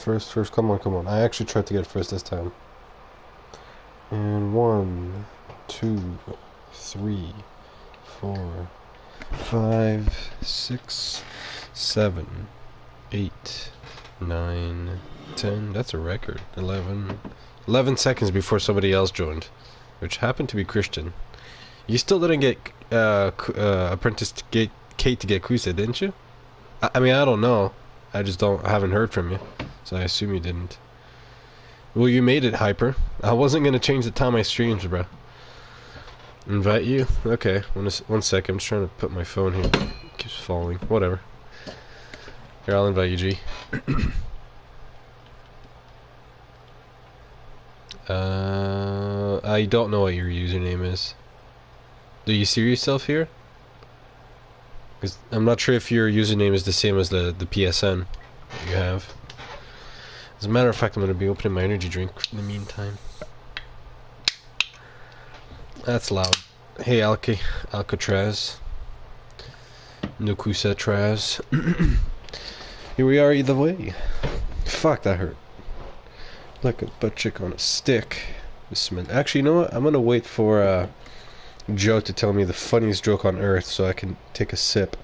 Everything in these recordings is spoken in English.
first. Come on, come on. I actually tried to get first this time. And 1, 2, 3, 4, 5, 6, 7, 8, 9, 10. That's a record. 11 seconds before somebody else joined, which happened to be Christian. You still didn't get Apprentice Kate to get Cusa, didn't you? I mean, I don't know. I haven't heard from you, so I assume you didn't. Well, you made it, Hyper. I wasn't gonna change the time I streamed, bro. Invite you? Okay. 1 second. I'm just trying to put my phone here. It keeps falling. Whatever. Here, I'll invite you, G. I don't know what your username is. Do you see yourself here? Because I'm not sure if your username is the same as the PSN that you have. As a matter of fact, I'm going to be opening my energy drink in the meantime. That's loud. Hey, Alcatraz. No Cusa Traz. Here we are either way. Fuck, that hurt. Like a butt chick on a stick. Actually, you know what? I'm going to wait for Joe to tell me the funniest joke on earth so I can take a sip.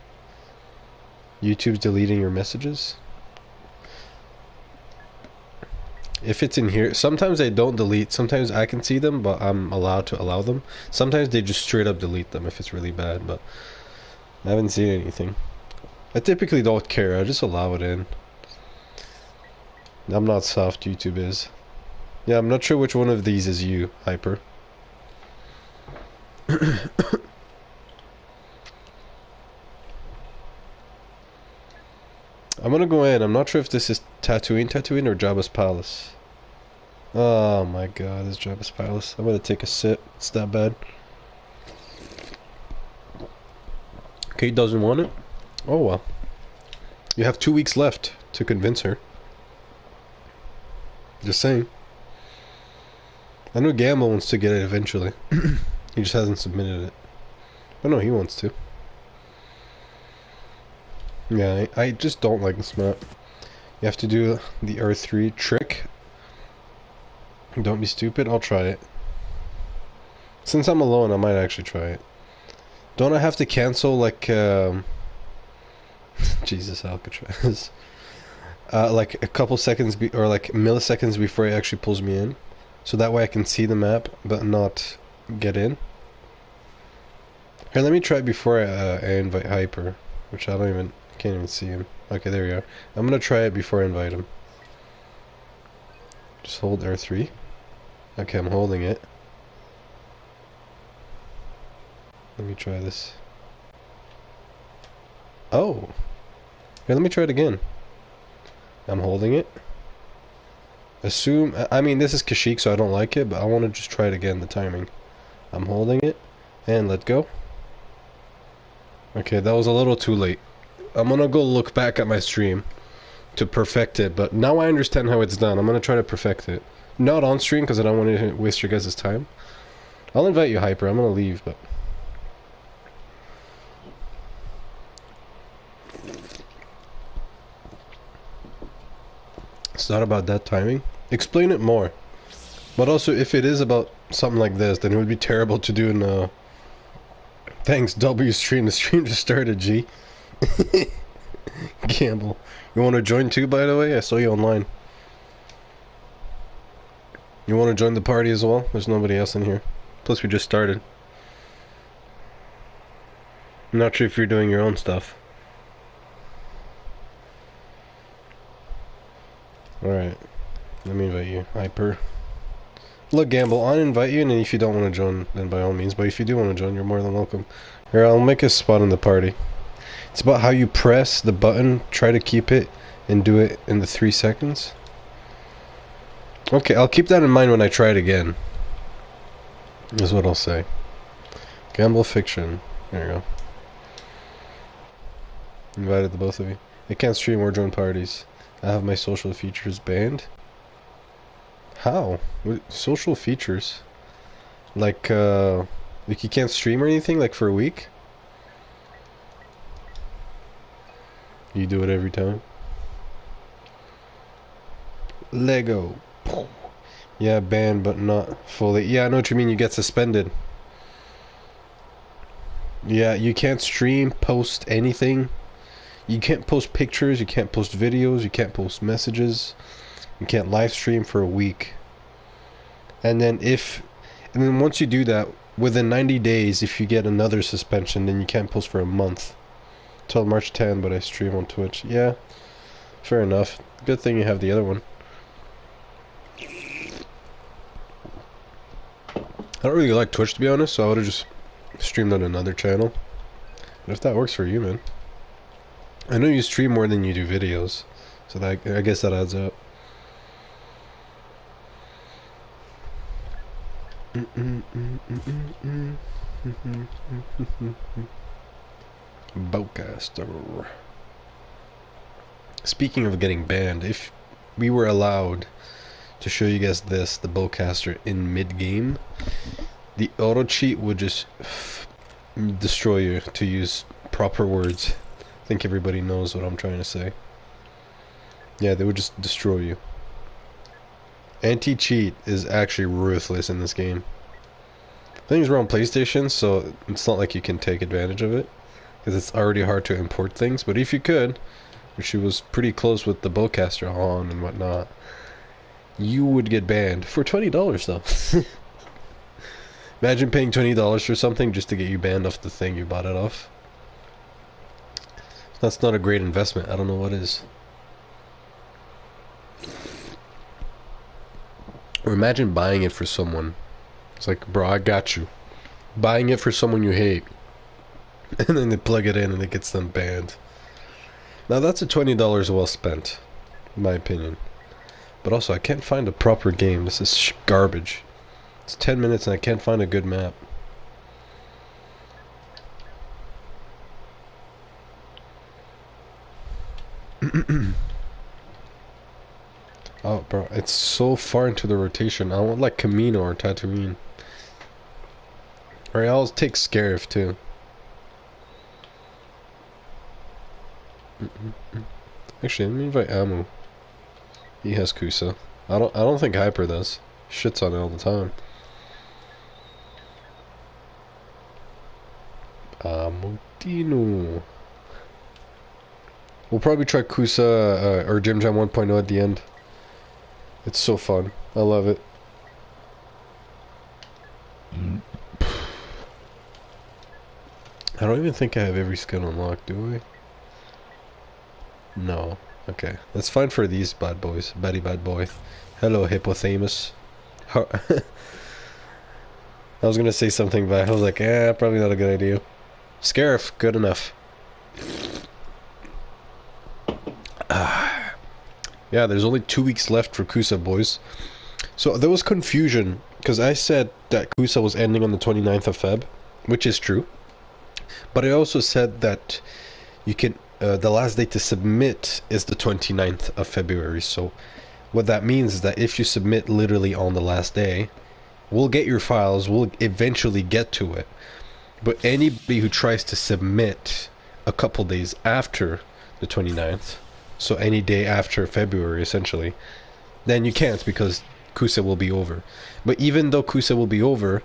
YouTube's deleting your messages? If it's in here, sometimes they don't delete. Sometimes I can see them, but I'm allowed to allow them. Sometimes they just straight up delete them if it's really bad, but I haven't seen anything. I typically don't care. I just allow it in. I'm not soft, YouTube is. Yeah, I'm not sure which one of these is you, Hyper. I'm gonna go in. I'm not sure if this is Tatooine or Jabba's Palace. Oh my god, it's Jabba's Palace. I'm gonna take a sip. It's that bad. Kate doesn't want it? Oh well. You have 2 weeks left to convince her. Just saying. I know Gamble wants to get it eventually. He just hasn't submitted it. I know he wants to. Yeah, I just don't like this map. You have to do the R3 trick. Don't be stupid, I'll try it. Since I'm alone, I might actually try it. Don't I have to cancel like Jesus, Alcatraz. Like a couple seconds or like milliseconds before it actually pulls me in? So that way I can see the map but not get in? Here, let me try it before I invite Hyper, which I can't even see him. Okay, there we are. I'm gonna try it before I invite him. Just hold R3. Okay, I'm holding it. Let me try this. Oh! Here, let me try it again. I'm holding it. I mean, this is Kashyyyk, so I don't like it, but I want to just try it again, the timing. I'm holding it, and let go. Okay, that was a little too late. I'm gonna go look back at my stream to perfect it, but now I understand how it's done. I'm gonna try to perfect it. Not on stream, because I don't want to waste your guys' time. I'll invite you, Hyper. I'm gonna leave, but... It's not about that timing. Explain it more. But also, if it is about something like this, then it would be terrible to do in a... Thanks, W stream. The stream just started, G. Gamble. You want to join too, by the way? I saw you online. You want to join the party as well? There's nobody else in here. Plus, we just started. I'm not sure if you're doing your own stuff. Alright. Let me invite you. Hyper. Look, Gamble, I'll invite you, and if you don't want to join, then by all means. But if you do want to join, you're more than welcome. Here, I'll make a spot in the party. It's about how you press the button, try to keep it, and do it in the 3 seconds. Okay, I'll keep that in mind when I try it again. Is what I'll say. Gamble Fiction. There you go. Invited the both of you. I can't stream or join parties. I have my social features banned. How? What, social features? Like you can't stream or anything, like for a week? You do it every time? Lego. Yeah, banned, but not fully. Yeah, I know what you mean. You get suspended. Yeah, you can't stream, post anything. You can't post pictures, you can't post videos, you can't post messages. You can't live stream for a week. And then once you do that, within 90 days, if you get another suspension, then you can't post for a month. Till March 10, but I stream on Twitch. Yeah, fair enough. Good thing you have the other one. I don't really like Twitch, to be honest, so I would have just streamed on another channel. But if that works for you, man. I know you stream more than you do videos, so that, I guess that adds up. Bowcaster. Speaking of getting banned, if we were allowed to show you guys this, the Bowcaster in mid-game, the auto cheat would just destroy you, to use proper words. I think everybody knows what I'm trying to say. Yeah, they would just destroy you. Anti-cheat is actually ruthless in this game. Things are on PlayStation, so it's not like you can take advantage of it, because it's already hard to import things. But if you could, which was pretty close with the Bowcaster on and whatnot, you would get banned for $20 though. Imagine paying $20 for something just to get you banned off the thing you bought it off. That's not a great investment. I don't know what is. Or imagine buying it for someone. It's like, bro, I got you. Buying it for someone you hate. And then they plug it in and it gets them banned. Now that's a $20 well spent, in my opinion. But also, I can't find a proper game. This is garbage. It's 10 minutes and I can't find a good map. Oh, bro, it's so far into the rotation. I want like Camino or Tatooine. Or I'll take Scarif too. Actually, let me invite Amu. He has Kusa. I don't think Hyper does. Shits on it all the time. Amutino. We'll probably try Kusa or Jim Jam 1.0 at the end. It's so fun. I love it. I don't even think I have every skin unlocked, do I? No. Okay. That's fine for these bad boys. Bad boy. Hello, Hippopotamus. I was gonna say something, but I was like, probably not a good idea. Scarif, good enough. Yeah, there's only 2 weeks left for Kusa, boys. So there was confusion, because I said that Kusa was ending on the 29th of Feb, which is true. But I also said that you can, the last date to submit is the 29th of February. So what that means is that if you submit literally on the last day, we'll get your files, we'll eventually get to it. But anybody who tries to submit a couple days after the 29th, so any day after February essentially, then you can't, because Kusa will be over. But even though Kusa will be over,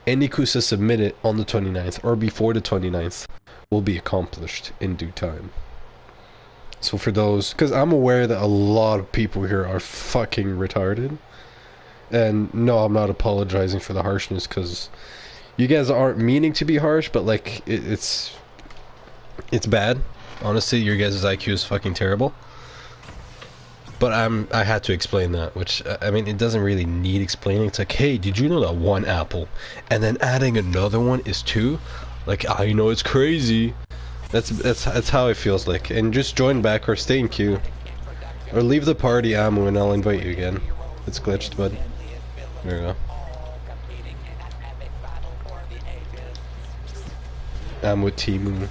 any Kusa submitted on the 29th or before the 29th will be accomplished in due time. So for those, because I'm aware that a lot of people here are fucking retarded. And no, I'm not apologizing for the harshness, because you guys aren't meaning to be harsh, but like, it's bad. Honestly, your guys' IQ is fucking terrible. But I had to explain that, which, I mean, it doesn't really need explaining. It's like, hey, did you know that one apple and then adding another one is two? Like, I know it's crazy. That's how it feels like. And just join back or stay in queue. Or leave the party, Amu, and I'll invite you again. It's glitched, bud. There you go. Amu Timu.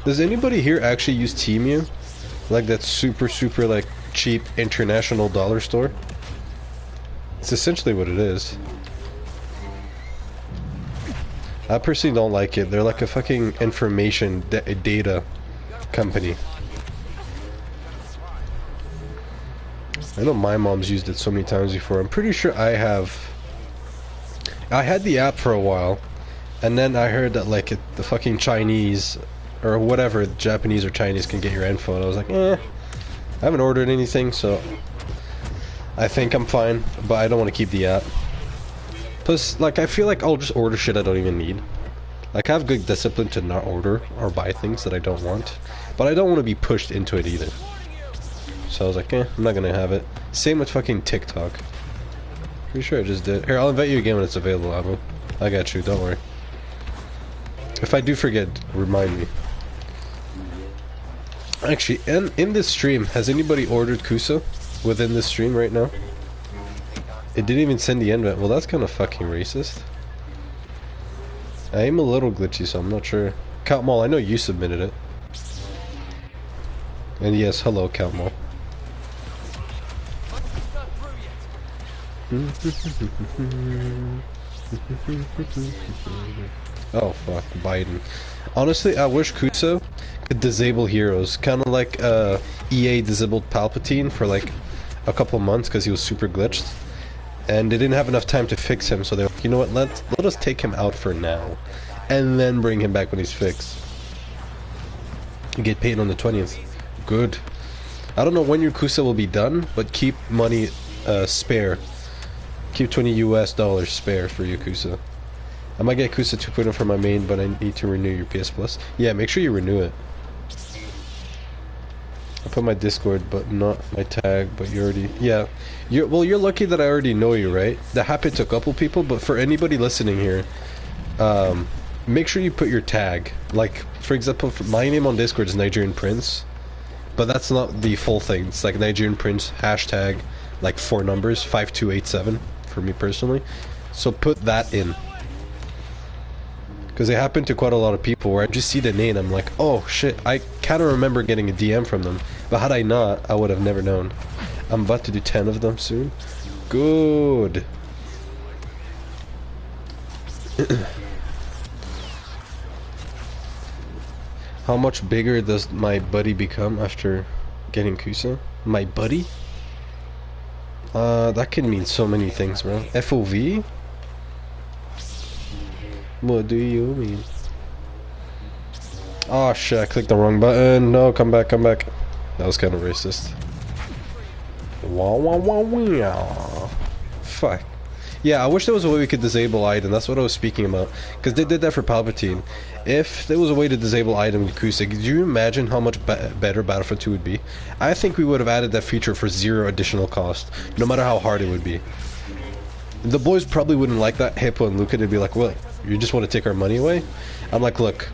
Does anybody here actually use Temu? Like that super like cheap international dollar store? It's essentially what it is. I personally don't like it. They're like a fucking information data company. I know my mom's used it so many times before. I'm pretty sure I have. I had the app for a while, and then I heard that like the fucking Chinese or whatever, Japanese or Chinese can get your info, and I was like, I haven't ordered anything, so I think I'm fine, but I don't want to keep the app. Plus, like, I feel like I'll just order shit I don't even need. Like, I have good discipline to not order or buy things that I don't want, but I don't want to be pushed into it either. So I was like, I'm not gonna have it. Same with fucking TikTok. Pretty sure I just did. Here, I'll invite you again when it's available, Abu. I got you, don't worry. If I do forget, remind me. Actually, in this stream, has anybody ordered Kusa within this stream right now? It didn't even send the invite. Well, that's kind of fucking racist. I am a little glitchy, so I'm not sure. Count Mall, I know you submitted it. And yes, hello, Count Mall. Oh fuck, Biden. Honestly, I wish Kusa could disable heroes, kind of like EA disabled Palpatine for like a couple months because he was super glitched, and they didn't have enough time to fix him, so they're like, you know what, let us take him out for now, and then bring him back when he's fixed. You get paid on the 20th. Good. I don't know when your Kusa will be done, but keep money spare. Keep $20 US spare for your Kusa. I might get Kusa 2.0 for my main, but I need to renew your PS Plus. Yeah, make sure you renew it. I put my Discord, but not my tag, but you already... Yeah. Well, you're lucky that I already know you, right? That happened to a couple people, but for anybody listening here, make sure you put your tag. Like, for example, my name on Discord is Nigerian Prince, but that's not the full thing. It's like Nigerian Prince, hashtag, like 4 numbers, 5287, for me personally. So put that in. Because it happened to quite a lot of people where I just see the name, I'm like, oh shit, I kind of remember getting a DM from them. But had I not, I would have never known. I'm about to do 10 of them soon. Good. How much bigger does my buddy become after getting Kusa? My buddy? That can mean so many things, bro. FOV? What do you mean? Oh shit, I clicked the wrong button. No, come back, come back. That was kind of racist. Wah wah wah wah. Fuck. Yeah, I wish there was a way we could disable item. That's what I was speaking about. Because they did that for Palpatine. If there was a way to disable item with Kusa, could you imagine how much better Battlefront 2 would be? I think we would have added that feature for 0 additional cost, no matter how hard it would be. The boys probably wouldn't like that. Hippo and Luca, they'd be like, what, you just want to take our money away? I'm like, look,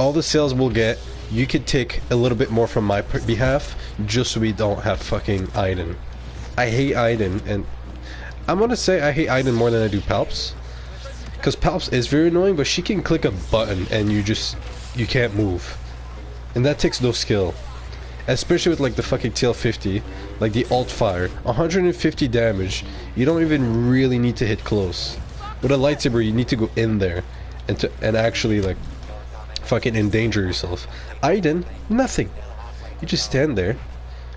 all the sales we'll get, you could take a little bit more from my behalf, just so we don't have fucking Aiden. I hate Aiden, and I'm gonna say I hate Aiden more than I do Palps. Because Palps is very annoying, but she can click a button and you can't move. And that takes no skill. Especially with like the fucking TL50, like the alt fire. 150 damage, you don't even really need to hit close. With a lightsaber, you need to go in there and actually like fucking endanger yourself. Aiden, nothing. You just stand there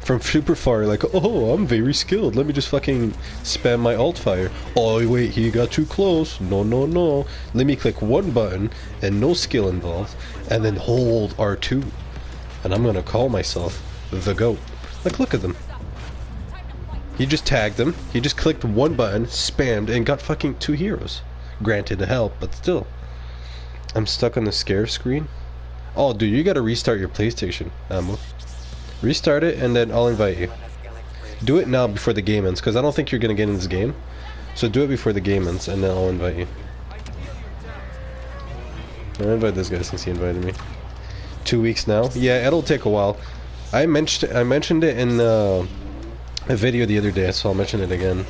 from super far, like, oh, I'm very skilled. Let me just fucking spam my alt fire. Oh wait, he got too close. No, no, no. Let me click one button and no skill involved, and then hold R2, and I'm gonna call myself the GOAT. Like, look at them. He just tagged them. He just clicked one button, spammed, and got fucking 2 heroes. Granted, to help, but still. I'm stuck on the scare screen. Oh, dude, you gotta restart your PlayStation, Ammo. Restart it, and then I'll invite you. Do it now before the game ends, because I don't think you're gonna get in this game. So do it before the game ends, and then I'll invite you. I'll invite this guy since he invited me. 2 weeks now? Yeah, it'll take a while. I mentioned it in a video the other day, so I'll mention it again.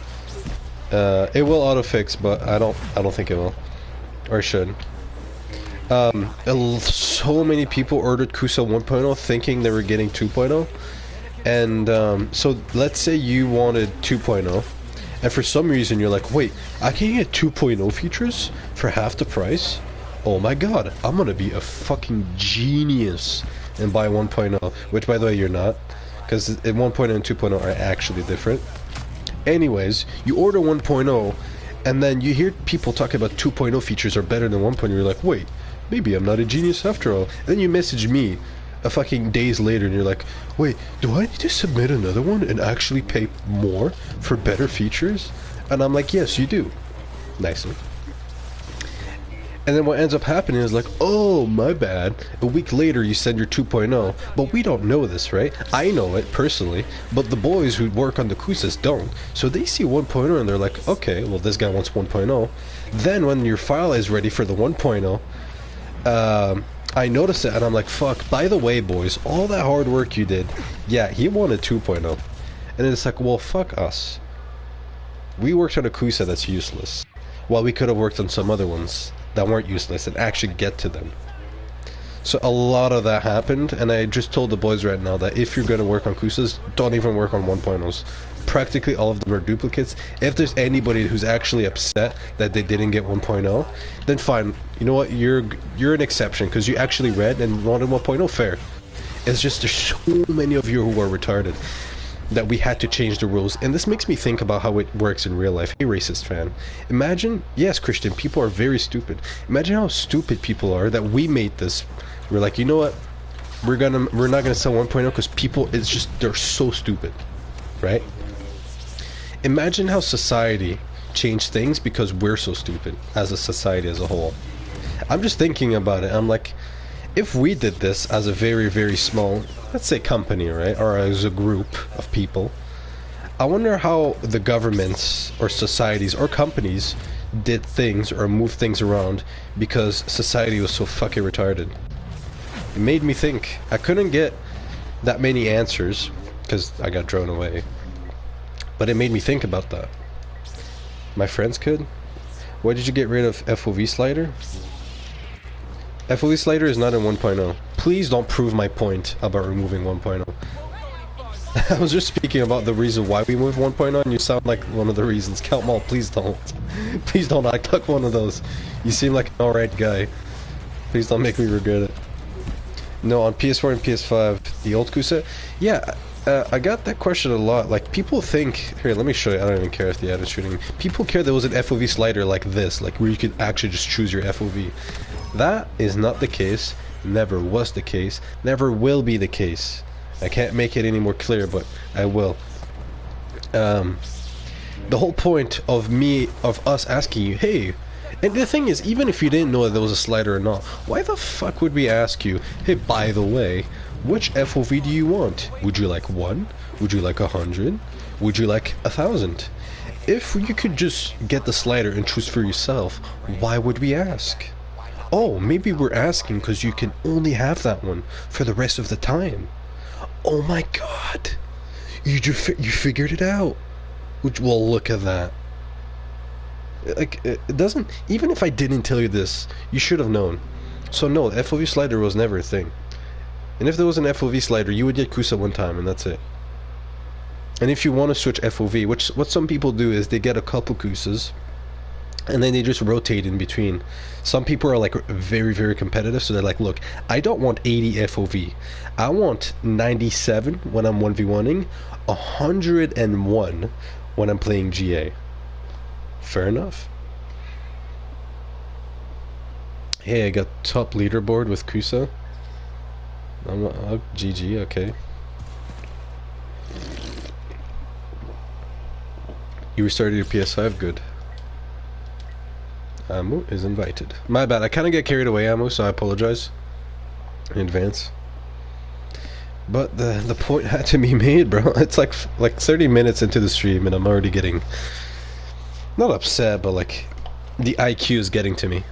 It will auto-fix, but I don't think it will. Or it should. So many people ordered Kusa 1.0 thinking they were getting 2.0, and so let's say you wanted 2.0, and for some reason you're like, wait, I can get 2.0 features for half the price? Oh my god, I'm gonna be a fucking genius and buy 1.0, which by the way you're not, because in 1.0 and 2.0 are actually different. Anyways, you order 1.0, and then you hear people talk about 2.0 features are better than 1.0. You're like, wait, maybe I'm not a genius after all. And then you message me a fucking days later, and you're like, wait, do I need to submit another one and actually pay more for better features? And I'm like, yes, you do. Nicely. And then what ends up happening is like, oh, my bad. A week later, you send your 2.0. But we don't know this, right? I know it personally, but the boys who work on the CUSAs don't. So they see 1.0 and they're like, okay, well, this guy wants 1.0. Then when your file is ready for the 1.0, I notice it and I'm like, fuck, by the way, boys, all that hard work you did, yeah, he wanted 2.0. And then it's like, well, fuck us. We worked on a CUSA that's useless, while we could have worked on some other ones that weren't useless and actually get to them. So a lot of that happened, and I just told the boys right now that if you're going to work on CUSAs, don't even work on 1.0s. Practically all of them are duplicates. If there's anybody who's actually upset that they didn't get 1.0, then fine. You know what? You're an exception because you actually read and wanted 1.0. Fair. It's just there's so many of you who are retarded that we had to change the rules, and this makes me think about how it works in real life. Hey, racist fan, imagine, yes, Christian, people are very stupid. Imagine how stupid people are that we made this. We're like, you know what? We're not gonna sell 1.0 because people, it's just, they're so stupid, right? Imagine how society changed things because we're so stupid as a society as a whole. I'm just thinking about it. I'm like, if we did this as a very, very small, let's say company, right, or as a group of people, I wonder how the governments or societies or companies did things or moved things around because society was so fucking retarded. It made me think. I couldn't get that many answers because I got drawn away, but it made me think about that. My friends could. Why did you get rid of FOV slider? FOV slider is not in 1.0. Please don't prove my point about removing 1.0. I was just speaking about the reason why we moved 1.0 and you sound like one of the reasons. Count Mall, please don't. Please don't act like one of those. You seem like an alright guy. Please don't make me regret it. No, on PS4 and PS5, the old CUSA? Yeah, I got that question a lot. Like, people think... Here, let me show you. I don't even care if the ad is shooting. People care there was an FOV slider like this, like where you could actually just choose your FOV. That is not the case, never was the case, never will be the case. I can't make it any more clear, but I will. The whole point of us asking you, hey, and the thing is, even if you didn't know that there was a slider or not, why the fuck would we ask you, hey, by the way, which FOV do you want? Would you like 1? Would you like 100? Would you like 1,000? If you could just get the slider and choose for yourself, why would we ask? Oh, maybe we're asking because you can only have that one for the rest of the time. Oh my god. You figured it out. Well, look at that. Like, it doesn't... Even if I didn't tell you this, you should have known. So no, the FOV slider was never a thing. And if there was an FOV slider, you would get CUSA one time and that's it. And if you want to switch FOV, which what some people do is they get a couple CUSAs and then they just rotate in between. Some people are like very, very competitive, so they're like, look, I don't want 80 FOV. I want 97 when I'm 1v1ing, 101 when I'm playing GA. Fair enough. Hey, I got top leaderboard with CUSA. GG, okay. You restarted your PS5, good. Amu is invited. My bad, I kind of get carried away, Amu, so I apologize in advance. But the point had to be made, bro. It's like 30 minutes into the stream and I'm already getting... not upset, but like... the IQ is getting to me.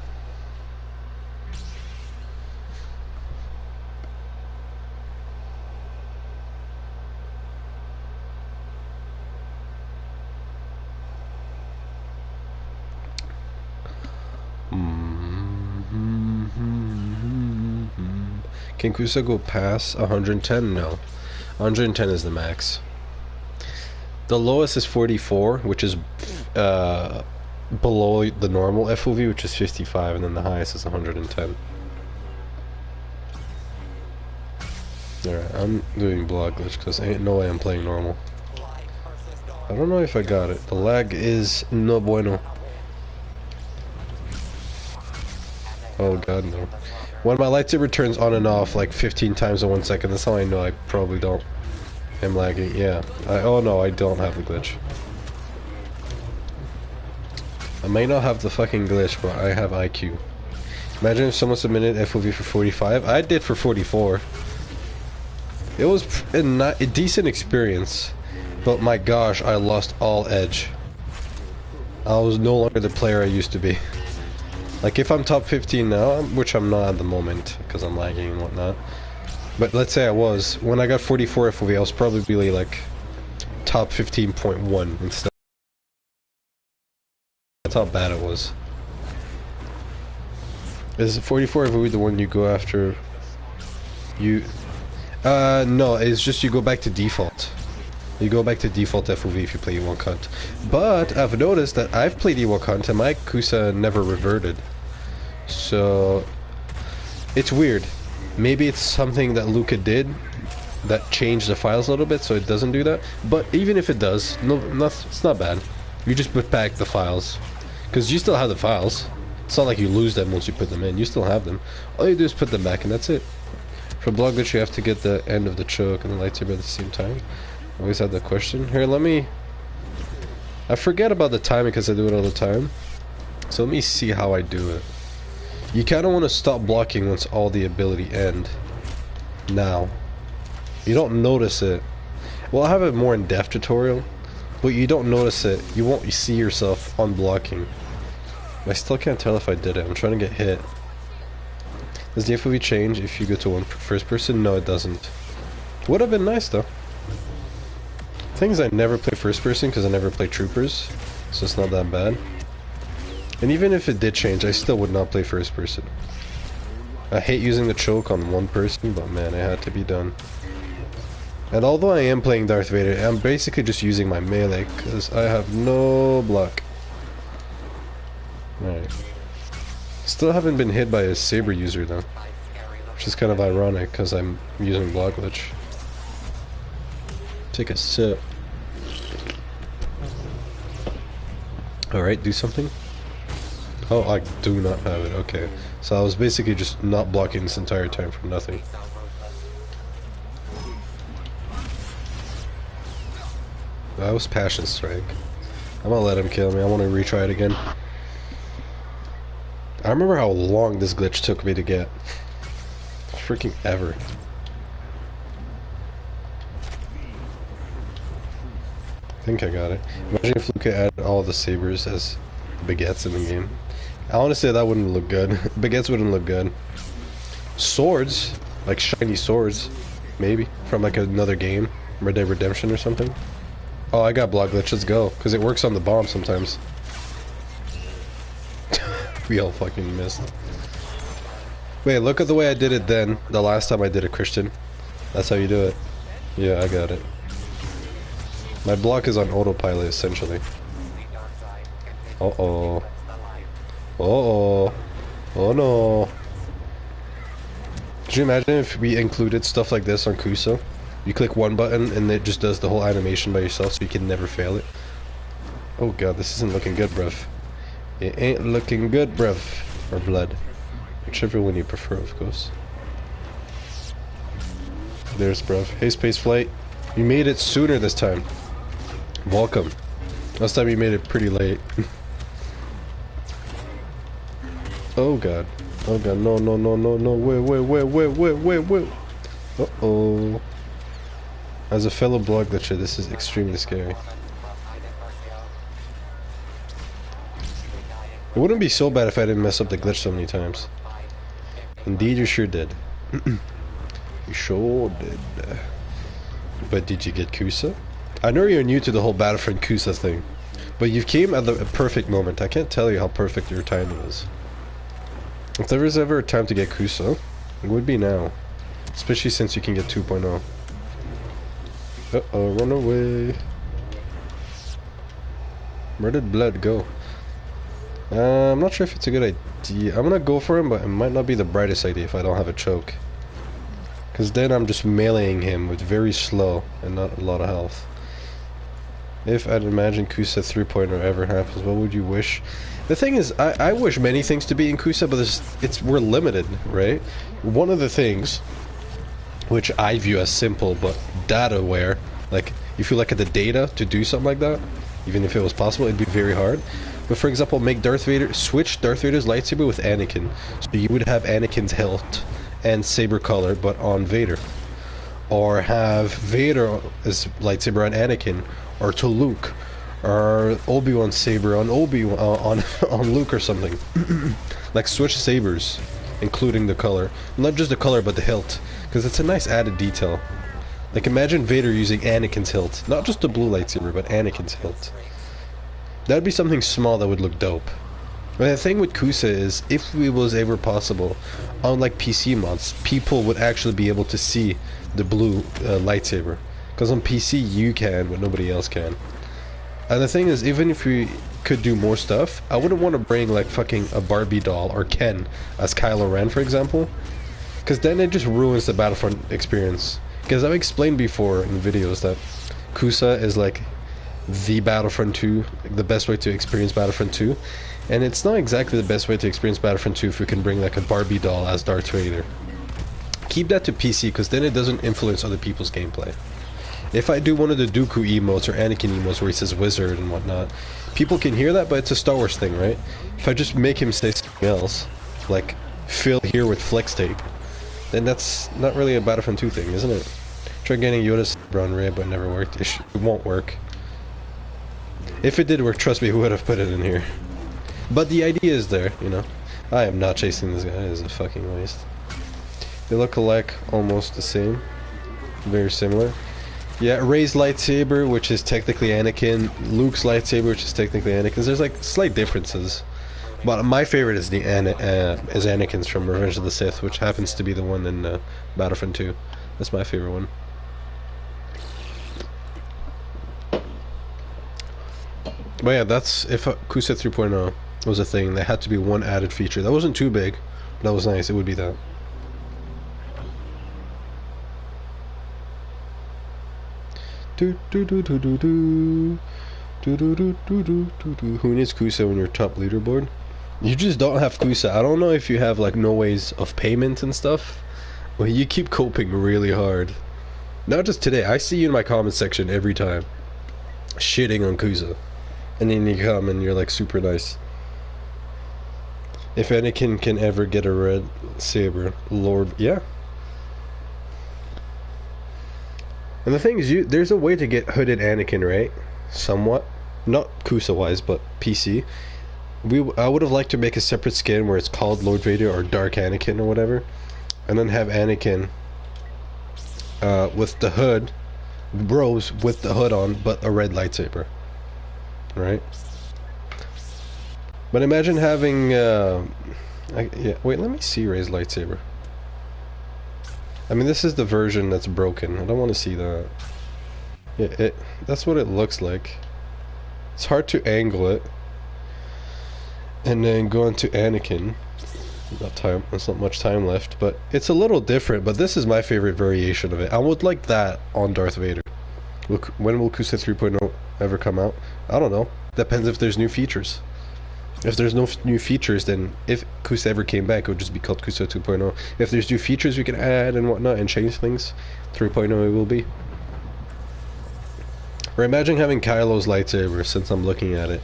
Can CUSA go past 110? No. 110 is the max. The lowest is 44, which is below the normal FOV, which is 55, and then the highest is 110. Alright, I'm doing block glitch because ain't no way I'm playing normal. I don't know if I got it. The lag is no bueno. Oh god, no. When my lightsaber turns on and off like 15 times in 1 second, that's how I know I probably don't. I'm lagging, yeah. Oh no, I don't have the glitch. I may not have the fucking glitch, but I have IQ. Imagine if someone submitted FOV for 45. I did for 44. It was a decent experience, but my gosh, I lost all edge. I was no longer the player I used to be. Like, if I'm top 15 now, which I'm not at the moment, because I'm lagging and whatnot. But let's say I was. When I got 44 FOV, I was probably like top 15.1 instead. That's how bad it was. Is 44 FOV the one you go after? No, it's just you go back to default. You go back to default FOV if you play Ewok Hunt. But I've noticed that I've played Ewok Hunt and my Kusa never reverted. So it's weird. Maybe it's something that Luca did that changed the files a little bit so it doesn't do that. But even if it does, it's not bad. You just put back the files. Because you still have the files. It's not like you lose them once you put them in. You still have them. All you do is put them back and that's it. For block glitch you have to get the end of the choke and the lightsaber at the same time. I always had that question. Here, I forget about the timing because I do it all the time. So let me see how I do it. You kind of want to stop blocking once all the ability end. Now. You don't notice it. Well, I have a more in-depth tutorial, but you don't notice it. You won't see yourself unblocking. I still can't tell if I did it. I'm trying to get hit. Does the FOV change if you go to first person? No, it doesn't. Would have been nice though. Things I never play first person because I never play troopers, so it's not that bad. And even if it did change, I still would not play first person. I hate using the choke on one person, but man, it had to be done. And although I am playing Darth Vader, I'm basically just using my melee because I have no block. Alright. Still haven't been hit by a saber user though, which is kind of ironic because I'm using block glitch. Take a sip. Alright, do something. Oh, I do not have it. Okay. So I was basically just not blocking this entire time for nothing. That was Passion Strike. I'm gonna let him kill me. I want to retry it again. I remember how long this glitch took me to get. Freaking ever. I think I got it. Imagine if Luca added all the sabers as baguettes in the game. I want to say that wouldn't look good. Baguettes wouldn't look good. Swords, like shiny swords, maybe from like another game, Red Dead Redemption or something. Oh, I got block glitch. Let's go, because it works on the bomb sometimes. We all fucking missed. Wait, look at the way I did it then. The last time I did it, Christian. That's how you do it. Yeah, I got it. My block is on autopilot, essentially. Uh-oh. Uh-oh. Oh no. Could you imagine if we included stuff like this on Kusa? You click one button and it just does the whole animation by yourself so you can never fail it. Oh god, this isn't looking good, bruv. It ain't looking good, bruv. Or blood. Whichever one you prefer, of course. There's bruv. Hey, Spaceflight. You made it sooner this time. Welcome. Last time you made it pretty late. Oh god. Oh god, no, no, no, no, no. Wait. Uh-oh. As a fellow block glitcher, this is extremely scary. It wouldn't be so bad if I didn't mess up the glitch so many times. Indeed, you sure did. You sure did. But did you get Kusa? I know you're new to the whole Battlefront Kusa thing, but you came at the perfect moment. I can't tell you how perfect your timing is. If there was ever a time to get Kusa, it would be now. Especially since you can get 2.0. Uh-oh, run away. Where did Blood go? I'm not sure if it's a good idea. I'm gonna go for him, but it might not be the brightest idea if I don't have a choke. Because then I'm just meleeing him with very slow and not a lot of health. If I'd imagine Kusa 3.0 ever happens, what would you wish? The thing is, I wish many things to be in Kusa, but we're limited, right? One of the things, which I view as simple, but data aware, like, if you look at the data to do something like that, even if it was possible, it'd be very hard. But for example, switch Darth Vader's lightsaber with Anakin. So you would have Anakin's hilt and saber color, but on Vader. Or have Vader as lightsaber on Anakin, or to Luke, or Obi-Wan's saber on on Luke or something. Like switch sabers, including the color, not just the color but the hilt, because it's a nice added detail. Like imagine Vader using Anakin's hilt, not just the blue lightsaber, but Anakin's hilt. That'd be something small that would look dope. And the thing with Kusa is, if it was ever possible, unlike PC mods, people would actually be able to see the blue lightsaber. Because on PC you can, but nobody else can. And the thing is, even if we could do more stuff, I wouldn't want to bring like fucking a Barbie doll or Ken as Kylo Ren, for example. Because then it just ruins the Battlefront experience. Because I've explained before in videos that Kusa is like the Battlefront 2, the best way to experience Battlefront 2. And it's not exactly the best way to experience Battlefront 2 if we can bring like a Barbie doll as Darth Vader. Keep that to PC, because then it doesn't influence other people's gameplay. If I do one of the Dooku emotes or Anakin emotes where he says wizard and whatnot, people can hear that, but it's a Star Wars thing, right? If I just make him say something else, like fill here with flex tape, then that's not really a Battlefront 2 thing, isn't it? Try getting Yoda's brown ray, but it never worked. It won't work. If it did work, trust me, who would have put it in here? But the idea is there, you know. I am not chasing this guy, it's a fucking waste. They look alike, almost the same. Very similar. Yeah, Rey's lightsaber, which is technically Anakin. Luke's lightsaber, which is technically Anakin's. There's like slight differences. But my favorite is is Anakin's from Revenge of the Sith, which happens to be the one in Battlefront 2. That's my favorite one. But yeah, that's if Kusa 3.0 was a thing. There had to be one added feature. That wasn't too big, but that was nice. It would be that. Who needs Kusa on your top leaderboard? You just don't have Kusa. I don't know if you have like no ways of payment and stuff. Well, you keep coping really hard. Not just today. I see you in my comment section every time, shitting on Kusa, and then you come and you're like super nice. If Anakin can ever get a red saber, Lord, yeah. And the thing is, there's a way to get hooded Anakin, right? Somewhat. Not Kusa-wise, but PC. I would have liked to make a separate skin where it's called Lord Vader or Dark Anakin or whatever. And then have Anakin with the hood, robes with the hood on, but a red lightsaber. Right? But imagine having... yeah, wait, let me see Rey's lightsaber. I mean, this is the version that's broken. I don't want to see that. Yeah, that's what it looks like. It's hard to angle it. And then go into Anakin. There's not much time left, but it's a little different. But this is my favorite variation of it. I would like that on Darth Vader. Look, when will Kusa 3.0 ever come out? I don't know. Depends if there's new features. If there's no new features, then if Kusa ever came back, it would just be called Kusa 2.0. If there's new features we can add and whatnot and change things, 3.0 it will be. Or imagine having Kylo's lightsaber, since I'm looking at it,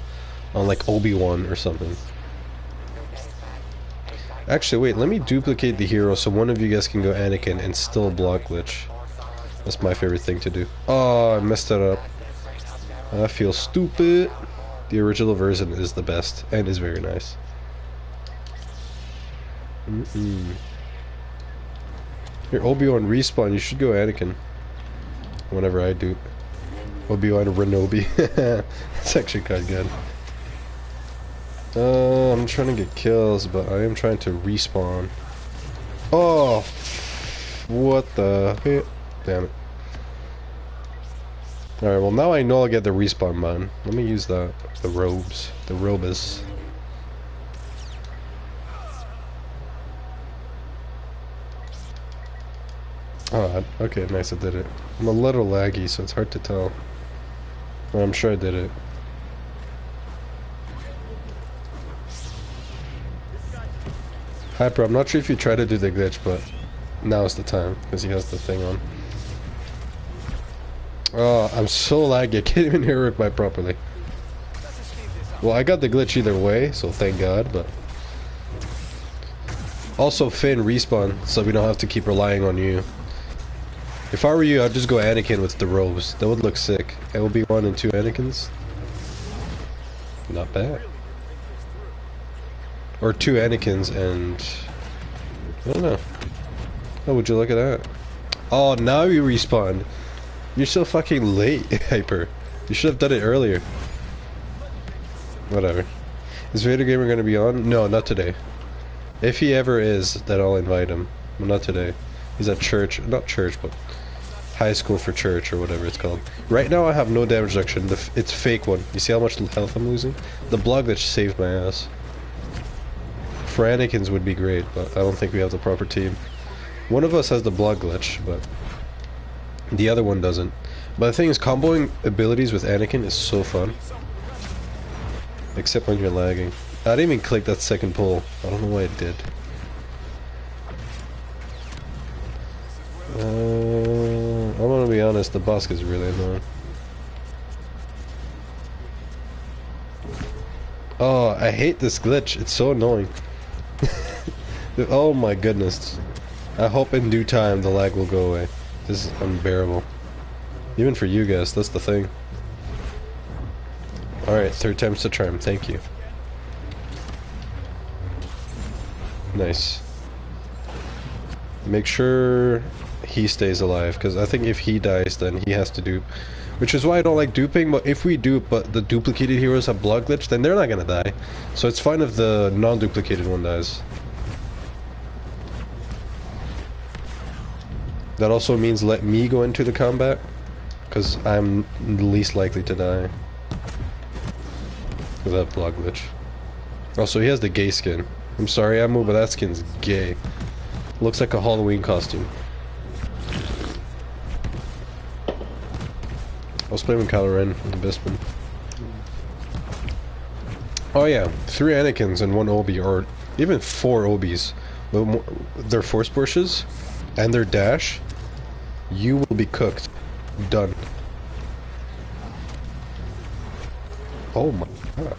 on like Obi-Wan or something. Actually, wait, let me duplicate the hero so one of you guys can go Anakin and still block glitch. That's my favorite thing to do. Oh, I messed that up. I feel stupid. The original version is the best and is very nice. Here, Obi-Wan respawn. You should go Anakin. Whenever I do. Obi-Wan Renobi. That's actually kind of good. I'm trying to get kills, but I am trying to respawn. Oh! What the heck? Damn it. Alright, well now I know I'll get the respawn button. Let me use the robes. The robes. Oh, okay, nice, I did it. I'm a little laggy, so it's hard to tell. But I'm sure I did it. Hyper, I'm not sure if you try to do the glitch, but now is the time, because he has the thing on. Oh, I'm so laggy, I can't even hear Rick properly. Well, I got the glitch either way, so thank God, but... Also, Finn, respawn, so we don't have to keep relying on you. If I were you, I'd just go Anakin with the robes. That would look sick. It would be 1 and 2 Anakins. Not bad. Or 2 Anakins and... I don't know. Oh, would you look at that? Oh, now you respawned. You're so fucking late, Hyper. You should have done it earlier. Whatever. Is Vader Gamer gonna be on? No, not today. If he ever is, then I'll invite him. But not today. He's at church. Not church, but... high school for church, or whatever it's called. Right now I have no damage reduction. It's fake one. You see how much health I'm losing? The blog that saved my ass. For Anakin's would be great, but I don't think we have the proper team. One of us has the blog glitch, but the other one doesn't. But the thing is, comboing abilities with Anakin is so fun. Except when you're lagging. I didn't even click that second pull. I don't know why it did. I'm gonna be honest, the boss is really annoying. Oh, I hate this glitch. It's so annoying. Oh my goodness. I hope in due time the lag will go away. This is unbearable. Even for you guys, that's the thing. Alright, 3rd time's the charm. Thank you. Nice. Make sure he stays alive, because I think if he dies, then he has to dupe. Which is why I don't like duping, but if we dupe, but the duplicated heroes have blood glitch, then they're not gonna die. So it's fine if the non-duplicated one dies. That also means let me go into the combat, because I'm least likely to die. With that blood glitch. Also, he has the gay skin. I'm sorry, Amu, but that skin's gay. Looks like a Halloween costume. I was playing with Kylo Ren and the Bispin. Oh yeah, 3 Anakins and 1 Obi, or even 4 Obis. Their Force pushes and their dash, you will be cooked. Done. Oh my god.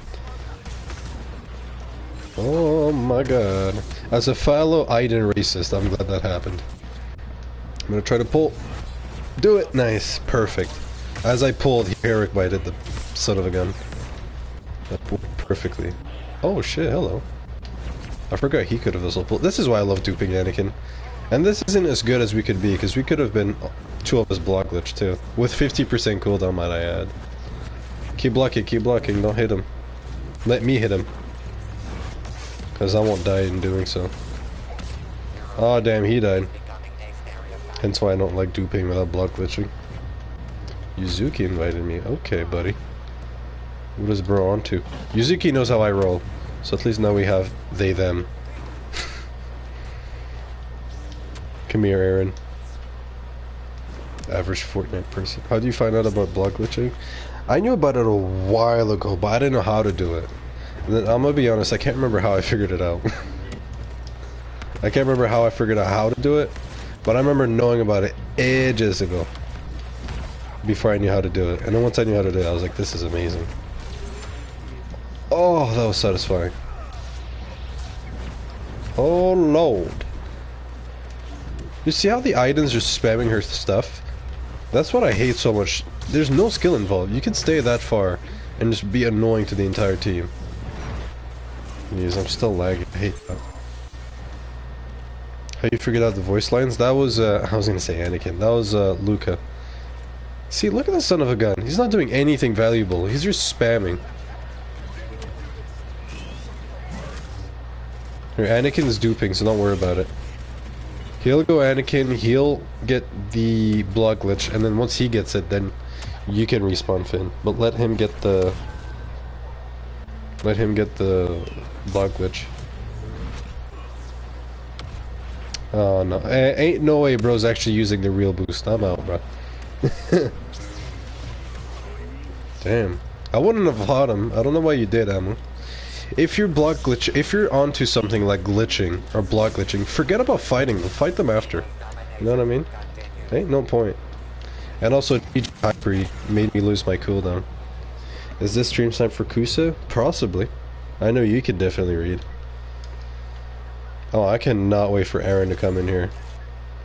Oh my god. As a fellow Aiden racist, I'm glad that happened. I'm gonna try to pull. Do it! Nice. Perfect. As I pulled, Eric bited the son of a gun. That pulled perfectly. Oh shit, hello. I forgot he could have also pulled. This is why I love duping Anakin. And this isn't as good as we could be, because we could have been 2 of us block glitch too. With 50% cooldown, might I add. Keep blocking, don't hit him. Let me hit him. Because I won't die in doing so. Oh damn, he died. Hence why I don't like duping without block glitching. Yuzuki invited me. Okay, buddy. What is bro on to? Yuzuki knows how I roll. So at least now we have they, them. Come here, Aaron. Average Fortnite person. How do you find out about block glitching? I knew about it a while ago, but I didn't know how to do it. And then, I'm gonna be honest, I can't remember how I figured it out. I can't remember how I figured out how to do it, but I remember knowing about it ages ago. Before I knew how to do it. And then once I knew how to do it, I was like, this is amazing. Oh, that was satisfying. Oh, Lord. You see how the Aiden's just spamming her stuff? That's what I hate so much. There's no skill involved. You can stay that far and just be annoying to the entire team. Jeez, I'm still lagging. I hate that. How you figured out the voice lines? That was, I was gonna say Anakin. That was, Luca. See, look at the son of a gun. He's not doing anything valuable. He's just spamming. Here, Anakin's duping, so don't worry about it. He'll go Anakin, he'll get the block glitch, and then once he gets it, then you can respawn Finn. But let him get the... block glitch. Oh no, ain't no way bro's actually using the real boost. I'm out, bro. Damn. I wouldn't have fought him. I don't know why you did, Ammo. If you're if you're onto something like glitching or block glitching, forget about fighting them. Fight them after. You know what I mean? Ain't no point. And also, Hyper made me lose my cooldown. Is this stream time for Kusa? Possibly. I know you can definitely read. Oh, I cannot wait for Aaron to come in here.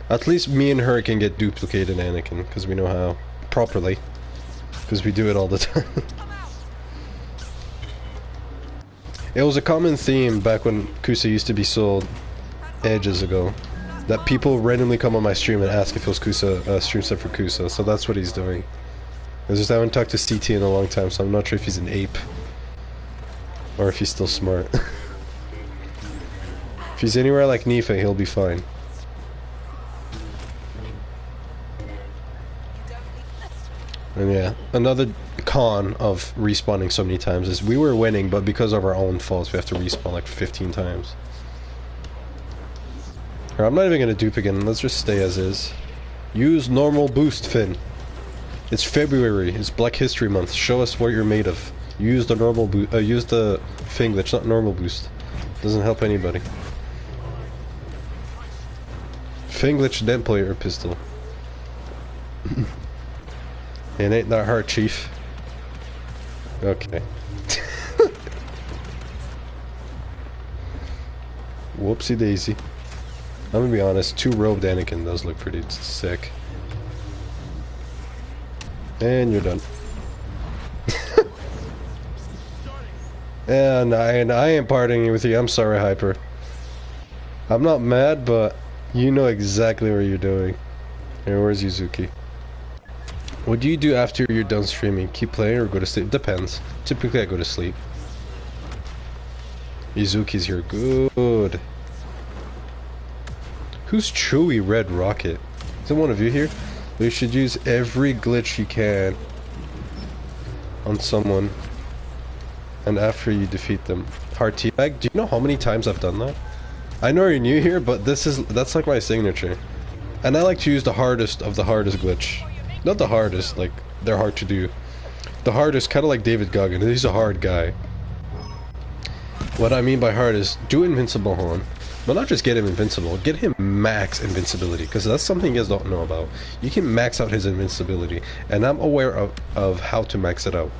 At least me and her can get duplicated Anakin, because we know how. Properly. Because we do it all the time. It was a common theme back when Kusa used to be sold ages ago. That people randomly come on my stream and ask if it was Kusa, stream set for Kusa, so that's what he's doing. I just haven't talked to CT in a long time, so I'm not sure if he's an ape. Or if he's still smart. If he's anywhere like Nifa, he'll be fine. And yeah, another con of respawning so many times is we were winning, but because of our own faults, we have to respawn like 15 times. Here, I'm not even gonna dupe again, let's just stay as is. Use normal boost, Finn. It's February, it's Black History Month, show us what you're made of. Use the normal boost, use the thing that's not normal boost. Doesn't help anybody. Finglitch didn't play your pistol. It ain't that hard, Chief. Okay. Whoopsie daisy. I'm gonna be honest, 2 robed Anakin does look pretty sick. And you're done. And I ain't partying with you, I'm sorry, Hyper. I'm not mad, but you know exactly what you're doing. Hey, where's Yuzuki? What do you do after you're done streaming? Keep playing or go to sleep? Depends. Typically I go to sleep. Yuzuki's here. Good. Who's Chewy Red Rocket? Is it one of you here? You should use every glitch you can on someone. And after you defeat them. Hard teabag? Do you know how many times I've done that? I know you're new here, but that's like my signature. And I like to use the hardest of the hardest glitch. Not the hardest, like, they're hard to do. The hardest, kind of like David Goggin. He's a hard guy. What I mean by hard is, do invincible on. But not just get him invincible, get him max invincibility. Because that's something you guys don't know about. You can max out his invincibility. And I'm aware of how to max it out.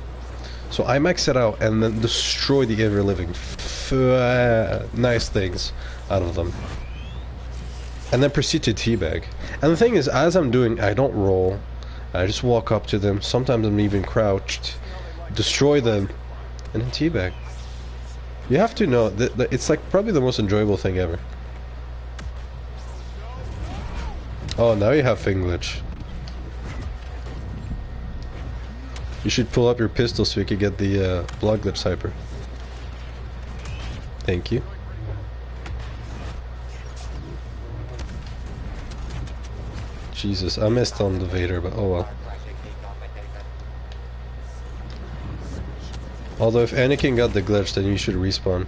So I max it out and then destroy the ever-living nice things out of them. And then proceed to teabag. And the thing is, as I'm doing, I don't roll. I just walk up to them. Sometimes I'm even crouched. Destroy them. And then teabag. You have to know that it's like probably the most enjoyable thing ever. Oh, now you have Finglitch. You should pull up your pistol so you can get the blood glitch Hyper. Thank you. Jesus, I missed on the Vader, but oh well. Although if Anakin got the glitch, then you should respawn.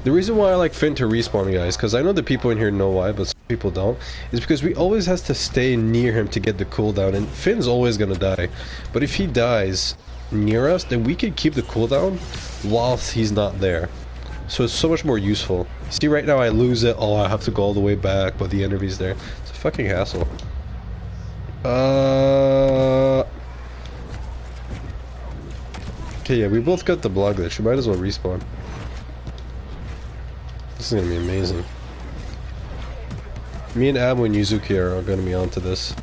The reason why I like Finn to respawn, guys, because I know the people in here know why, but some people don't, is because we always has to stay near him to get the cooldown, and Finn's always gonna die. But if he dies near us, then we can keep the cooldown whilst he's not there. So it's so much more useful. See, right now I lose it, oh, I have to go all the way back, but the enemy's there. It's a fucking hassle. Okay, yeah, we both got the blood glitch. We might as well respawn. This is gonna be amazing. Me and Abu and Yuzuki are gonna be onto this.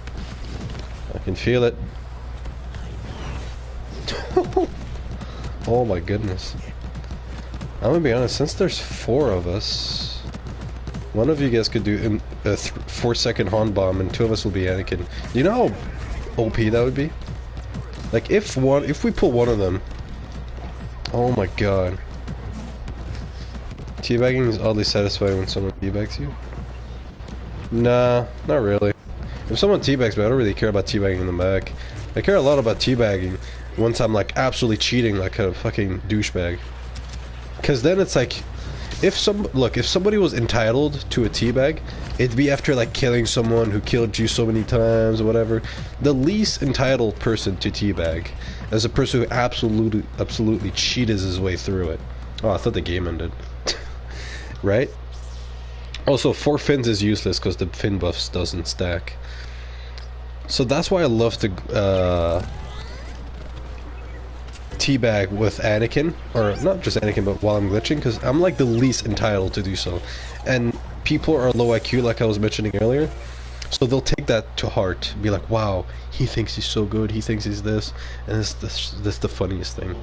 I can feel it. Oh my goodness. I'm gonna be honest, since there's 4 of us, one of you guys could do a 4-second Hon bomb and 2 of us will be Anakin. Do you know how OP that would be? Like if we pull one of them, oh my god. Teabagging is oddly satisfying when someone teabags you. Nah, not really. If someone teabags me, I don't really care about teabagging them back. I care a lot about teabagging once I'm like absolutely cheating like a fucking douchebag. Cause then it's like, If somebody was entitled to a teabag, it'd be after like killing someone who killed you so many times or whatever. The least entitled person to teabag is a person who absolutely cheated his way through it. Oh, I thought the game ended. Right? Also, 4 fins is useless because the fin buffs doesn't stack. So that's why I love to teabag with Anakin, or not just Anakin, but while I'm glitching, because I'm like the least entitled to do so. And people are low IQ, like I was mentioning earlier, so they'll take that to heart, be like, wow, he thinks he's so good, he thinks he's this, and that's the funniest thing.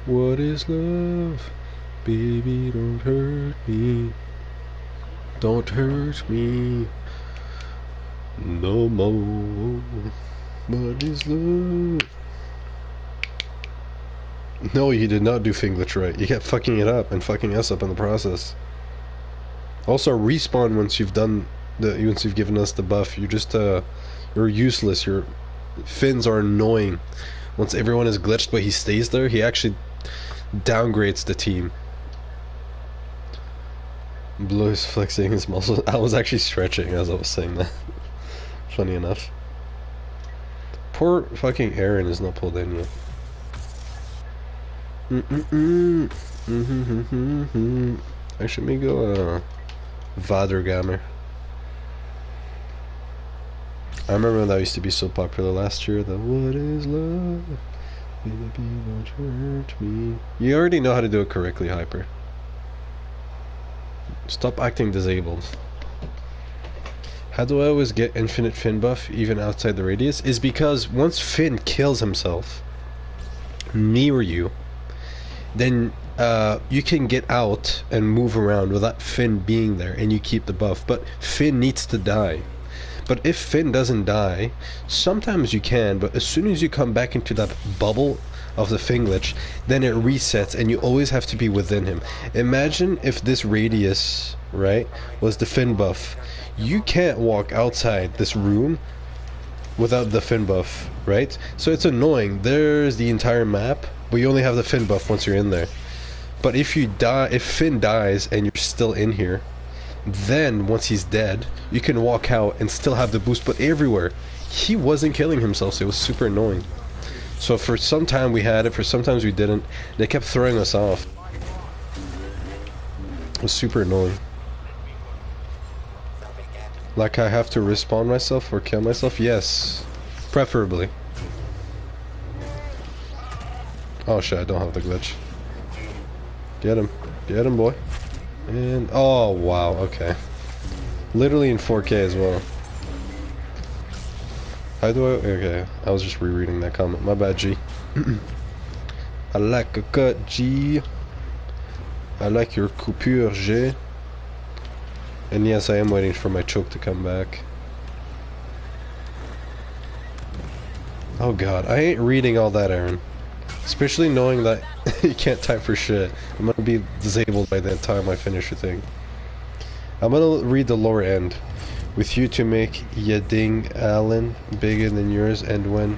What is love? Baby, don't hurt me. Don't hurt me no more. What is love? No, you did not do Finglitch right. You kept fucking it up and fucking us up in the process. Also, respawn once you've given us the buff. You're just you're useless. Your fins are annoying. Once everyone is glitched but he stays there, he actually downgrades the team. Blue is flexing his muscles. I was actually stretching as I was saying that. Funny enough. Poor fucking Aaron is not pulled in yet. Actually, let me go Vadergamer. I remember when that used to be so popular last year. The what is love? Baby, don't hurt me. You already know how to do it correctly, Hyper. Stop acting disabled. How do I always get infinite Finn buff even outside the radius? Is because once Finn kills himself near you, then you can get out and move around without Finn being there, and you keep the buff. But Finn needs to die. But if Finn doesn't die, sometimes you can, but as soon as you come back into that bubble of the Finn glitch, then it resets and you always have to be within him. Imagine if this radius, right, was the Finn buff. You can't walk outside this room without the Finn buff, right? So it's annoying. There's the entire map, but you only have the Finn buff once you're in there. But if you die, if Finn dies and you're still in here, then once he's dead, you can walk out and still have the boost, but everywhere. He wasn't killing himself, so it was super annoying. So for some time we had it, for sometimes we didn't. They kept throwing us off. It was super annoying. Like I have to respawn myself or kill myself? Yes. Preferably. Oh shit, I don't have the glitch. Get him. Get him, boy. And oh wow, okay. Literally in 4K as well. How do I? Okay, I was just rereading that comment. My bad, G. I like a cut, G. I like your coupure, G. And yes, I am waiting for my choke to come back. Oh god, I ain't reading all that, Aaron. Especially knowing that you can't type for shit. I'm gonna be disabled by the time I finish the thing. I'm gonna read the lower end. With you to make ya ding Allen bigger than yours, and when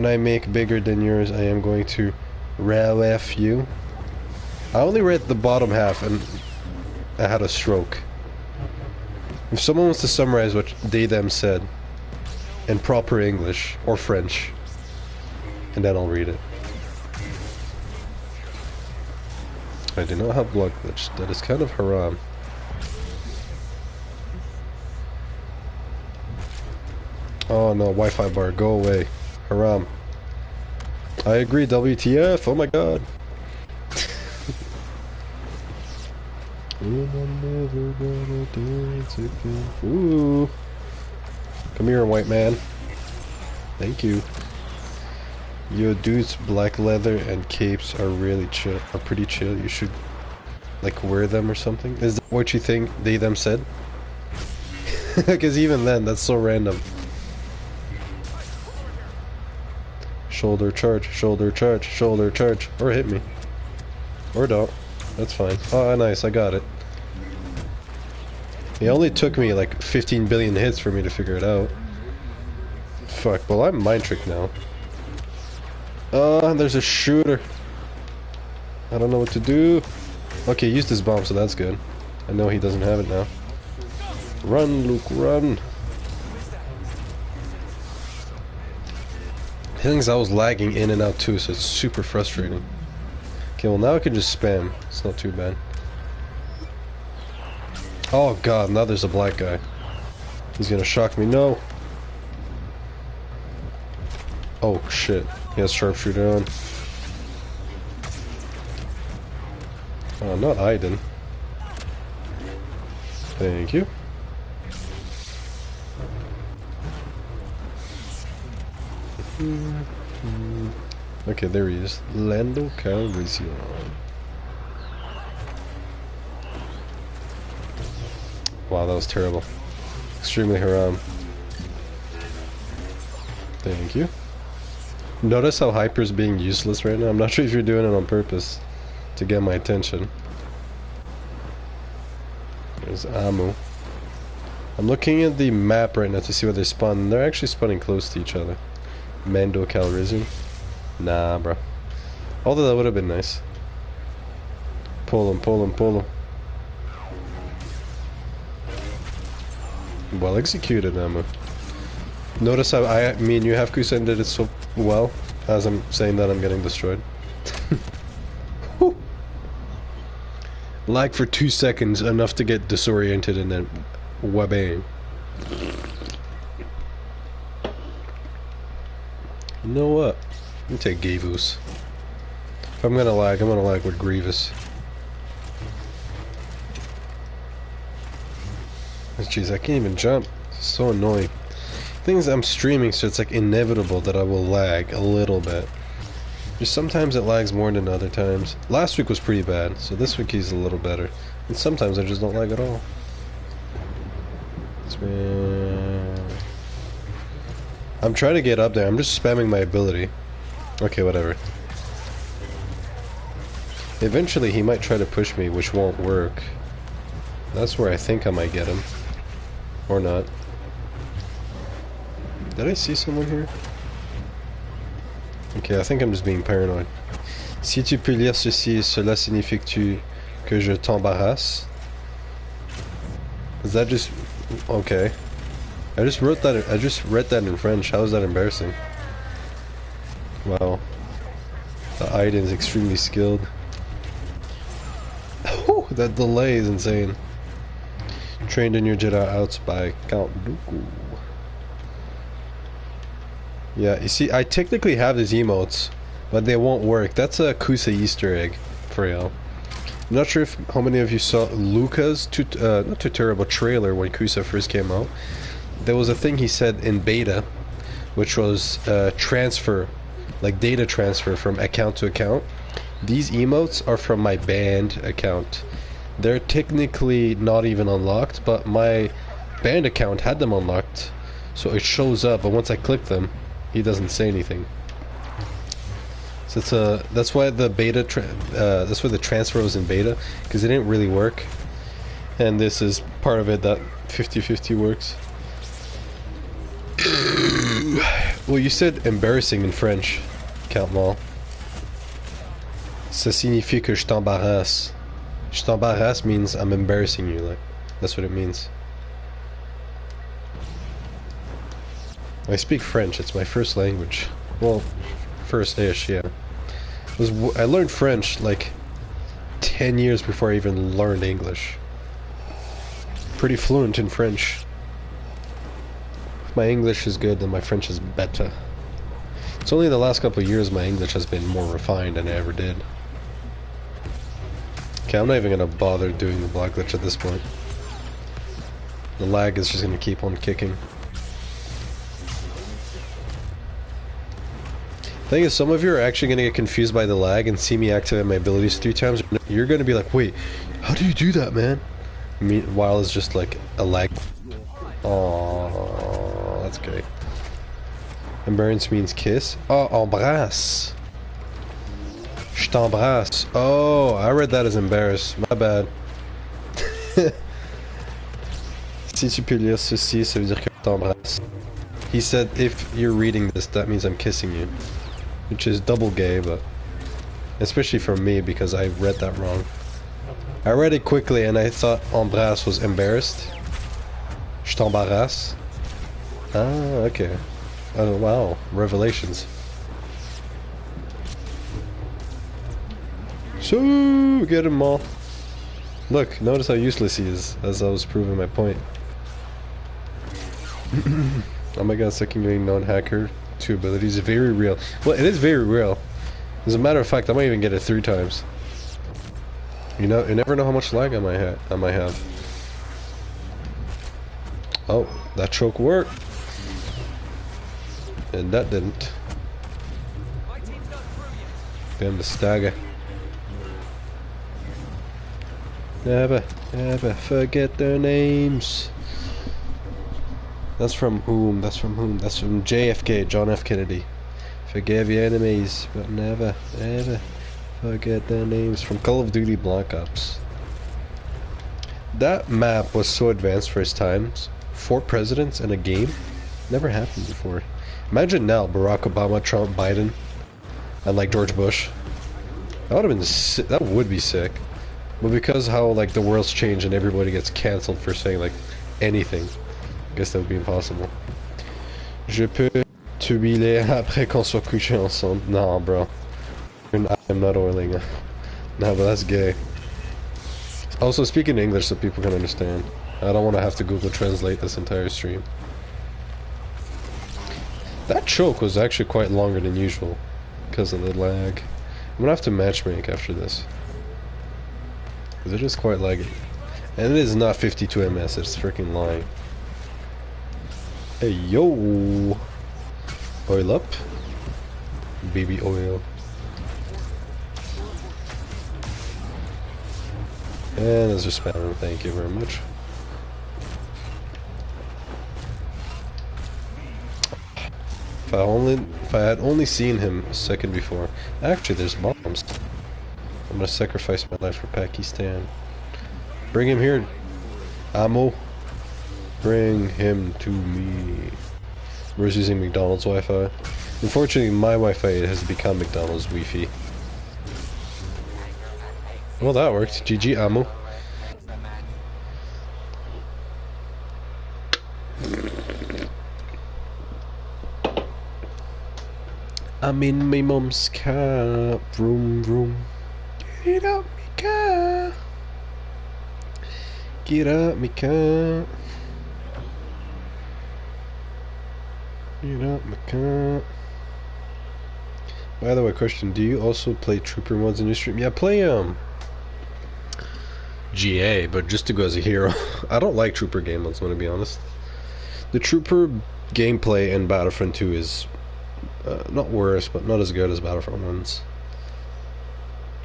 I make bigger than yours, I am going to RAF you. I only read the bottom half and I had a stroke. If someone wants to summarize what they them said in proper English or French, and then I'll read it. I do not have blood glitch. That is kind of haram. Oh no, Wi-Fi bar, go away. Haram. I agree, WTF, oh my god. I'm never gonna dance again. Ooh. Come here, white man. Thank you. Yo, dudes, black leather and capes are really chill. Are pretty chill. You should, like, wear them or something. Is that what you think they them said? Because even then, that's so random. Shoulder charge, shoulder charge, shoulder charge. Or hit me. Or don't. That's fine. Oh, nice. I got it. It only took me like 15 billion hits for me to figure it out. fuck? Well, I'm mind tricked now. There's a shooter. I don't know what to do. Okay, he used his bomb, so that's good. I know he doesn't have it now. Run, Luke, run. The thing is, I was lagging in and out too, so it's super frustrating. Okay, well now I can just spam. It's not too bad. Oh god, now there's a black guy. He's gonna shock me. No. Oh shit. He has sharpshooter on. Oh, not Aiden. Thank you. Okay, there he is. Lando Calrissian. Wow, that was terrible. Extremely haram. Thank you. Notice how Hyper's being useless right now? I'm not sure if you're doing it on purpose to get my attention. There's ammo. I'm looking at the map right now to see where they spawn. They're actually spawning close to each other. Mando Calrissian. Nah, bro. Although that would have been nice. Pull him, pull him, pull him. Well executed, ammo. Notice how me and you have Kusa did it so well, as I'm saying that I'm getting destroyed. Lag for 2 seconds, enough to get disoriented and then wabang. You know what? Let me take Gavus. If I'm gonna lag with Grievous. Jeez, I can't even jump. It's so annoying. Thing is, I'm streaming, so it's like inevitable that I will lag a little bit. Just sometimes it lags more than other times. Last week was pretty bad, so this week he's a little better. And sometimes I just don't lag at all. I'm trying to get up there. I'm just spamming my ability. Okay, whatever. Eventually he might try to push me, which won't work. That's where I think I might get him. Or not. Did I see someone here? Okay, I think I'm just being paranoid. Si tu peux lire ceci, cela signifie que je t'embarrasse. Is that just... Okay. I just read that in French. How is that embarrassing? Wow. The Aiden is extremely skilled. Oh, that delay is insane. Trained in your Jedi outs by Count Dooku. Yeah, you see, I technically have these emotes, but they won't work. That's a Kusa Easter egg for y'all. I'm not sure if how many of you saw Luca's not tutorial, but trailer when Kusa first came out. There was a thing he said in beta, which was transfer, like data transfer from account to account. These emotes are from my banned account. They're technically not even unlocked, but my banned account had them unlocked, so it shows up. But once I click them, he doesn't say anything. So it's that's why the beta that's why the transfer was in beta, because it didn't really work. And this is part of it that 50-50 works. Well, you said embarrassing in French, Count Maul. Ça signifie que je t'embarrasse. Je t'embarrasse means I'm embarrassing you, like, that's what it means. I speak French, it's my first language. Well, first-ish, yeah. I learned French like 10 years before I even learned English. Pretty fluent in French. If my English is good, then my French is better. It's only the last couple of years my English has been more refined than I ever did. Okay, I'm not even gonna bother doing the block glitch at this point. The lag is just gonna keep on kicking. Thing is, some of you are actually gonna get confused by the lag and see me activate my abilities 3 times. You're gonna be like, wait, how do you do that, man? Meanwhile, it's just like a lag. Oh, that's great. Embrace means kiss. Oh, embrasse. Je t'embrasse. Oh, I read that as embarrass. My bad. Si tu peux lire ceci, ça veut dire que je t'embrasse. He said, if you're reading this, that means I'm kissing you. Which is double gay, but... especially for me, because I read that wrong. I read it quickly and I thought embrasse was embarrassed. Je t'embarrasse. Ah, okay. Oh, wow. Revelations. So, get him all. Look, notice how useless he is, as I was proving my point. Oh my god, second getting non-hacker 2 abilities. Very real. Well, it is very real. As a matter of fact, I might even get it 3 times. You know, you never know how much lag I might have. Oh, that choke worked. And that didn't. Damn the stagger. Never, ever forget their names. That's from whom? That's from whom? That's from JFK, John F. Kennedy. Forgive your enemies, but never, ever forget their names. From Call of Duty Black Ops. That map was so advanced for its times. 4 presidents in a game? Never happened before. Imagine now, Barack Obama, Trump, Biden, and like George Bush. That would have been sick. That would be sick. But because how like the world's changed and everybody gets cancelled for saying like anything, I guess that would be impossible. Je peux te huiler après qu'on soit couché ensemble. Nah, bro. I'm not oiling. Nah, but that's gay. Also, speak in English so people can understand. I don't want to have to Google Translate this entire stream. That choke was actually quite longer than usual because of the lag. I'm gonna have to matchmake after this. Because it is quite laggy. And it is not 52 ms, it's freaking lying. Hey yo! Oil up. Baby oil. And there's a spammer, thank you very much. If I had only seen him a second before. Actually, there's bombs. I'm gonna sacrifice my life for Pakistan. Bring him here, Ammo. Bring him to me. We're just using McDonald's Wi-Fi. Unfortunately, my Wi-Fi has become McDonald's Wi-Fi. Well, that worked. GG, Ammo. I'm in my mom's car. Vroom, vroom. Get out me car. Get out me car. Get out my car. By the way, question, do you also play Trooper mods in your stream? Yeah, I play GA, but just to go as a hero. I don't like Trooper game modes, I'm gonna be honest. The Trooper gameplay in Battlefront 2 is not worse, but not as good as Battlefront 1's.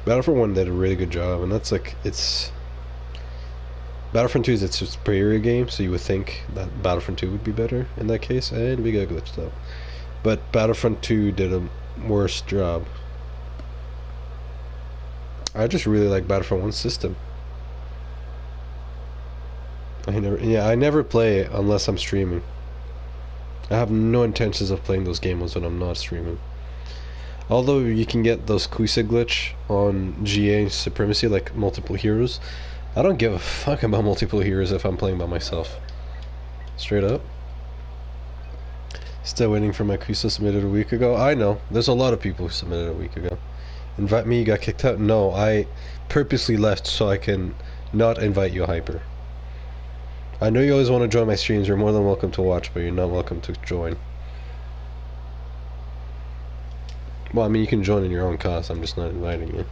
Battlefront 1 did a really good job, and that's like, it's... Battlefront 2 is its superior game, so you would think that Battlefront 2 would be better in that case, and we got glitched out. But Battlefront 2 did a worse job. I just really like Battlefront 1's system. I never play it unless I'm streaming. I have no intentions of playing those game modes when I'm not streaming. Although you can get those CUSA glitch on GA Supremacy, like multiple heroes, I don't give a fuck about multiple heroes if I'm playing by myself. Straight up. Still waiting for my CUSA submitted a week ago. I know, there's a lot of people who submitted a week ago. Invite me, you got kicked out? No, I purposely left so I can not invite you, Hyper. I know you always want to join my streams, you're more than welcome to watch, but you're not welcome to join. Well, I mean, you can join in your own cost, I'm just not inviting you.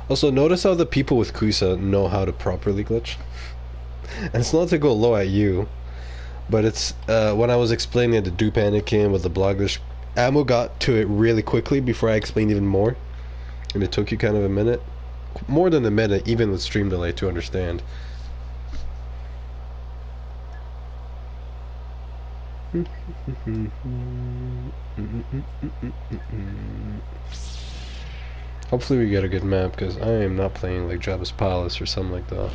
Also, notice how the people with CUSA know how to properly glitch. And it's not to go low at you, but it's when I was explaining the Do Panic Game with the blog glitch, Ammo got to it really quickly before I explained even more, and it took you kind of a minute, more than a minute, even with stream delay, to understand. Hopefully we get a good map, because I am not playing like Jabba's Palace or something like that.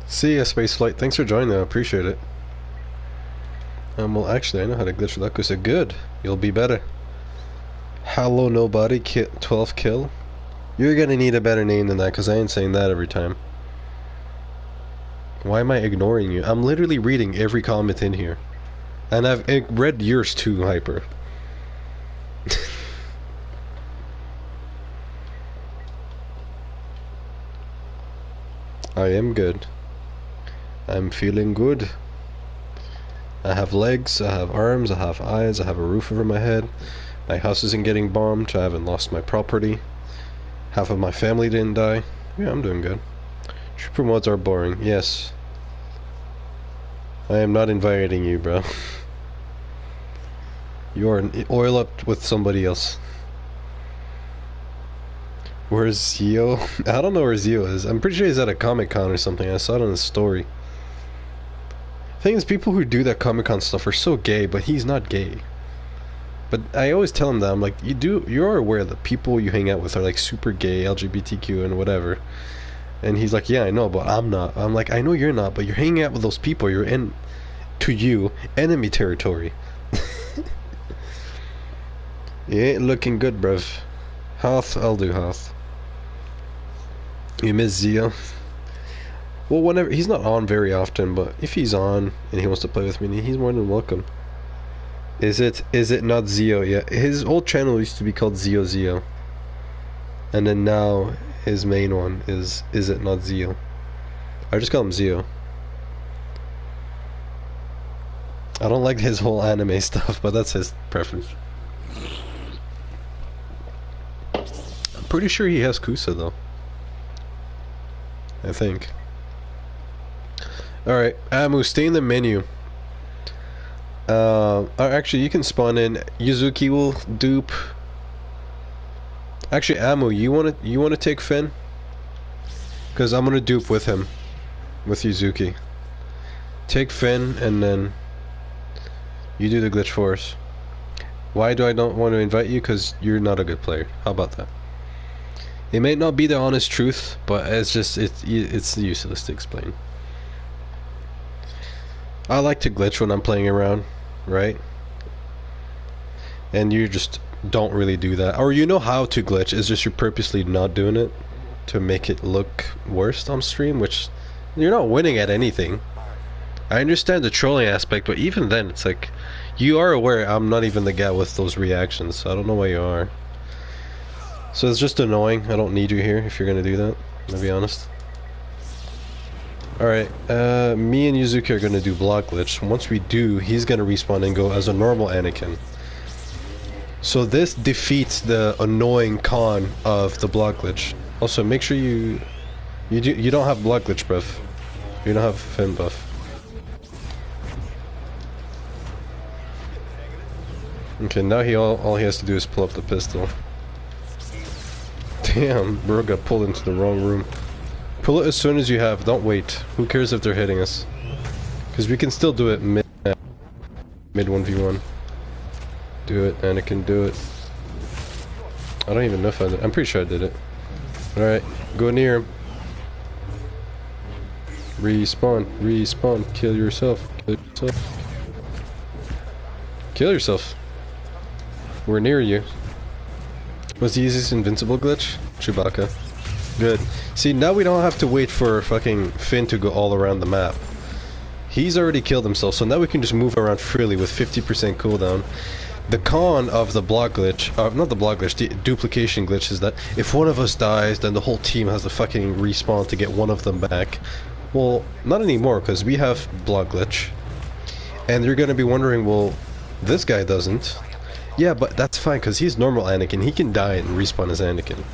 See ya, Spaceflight. Thanks for joining, I appreciate it. Well, actually, I know how to glitch with Akusa. Good. You'll be better. Hello, nobody. 12 kill. You're gonna need a better name than that, because I ain't saying that every time. Why am I ignoring you? I'm literally reading every comment in here. And I've read yours too, Hyper. I am good. I'm feeling good. I have legs, I have arms, I have eyes, I have a roof over my head. My house isn't getting bombed, I haven't lost my property. Half of my family didn't die. Yeah, I'm doing good. Trooper mods are boring, yes. I am not inviting you, bro. You are oil up with somebody else. Where's Zio? I don't know where Zio is. I'm pretty sure he's at a Comic-Con or something. I saw it on the story. Thing is, people who do that Comic-Con stuff are so gay, but he's not gay. But I always tell him that. I'm like, you're aware that people you hang out with are like super gay, LGBTQ and whatever. And he's like, yeah, I know, but I'm not. I'm like, I know you're not, but you're hanging out with those people. You're in, to you, enemy territory. You ain't looking good, bruv. Hoth, I'll do Hoth. You miss Zio? Well, whenever he's not on very often, but if he's on and he wants to play with me, he's more than welcome. Is it not Zio? Yeah, his old channel used to be called Zio, and then now his main one is it not Zio? I just call him Zio. I don't like his whole anime stuff, but that's his preference. I'm pretty sure he has Kusa though. I think. Alright, Amu, stay in the menu. Actually, you can spawn in. Yuzuki will dupe. Actually, Amu, you wanna take Finn? Cause I'm gonna dupe with him, with Yuzuki. Take Finn, and then you do the glitch for us. Why do I don't want to invite you? Cause you're not a good player. How about that? It may not be the honest truth, but it's just it's useless to explain. I like to glitch when I'm playing around, right? And you just don't really do that. Or you know how to glitch, it's just you're purposely not doing it to make it look worse on stream, which you're not winning at anything. I understand the trolling aspect, but even then it's like, you are aware I'm not even the guy with those reactions, so I don't know why you are. So it's just annoying. I don't need you here if you're gonna do that, to be honest. Alright, me and Yuzuki are gonna do block glitch. Once we do, he's gonna respawn and go as a normal Anakin. So this defeats the annoying con of the block glitch. Also, make sure you don't have block glitch buff. You don't have Finn buff. Okay, now all he has to do is pull up the pistol. Damn, bro got pulled into the wrong room. Pull it as soon as you have, don't wait. Who cares if they're hitting us? Because we can still do it mid 1v1. Do it, Anakin, do it. I don't even know if I did. I'm pretty sure I did it. Alright, go near him. Respawn, respawn, kill yourself, kill yourself. Kill yourself. We're near you. What's the easiest invincible glitch? Chewbacca. Good. See, now we don't have to wait for fucking Finn to go all around the map. He's already killed himself, so now we can just move around freely with 50% cooldown. The con of the block glitch, not the block glitch, the duplication glitch is that if one of us dies, then the whole team has to fucking respawn to get one of them back. Well, not anymore, because we have block glitch. And you're gonna be wondering, well, this guy doesn't. Yeah, but that's fine, because he's normal Anakin. He can die and respawn as Anakin.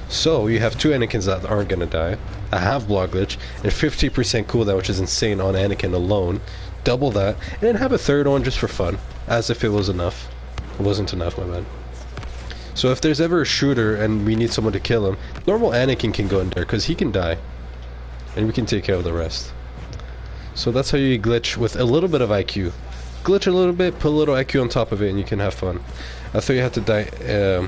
So, you have two Anakins that aren't gonna die, a half block glitch, and 50% cooldown, which is insane on Anakin alone. Double that, and then have a third one just for fun, as if it was enough. It wasn't enough, my bad. So if there's ever a shooter and we need someone to kill him, normal Anakin can go in there, because he can die. And we can take care of the rest. So that's how you glitch with a little bit of IQ. Glitch a little bit, put a little IQ on top of it, and you can have fun. I thought you had to die.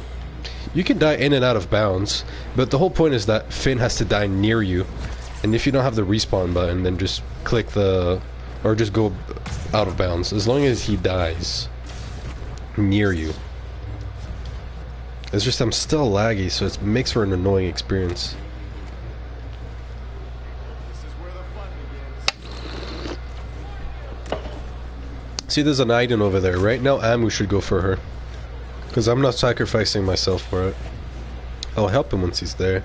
You can die in and out of bounds, but the whole point is that Finn has to die near you. And if you don't have the respawn button, then just click the... or just go out of bounds. As long as he dies near you. It's just I'm still laggy, so it makes for an annoying experience. See, there's an Aiden over there. Right now, Amu should go for her. Because I'm not sacrificing myself for it. I'll help him once he's there.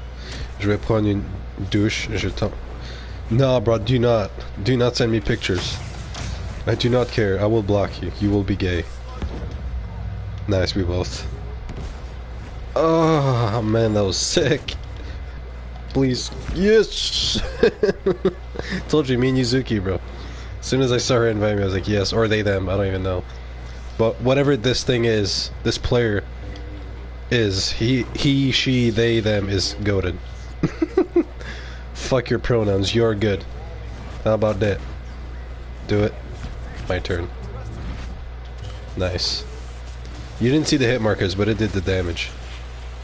Je vais prendre une douche. Nah, bro, do not. Do not send me pictures. I do not care. I will block you. You will be gay. Nice, we both. Oh, man, that was sick. Please. Yes! Told you, me and Yuzuki, bro. As soon as I saw her invite me, I was like, yes, or they, them, I don't even know. But whatever this thing is, this player is, he, she, they, them is goated. Fuck your pronouns, you're good. How about that? Do it. My turn. Nice. You didn't see the hit markers, but it did the damage.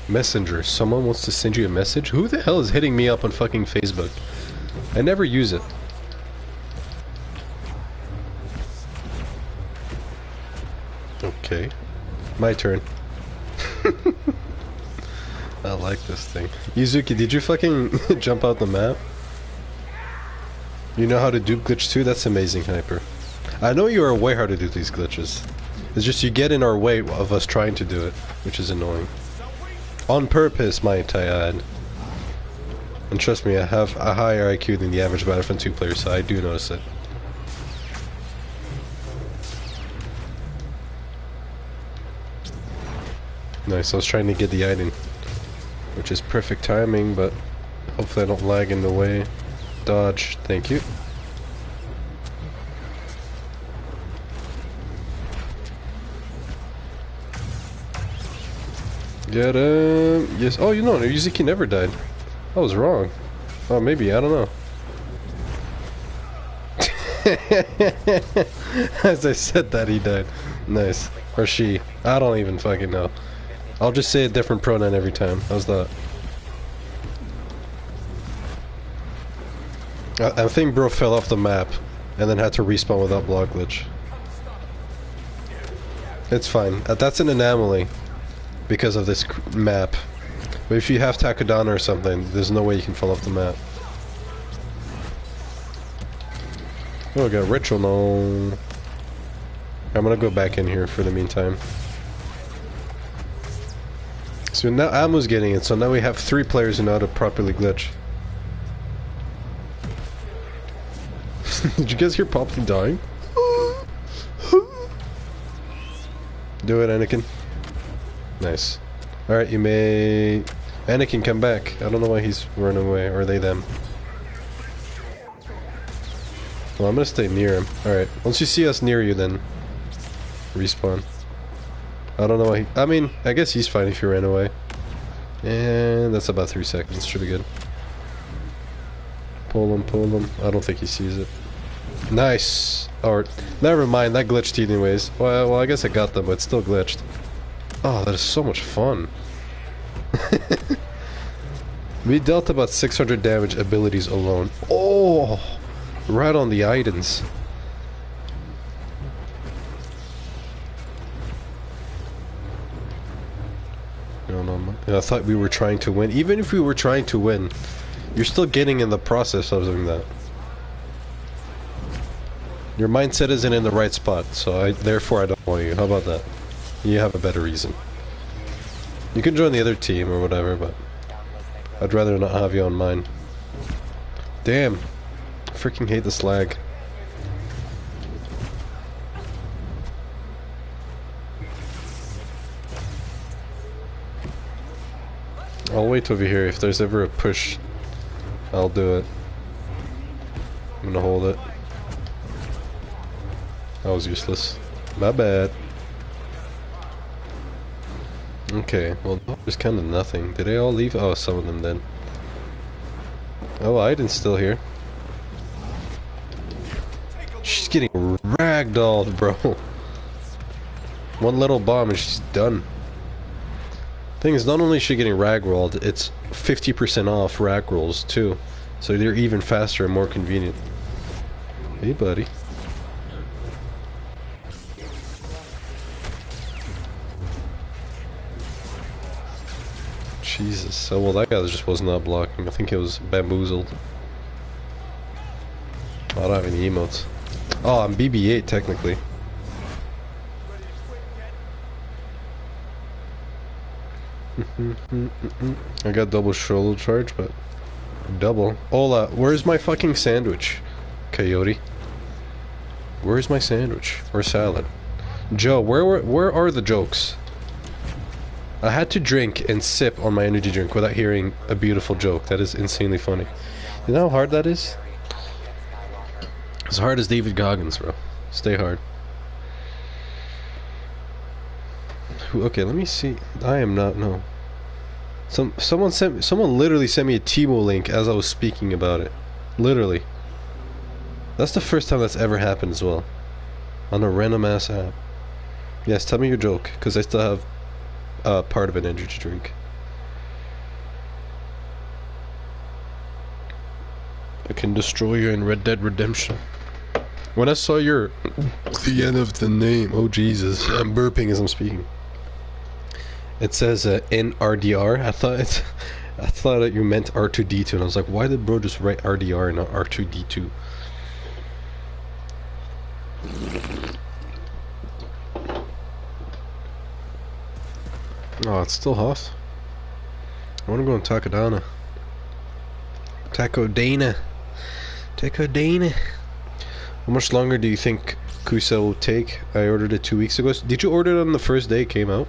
Messenger. Someone wants to send you a message? Who the hell is hitting me up on fucking Facebook? I never use it. Okay. My turn. I like this thing. Yuzuki, did you fucking jump out the map? You know how to do glitch too? That's amazing, Hyper. I know you are aware how to do these glitches. It's just you get in our way of us trying to do it, which is annoying. On purpose, might I add. And trust me, I have a higher IQ than the average Battlefront 2 player, so I do notice it. Nice, I was trying to get the item, which is perfect timing, but hopefully I don't lag in the way. Dodge, thank you. Get him. Yes. Oh, you know, Yuzuki never died. I was wrong. Oh, maybe. I don't know. As I said that, he died. Nice. Or she. I don't even fucking know. I'll just say a different pronoun every time. How's that? I think bro fell off the map and then had to respawn without block glitch. It's fine. That's an anomaly because of this map. But if you have Takudana or something, there's no way you can fall off the map. Oh, I got ritual. No. I'm gonna go back in here for the meantime. So now Amu's getting it, so now we have 3 players who know how to properly glitch. Did you guys hear Poppy dying? Do it, Anakin. Nice. Alright, you may... Anakin, come back. I don't know why he's running away, or they them. Well, I'm gonna stay near him. Alright, once you see us near you, then respawn. I don't know why he... I mean, I guess he's fine if you ran away. And that's about 3 seconds. Should be good. Pull him, pull him. I don't think he sees it. Nice! Or, never mind, that glitched anyways. Well, I guess I got them, but it's still glitched. Oh, that is so much fun. We dealt about 600 damage abilities alone. Oh! Right on the items. And I thought we were trying to win. Even if we were trying to win, you're still getting in the process of doing that. Your mindset isn't in the right spot, so therefore I don't want you. How about that? You have a better reason. You can join the other team or whatever, but I'd rather not have you on mine. Damn. I freaking hate this lag. I'll wait over here. If there's ever a push, I'll do it. I'm gonna hold it. That was useless. My bad. Okay, well, there's kind of nothing. Did they all leave? Oh, some of them did. Oh, Aiden's still here. She's getting ragdolled, bro. One little bomb and she's done. Thing is, not only is she getting ragrolled, it's 50% off rag rolls too. So they're even faster and more convenient. Hey, buddy. Jesus. Oh, well, that guy just was not blocking. I think it was bamboozled. I don't have any emotes. Oh, I'm BB-8 technically. I got double shoulder charge, but double. Hola, where's my fucking sandwich, Coyote? Where's my sandwich or salad? Joe, where are the jokes? I had to drink and sip on my energy drink without hearing a beautiful joke. That is insanely funny. You know how hard that is? As hard as David Goggins, bro. Stay hard. Okay, let me see. I am not, no. Someone literally sent me a Timo link as I was speaking about it. Literally. That's the first time that's ever happened as well. On a random ass app. Yes, tell me your joke, because I still have part of an energy drink. I can destroy you in Red Dead Redemption. When I saw your the end of the name, oh Jesus, I'm burping as I'm speaking. It says NRDR. I thought that you meant R2D2, and I was like, why did bro just write RDR and not R2D2? Oh, it's still hot. I want to go on Taco Dana. How much longer do you think Kusa will take? I ordered it 2 weeks ago. Did you order it on the first day it came out?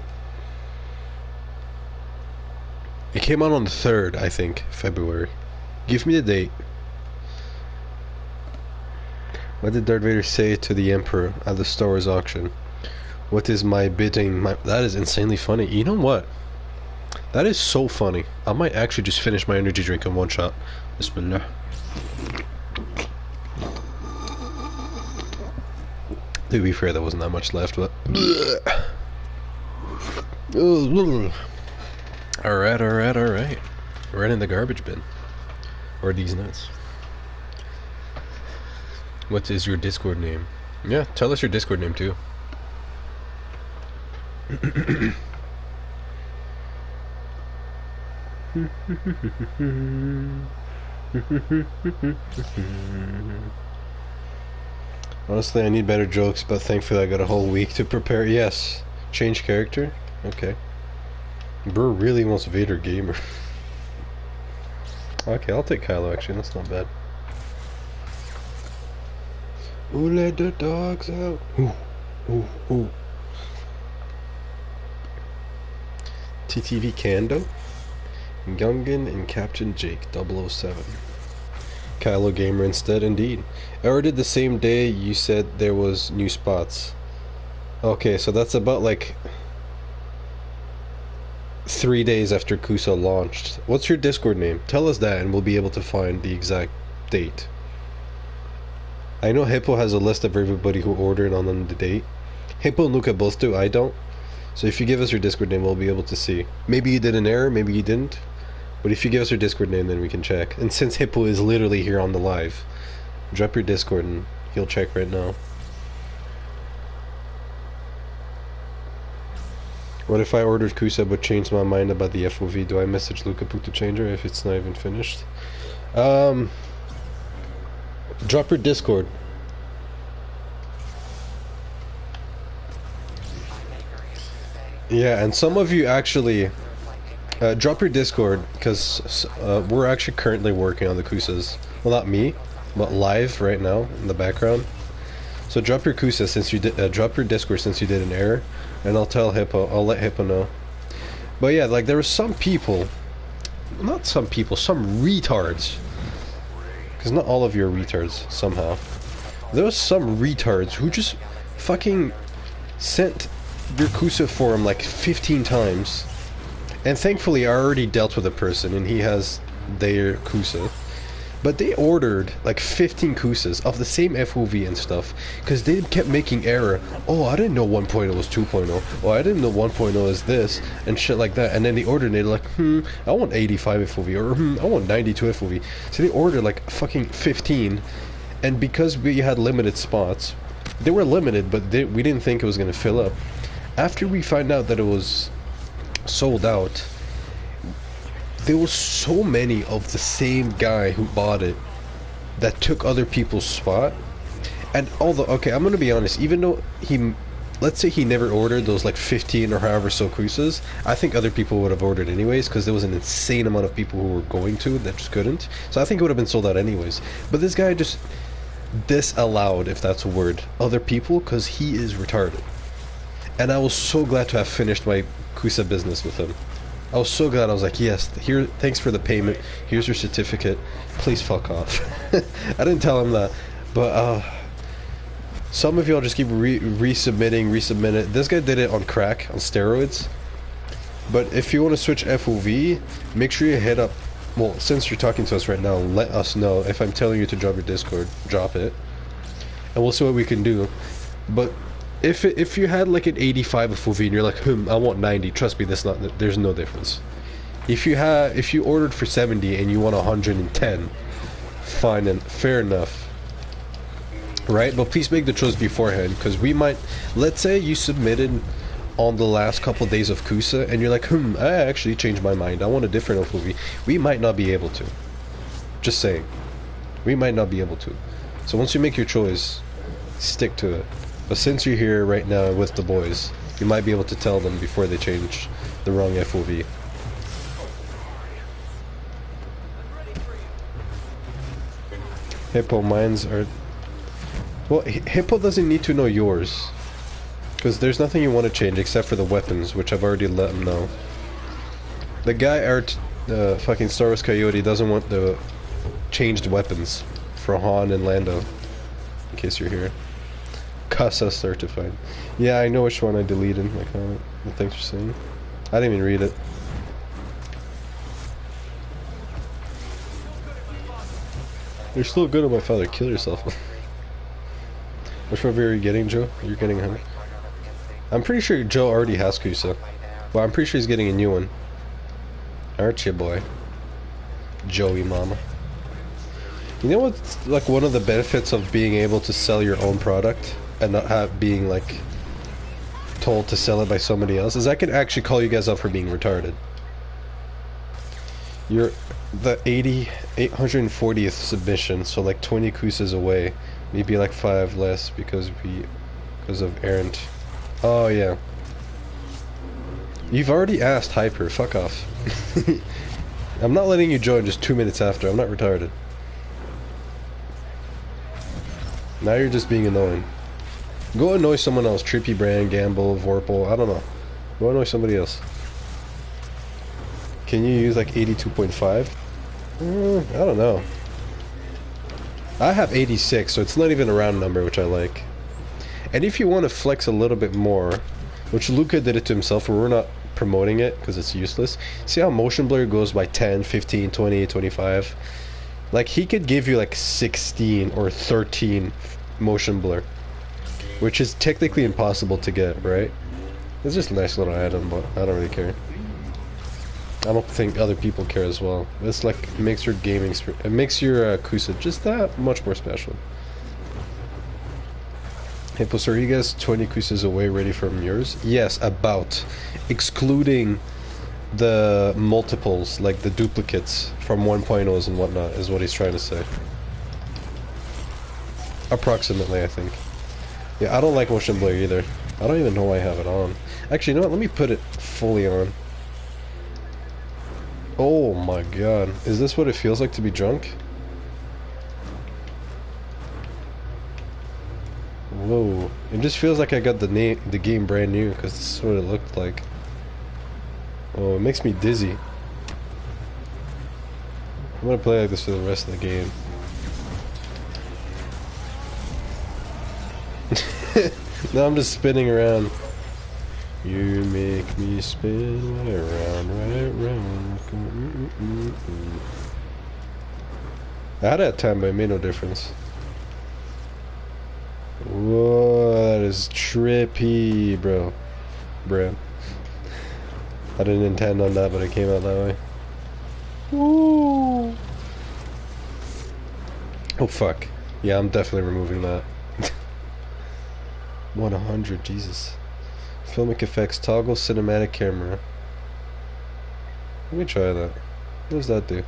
It came out on the 3rd, I think, February. Give me the date. What did Darth Vader say to the Emperor at the Star Wars auction? What is my bidding? That is insanely funny. You know what? That is so funny. I might actually just finish my energy drink in one shot. Bismillah. To be fair, there wasn't that much left, but... Alright. Right in the garbage bin. Or these nuts. What is your Discord name? Yeah, tell us your Discord name too. Honestly, I need better jokes, but thankfully I got a whole week to prepare. Yes. Change character? Okay. Bro really wants Vader Gamer. Okay, I'll take Kylo actually, that's not bad. Who let the dogs out? Ooh. TTV Kando, Gungan, and Captain Jake 007. Kylo Gamer instead, indeed. I ordered the same day you said there was new spots. Okay, so that's about like 3 days after Kusa launched. What's your Discord name? Tell us that and we'll be able to find the exact date. I know Hippo has a list of everybody who ordered on the date. Hippo and Luca both do, I don't. So if you give us your Discord name, we'll be able to see. Maybe you did an error, maybe you didn't. But if you give us your Discord name, then we can check. And since Hippo is literally here on the live, drop your Discord and he'll check right now. What if I ordered Kusa but changed my mind about the FOV? Do I message Luca Puck to change her if it's not even finished? Drop your Discord. Yeah, and some of you actually drop your Discord because we're actually currently working on the Kusas. Well, not me, but live right now in the background. So drop your Kusa since you did. Drop your Discord since you did an error, and I'll tell Hippo. I'll let Hippo know. But yeah, like there were some people, not some people, some retards. Because not all of you are retards somehow. There was some retards who just fucking sent your Kusa forum like 15 times, and thankfully I already dealt with a person and he has their Kusa, But they ordered like 15 Kusas of the same FOV and stuff because they kept making error. Oh, I didn't know 1.0 was 2.0. Oh, I didn't know 1.0 is this and shit like that. And then they ordered and they're like, I want 85 FOV or I want 92 FOV. So they ordered like fucking 15. And because we had limited spots, they were limited, but we didn't think it was going to fill up. After we find out that it was sold out, there was so many of the same guy who bought it that took other people's spot. And although, okay, I'm gonna be honest, even though let's say he never ordered those like 15 or however so Kusas, I think other people would have ordered anyways because there was an insane amount of people who were going to that just couldn't. So I think it would have been sold out anyways. But this guy just disallowed, if that's a word, other people because he is retarded. And I was so glad to have finished my Kusa business with him. I was so glad. I was like, yes, here, thanks for the payment. Here's your certificate. Please fuck off. I didn't tell him that, but some of y'all just keep resubmit it. This guy did it on crack, on steroids. But if you want to switch FOV, make sure you hit up. Well, since you're talking to us right now, let us know. If I'm telling you to drop your Discord, drop it, and we'll see what we can do. But if you had like an 85 FOV and you're like, I want 90, trust me, there's no difference. If you ordered for 70 and you want 110, fine and fair enough, right? But please make the choice beforehand, because we might, let's say you submitted on the last couple days of Kusa and you're like, I actually changed my mind, I want a different FOV. We might not be able to. Just saying, we might not be able to. So once you make your choice, stick to it. But since you're here right now with the boys, you might be able to tell them before they change the wrong FOV. Hippo, mines are... Well, Hippo doesn't need to know yours. Because there's nothing you want to change except for the weapons, which I've already let him know. The guy, fucking Star Wars Coyote, doesn't want the changed weapons for Han and Lando. In case you're here. CUSA certified. Yeah, I know which one I deleted. My comment. Well, thanks for saying. I didn't even read it. You're still good on my father. Kill yourself. Which one are you getting, Joe? You're getting him. I'm pretty sure Joe already has Kusa. Well, I'm pretty sure he's getting a new one. Aren't you, boy? Joey mama. You know what's like one of the benefits of being able to sell your own product and not being like told to sell it by somebody else is I can actually call you guys up for being retarded. You're the 840th submission, so like 20 Kusas away. Maybe like 5 less because of errant. Oh yeah. You've already asked Hyper, fuck off. I'm not letting you join just 2 minutes after, I'm not retarded. Now you're just being annoying. Go annoy someone else. Trippy Brand, Gamble, Vorpal, I don't know. Go annoy somebody else. Can you use like 82.5? I don't know. I have 86, so it's not even a round number, which I like. And if you want to flex a little bit more, which Luca did it to himself, where we're not promoting it because it's useless. See how motion blur goes by 10, 15, 20, 25? Like, he could give you like 16 or 13 motion blur, which is technically impossible to get, right? It's just a nice little item, but I don't really care. I don't think other people care as well. It's like, it makes your gaming, it makes your Kusa just that much more special. Hippo, so are you guys 20 Kusas away ready from yours? Yes, about. Excluding the multiples, like the duplicates from 1.0s and whatnot, is what he's trying to say. Approximately, I think. Yeah, I don't like motion blur either. I don't even know why I have it on. Actually, you know what? Let me put it fully on. Oh my god. Is this what it feels like to be drunk? Whoa. It just feels like I got the game brand new, because this is what it looked like. Oh, it makes me dizzy. I'm gonna play like this for the rest of the game. Now I'm just spinning around. You make me spin right around, right round. I had it at 10, but it made no difference. Whoa, that is trippy, bro. Bruh. I didn't intend on that, but it came out that way. Woo! Oh, fuck. Yeah, I'm definitely removing that. 100, Jesus. Filmic effects, toggle cinematic camera. Let me try that. What does that do?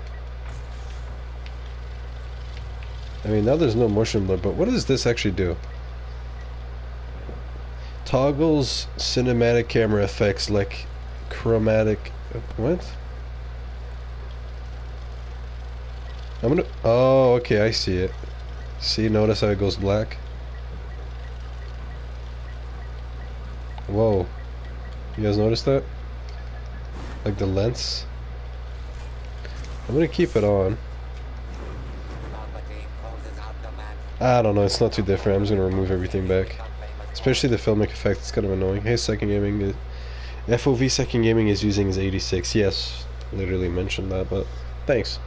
I mean, now there's no motion blur, but what does this actually do? Toggles cinematic camera effects like chromatic... What? I'm gonna... Oh, okay, I see it. See, notice how it goes black? Whoa. You guys notice that? Like the lens? I'm gonna keep it on. I don't know, it's not too different. I'm just gonna remove everything back. Especially the filmic effect, it's kind of annoying. Hey, second gaming. FOV second gaming is using is 86. Yes, literally mentioned that, but thanks.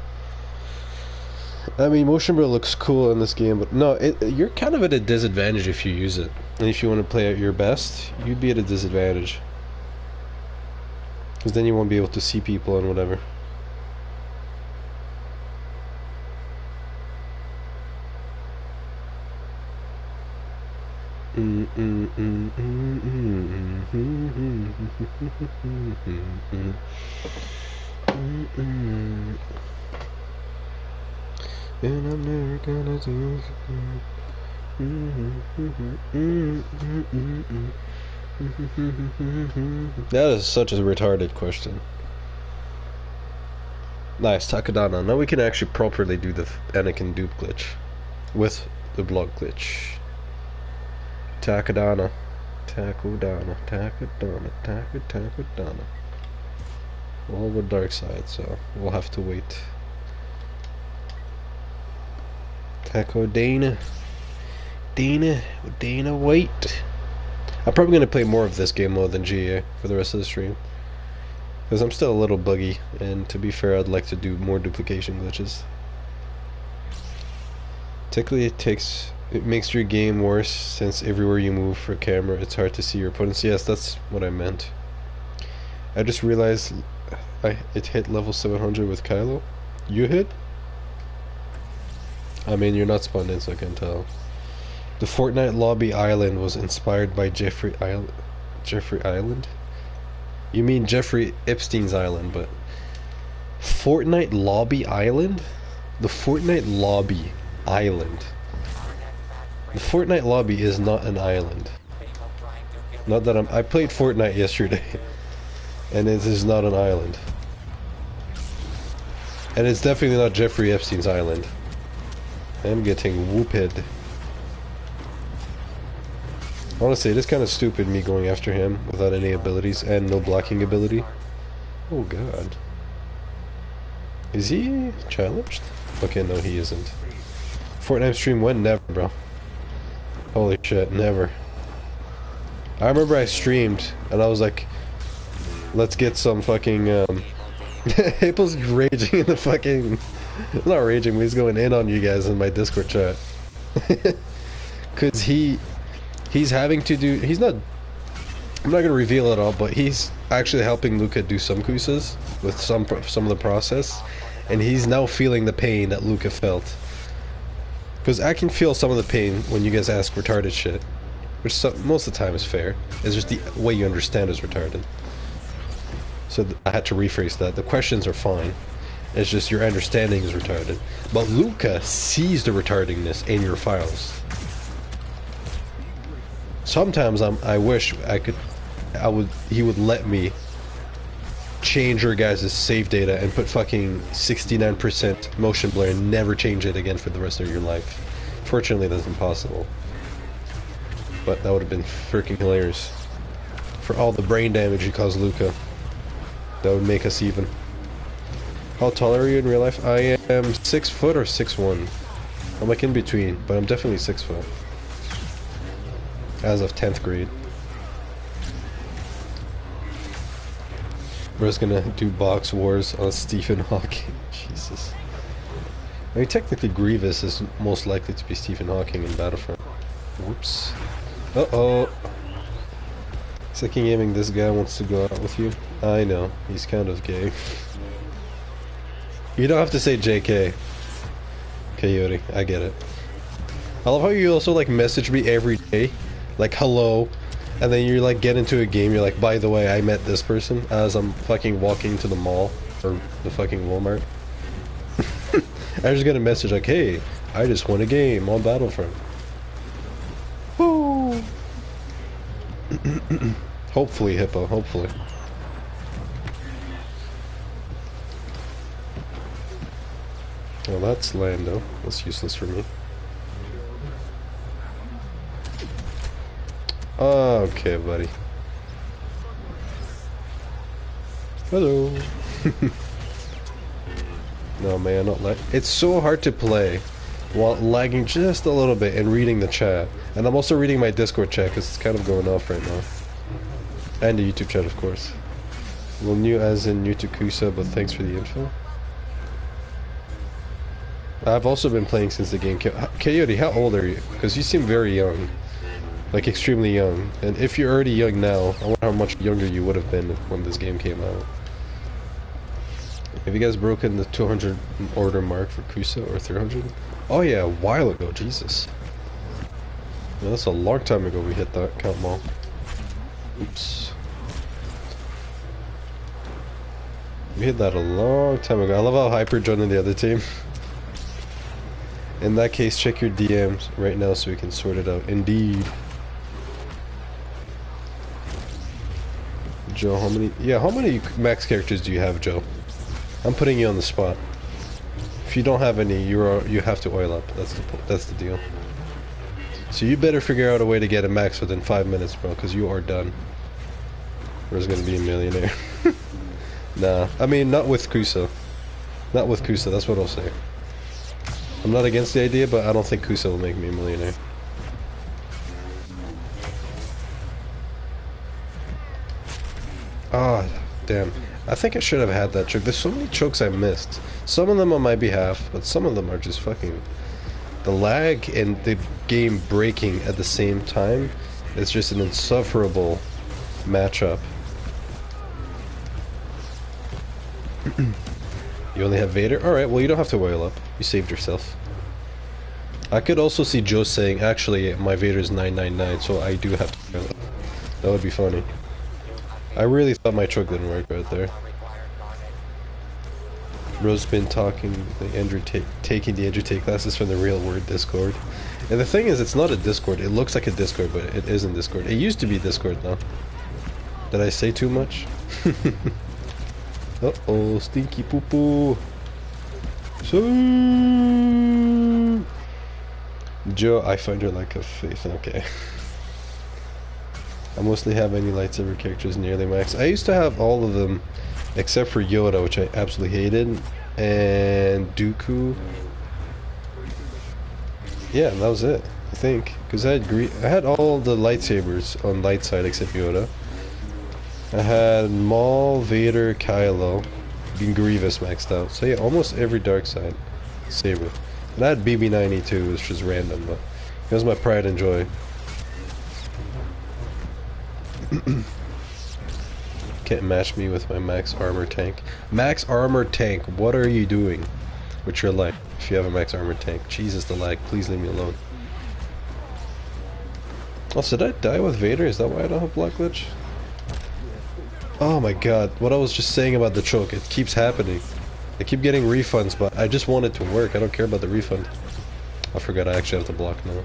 I mean, motion blur looks cool in this game, but no, you're kind of at a disadvantage if you use it. And if you want to play at your best, you'd be at a disadvantage. Because then you won't be able to see people and whatever. And I'm never gonna do. That is such a retarded question. Nice, Takadana. Now we can actually properly do the Anakin dupe glitch with the block glitch. Takadana. Takudana. Takadana. Takadana. All with dark side, so we'll have to wait. Taco Dana. Dana, wait. I'm probably going to play more of this game mode than GA for the rest of the stream. Because I'm still a little buggy, and to be fair, I'd like to do more duplication glitches. Typically it makes your game worse, since everywhere you move for camera, it's hard to see your opponents. Yes, that's what I meant. I just realized it hit level 700 with Kylo. You hit? I mean, you're not spawned in, so I can tell. The Fortnite lobby island was inspired by Jeffrey Island? You mean Jeffrey Epstein's island, but... Fortnite lobby island? The Fortnite lobby island. The Fortnite lobby is not an island. Not that I played Fortnite yesterday. And it is not an island. And it's definitely not Jeffrey Epstein's island. I'm getting whooped. Honestly, it is kind of stupid me going after him without any abilities and no blocking ability. Oh god. Is he challenged? Okay, no he isn't. Fortnite stream when? Never, bro. Holy shit, never. I remember I streamed and I was like, let's get some fucking April's raging in the fucking... Not raging, but he's going in on you guys in my Discord chat. Cause he's having to do, he's not, I'm not gonna reveal it all, but he's actually helping Luca do some Kusas with some of the process, and he's now feeling the pain that Luca felt. Cause I can feel some of the pain when you guys ask retarded shit, which most of the time is fair. It's just the way you understand is retarded. So I had to rephrase that. The questions are fine. It's just your understanding is retarded. But Luca sees the retardingness in your files. Sometimes I wish he would let me change your guys' save data and put fucking 69% motion blur and never change it again for the rest of your life. Fortunately, that's impossible. But that would have been freaking hilarious. For all the brain damage you caused Luca. That would make us even. How tall are you in real life? I am 6 foot or 6'1". I'm like in between, but I'm definitely 6 foot. As of 10th grade. We're just gonna do box wars on Stephen Hawking. Jesus. I mean, technically Grievous is most likely to be Stephen Hawking in Battlefront. Whoops. Uh-oh. Second gaming, this guy wants to go out with you. I know, he's kind of gay. You don't have to say JK. Coyote, I get it. I love how you also like message me every day, like hello, and then you like get into a game, you're like, by the way, I met this person as I'm fucking walking to the mall, or the fucking Walmart. I just get a message like, hey, I just won a game on Battlefront. Woo! Hopefully, Hippo, hopefully. Well, that's Lando. That's useless for me. Okay, buddy. Hello. No, man, not lag. It's so hard to play while lagging just a little bit and reading the chat. And I'm also reading my Discord chat because it's kind of going off right now. And the YouTube chat, of course. Well, new as in new to CUSA, but thanks for the info. I've also been playing since the game came. Coyote, how old are you? Because you seem very young. Like, extremely young. And if you're already young now, I wonder how much younger you would have been when this game came out. Have you guys broken the 200 order mark for CUSA or 300? Oh yeah, a while ago, Jesus. Yeah, that's a long time ago we hit that count mall. Oops. We hit that a long time ago. I love how Hyper joined in the other team. In that case, check your DMs right now so we can sort it out. Indeed. Joe, how many max characters do you have, Joe? I'm putting you on the spot. If you don't have any, you have to oil up. That's the deal. So you better figure out a way to get a max within 5 minutes, bro, because you are done. Or is gonna be a millionaire. Nah, I mean not with CUSA. Not with CUSA, that's what I'll say. I'm not against the idea, but I don't think CUSA will make me a millionaire. Ah, damn. I think I should have had that choke. There's so many chokes I missed. Some of them on my behalf, but some of them are just fucking... The lag and the game breaking at the same time is just an insufferable matchup. You only have Vader? Alright, well you don't have to oil up. You saved yourself. I could also see Joe saying, actually, my Vader is 999, so I do have to oil up. That would be funny. I really thought my choke didn't work right there. Bro's been taking the Andrew Tate classes from the real word Discord. And the thing is, it's not a Discord. It looks like a Discord, but it isn't Discord. It used to be Discord now. Did I say too much? Uh-oh, stinky poo-poo. So, Joe, I find her like a faith. Okay. I mostly have any lightsaber characters nearly max. I used to have all of them, except for Yoda, which I absolutely hated, and Dooku. Yeah, that was it, I think. Because I had all the lightsabers on light side except Yoda. I had Maul, Vader, Kylo, and Grievous maxed out. So yeah, almost every dark side saber. And I had BB-92, which was random, but it was my pride and joy. Can't match me with my max armor tank. Max armor tank, what are you doing with your life if you have a max armor tank? Jesus, the lag, please leave me alone. Oh, so did I die with Vader? Is that why I don't have block glitch? Oh my god, what I was just saying about the choke, it keeps happening. I keep getting refunds, but I just want it to work. I don't care about the refund. I forgot I actually have to block now.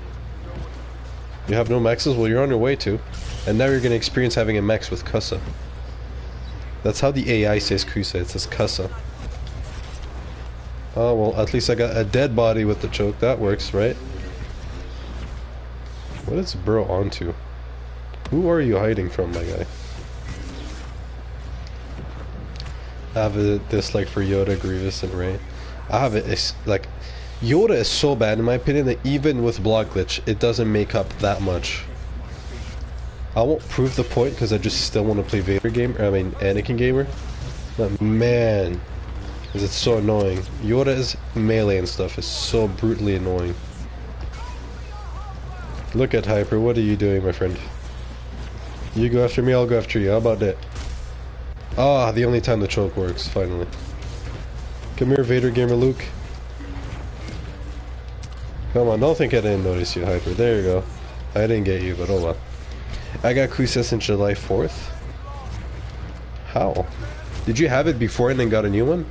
You have no maxes? Well, you're on your way to. And now you're going to experience having a max with CUSA. That's how the AI says CUSA. It says CUSA. Oh, well, at least I got a dead body with the choke. That works, right? What is bro onto? Who are you hiding from, my guy? I have a dislike for Yoda, Grievous, and Rey. I have it, like... Yoda is so bad, in my opinion, that even with block glitch, it doesn't make up that much. I won't prove the point, because I just still want to play Vader game, I mean, Anakin gamer. But man, Because it's so annoying. Yoda's melee and stuff is so brutally annoying. Look at Hyper, what are you doing, my friend? You go after me, I'll go after you. How about that? Ah, the only time the choke works, finally. Come here, Vader Gamer Luke. Come on, don't think I didn't notice you, Hyper. There you go. I didn't get you, but oh well. I got CUSA since July 4th. How? Did you have it before and then got a new one?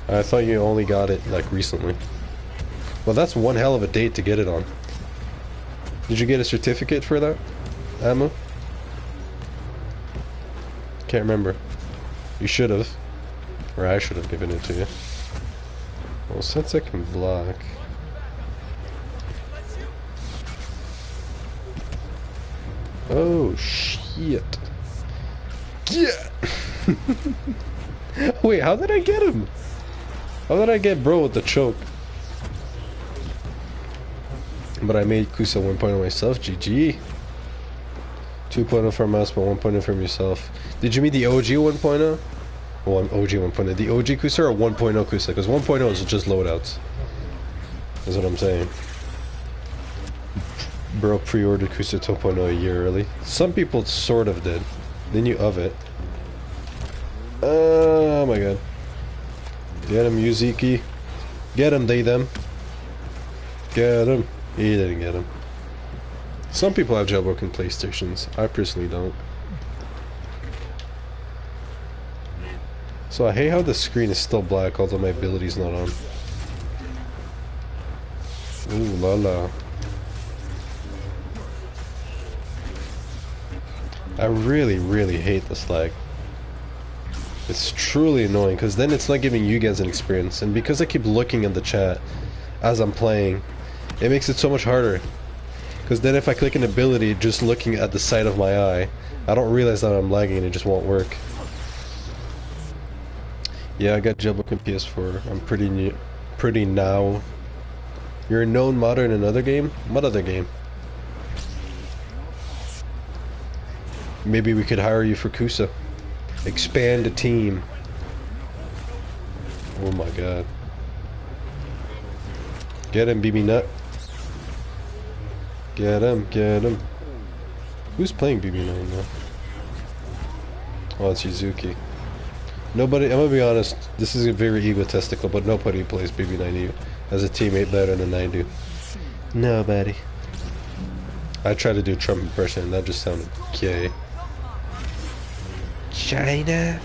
I thought you only got it, like, recently. Well, that's one hell of a date to get it on. Did you get a certificate for that, Ammo? Can't remember. You should have. Or I should have given it to you. Well, since I can block... Oh, shit. Yeah! Wait, how did I get him? How did I get bro with the choke? But I made CUSA 1.0 myself, GG. 2.0 from us, but 1.0 from yourself. Did you mean the OG 1.0? Well, OG 1.0. The OG CUSA or 1.0 CUSA? Because 1.0 is just loadouts. That's what I'm saying. Bro pre-ordered CUSA 2.0 a year early. Some people sort of did. Then you of it. Oh my god. Get him, Yuziki. Get him, they, them. Get him. He didn't get him. Some people have jailbroken PlayStations. I personally don't. So I hate how the screen is still black, although my ability's not on. Ooh la la. I really, really hate this lag. It's truly annoying, because then it's not giving you guys an experience, and because I keep looking at the chat as I'm playing, it makes it so much harder. Because then if I click an ability just looking at the side of my eye, I don't realize that I'm lagging and it just won't work. Yeah, I got jailbroken PS4. I'm pretty now. You're a known modder in another game? What other game? Maybe we could hire you for CUSA. Expand the team. Oh my god. Get him, BB Nut. Get him, get him. Who's playing BB9 now? Oh, it's Yuzuki. Nobody, I'm gonna be honest, this is very egotistical, but nobody plays BB9 as a teammate better than I do. Nobody. I tried to do a Trump impression and that just sounded gay. China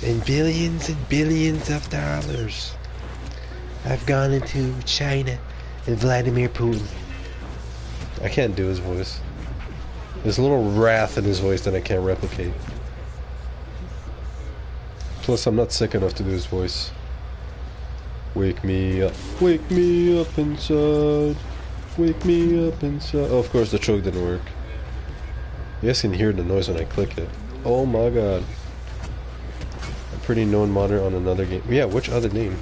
and billions of dollars. I've gone into China and Vladimir Putin. I can't do his voice. There's a little wrath in his voice that I can't replicate. Plus, I'm not sick enough to do his voice. Wake me up inside. Wake me up inside. Oh, of course, the choke didn't work. You guys can hear the noise when I click it. Oh my god. A pretty known modder on another game. Yeah, which other name?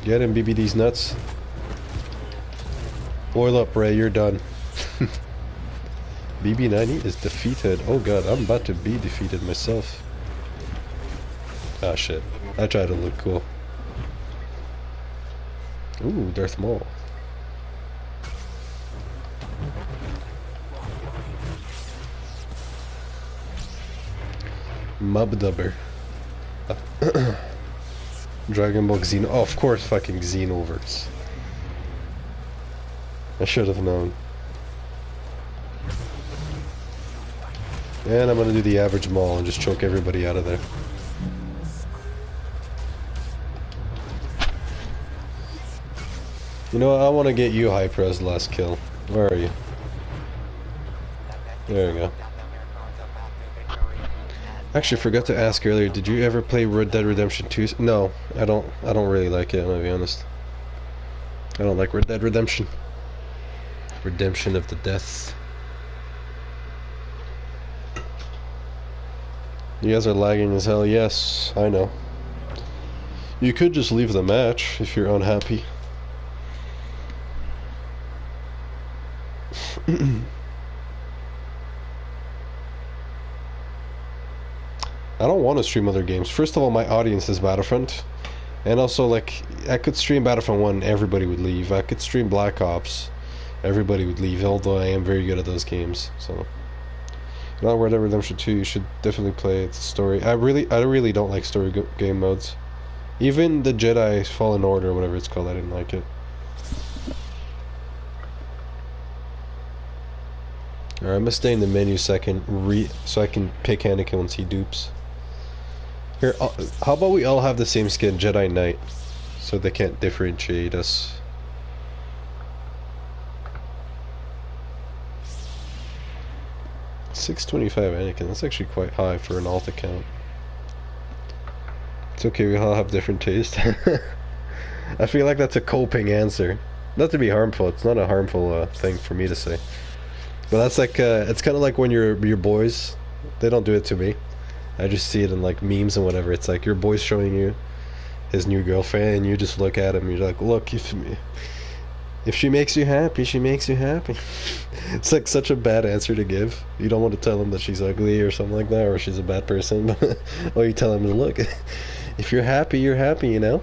Get him, BBD's nuts. Boil up, Ray, you're done. BB90 is defeated. Oh god, I'm about to be defeated myself. Ah shit. I tried to look cool. Ooh, Darth Maul. Mubdubber. Dragon Ball Xeno. Oh, of course, fucking Xenoverse. I should have known. And I'm gonna do the average Maul and just choke everybody out of there. You know what? I want to get you Hyper as the last kill. Where are you? There we go. Actually, I forgot to ask earlier. Did you ever play Red Dead Redemption 2? No, I don't really like it. I'm gonna be honest. I don't like Red Dead Redemption. Redemption of the Death. You guys are lagging as hell. Yes, I know. You could just leave the match if you're unhappy. I don't want to stream other games. First of all, my audience is Battlefront. And also, like, I could stream Battlefront 1, everybody would leave. I could stream Black Ops, everybody would leave, although I am very good at those games, so... Not Red Dead Redemption 2, you should definitely play it. Story. I really don't like story game modes. Even the Jedi Fallen Order, or whatever it's called, I didn't like it. Alright, I'm gonna stay in the menu so I can pick Anakin once he dupes. Here, how about we all have the same skin, Jedi Knight, so they can't differentiate us. $625 Anakin, that's actually quite high for an alt account. It's okay, we all have different taste. I feel like that's a coping answer. Not to be harmful, it's not a harmful thing for me to say. But that's like, it's kind of like when your boys, they don't do it to me. I just see it in like memes and whatever. It's like your boy's showing you his new girlfriend and you just look at him and you're like, look, if she makes you happy, she makes you happy. It's like such a bad answer to give. You don't want to tell him that she's ugly or something like that, or she's a bad person. Or you tell him, look, if you're happy, you know?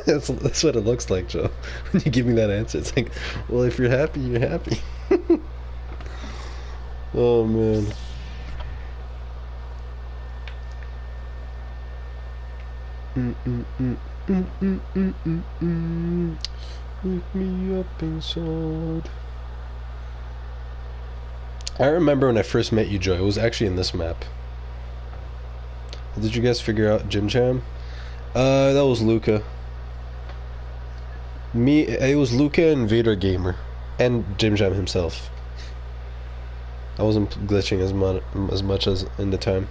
That's what it looks like, Joe. When you give me that answer, it's like, well, if you're happy, you're happy. Oh, man. Wake me up inside. I remember when I first met you, Joy. It was actually in this map. Did you guys figure out Jim Jam? That was Luca. It was Luca and Vader Gamer, and Jim Jam himself. I wasn't glitching as much as in the time.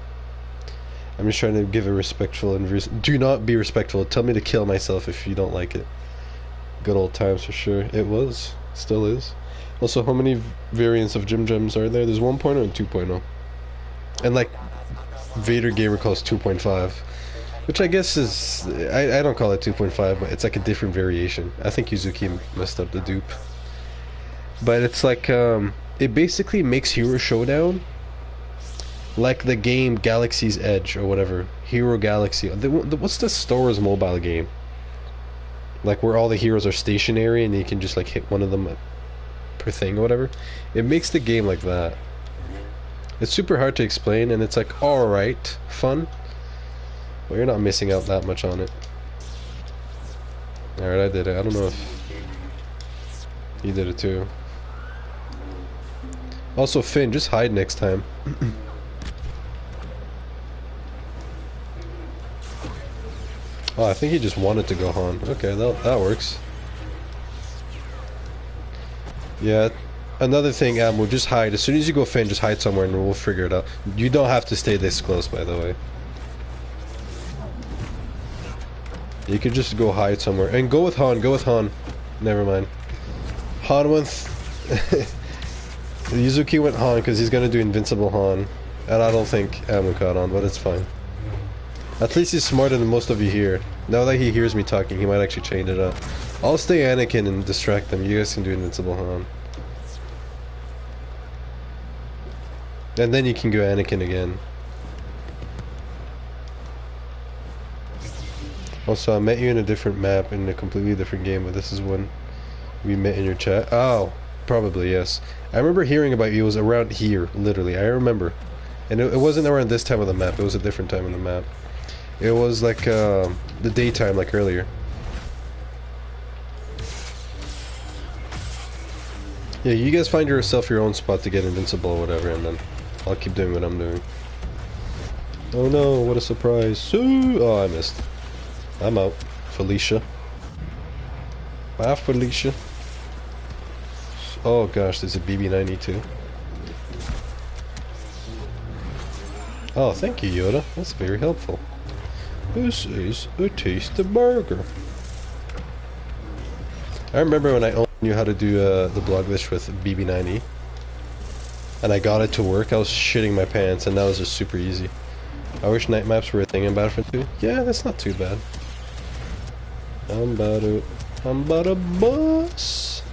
I'm just trying to give a respectful and do not be respectful. Tell me to kill myself if you don't like it. Good old times for sure. It was. Still is. Also, how many variants of Jim Jams are there? There's 1.0 and 2.0. And like, Vader Gamer calls 2.5. Which I guess is... I don't call it 2.5, but it's like a different variation. I think Yuzuki messed up the dupe. But it's like, it basically makes Hero Showdown like the game Galaxy's Edge or whatever. Hero Galaxy. What's the Star Wars mobile game? Like where all the heroes are stationary and you can just like hit one of them per thing or whatever. It makes the game like that. It's super hard to explain and it's like alright, fun. But you're not missing out that much on it. Alright, I did it. I don't know if you did it too. Also, Finn, just hide next time. Oh, I think he just wanted to go Han. Okay, that works. Yeah, another thing, we'll just hide. As soon as you go Finn, just hide somewhere and we'll figure it out. You don't have to stay this close, by the way. You could just go hide somewhere. And go with Han, go with Han. Never mind. Han went... Yuzuki went Han because he's gonna do Invincible Han. And I don't think Amu caught on, but it's fine. At least he's smarter than most of you here. Now that he hears me talking, he might actually change it up. I'll stay Anakin and distract them. You guys can do Invincible Han. And then you can go Anakin again. Also, I met you in a different map, in a completely different game, but this is when we met in your chat. Oh, probably, yes. I remember hearing about you. It was around here, literally. I remember. And it wasn't around this time of the map. It was a different time of the map. It was like the daytime, like earlier. Yeah, you guys find yourself your own spot to get invincible or whatever, and then I'll keep doing what I'm doing. Oh no, what a surprise. Oh, I missed. I'm out. Felicia. Bye, Felicia. Oh gosh, there's a BB-92. Oh, thank you, Yoda. That's very helpful. This is a tasty burger. I remember when I only knew how to do the blog glitch with BB-90. And I got it to work, I was shitting my pants, and that was just super easy. I wish night maps were a thing in Battlefront 2. Yeah, that's not too bad. I'm about to bust.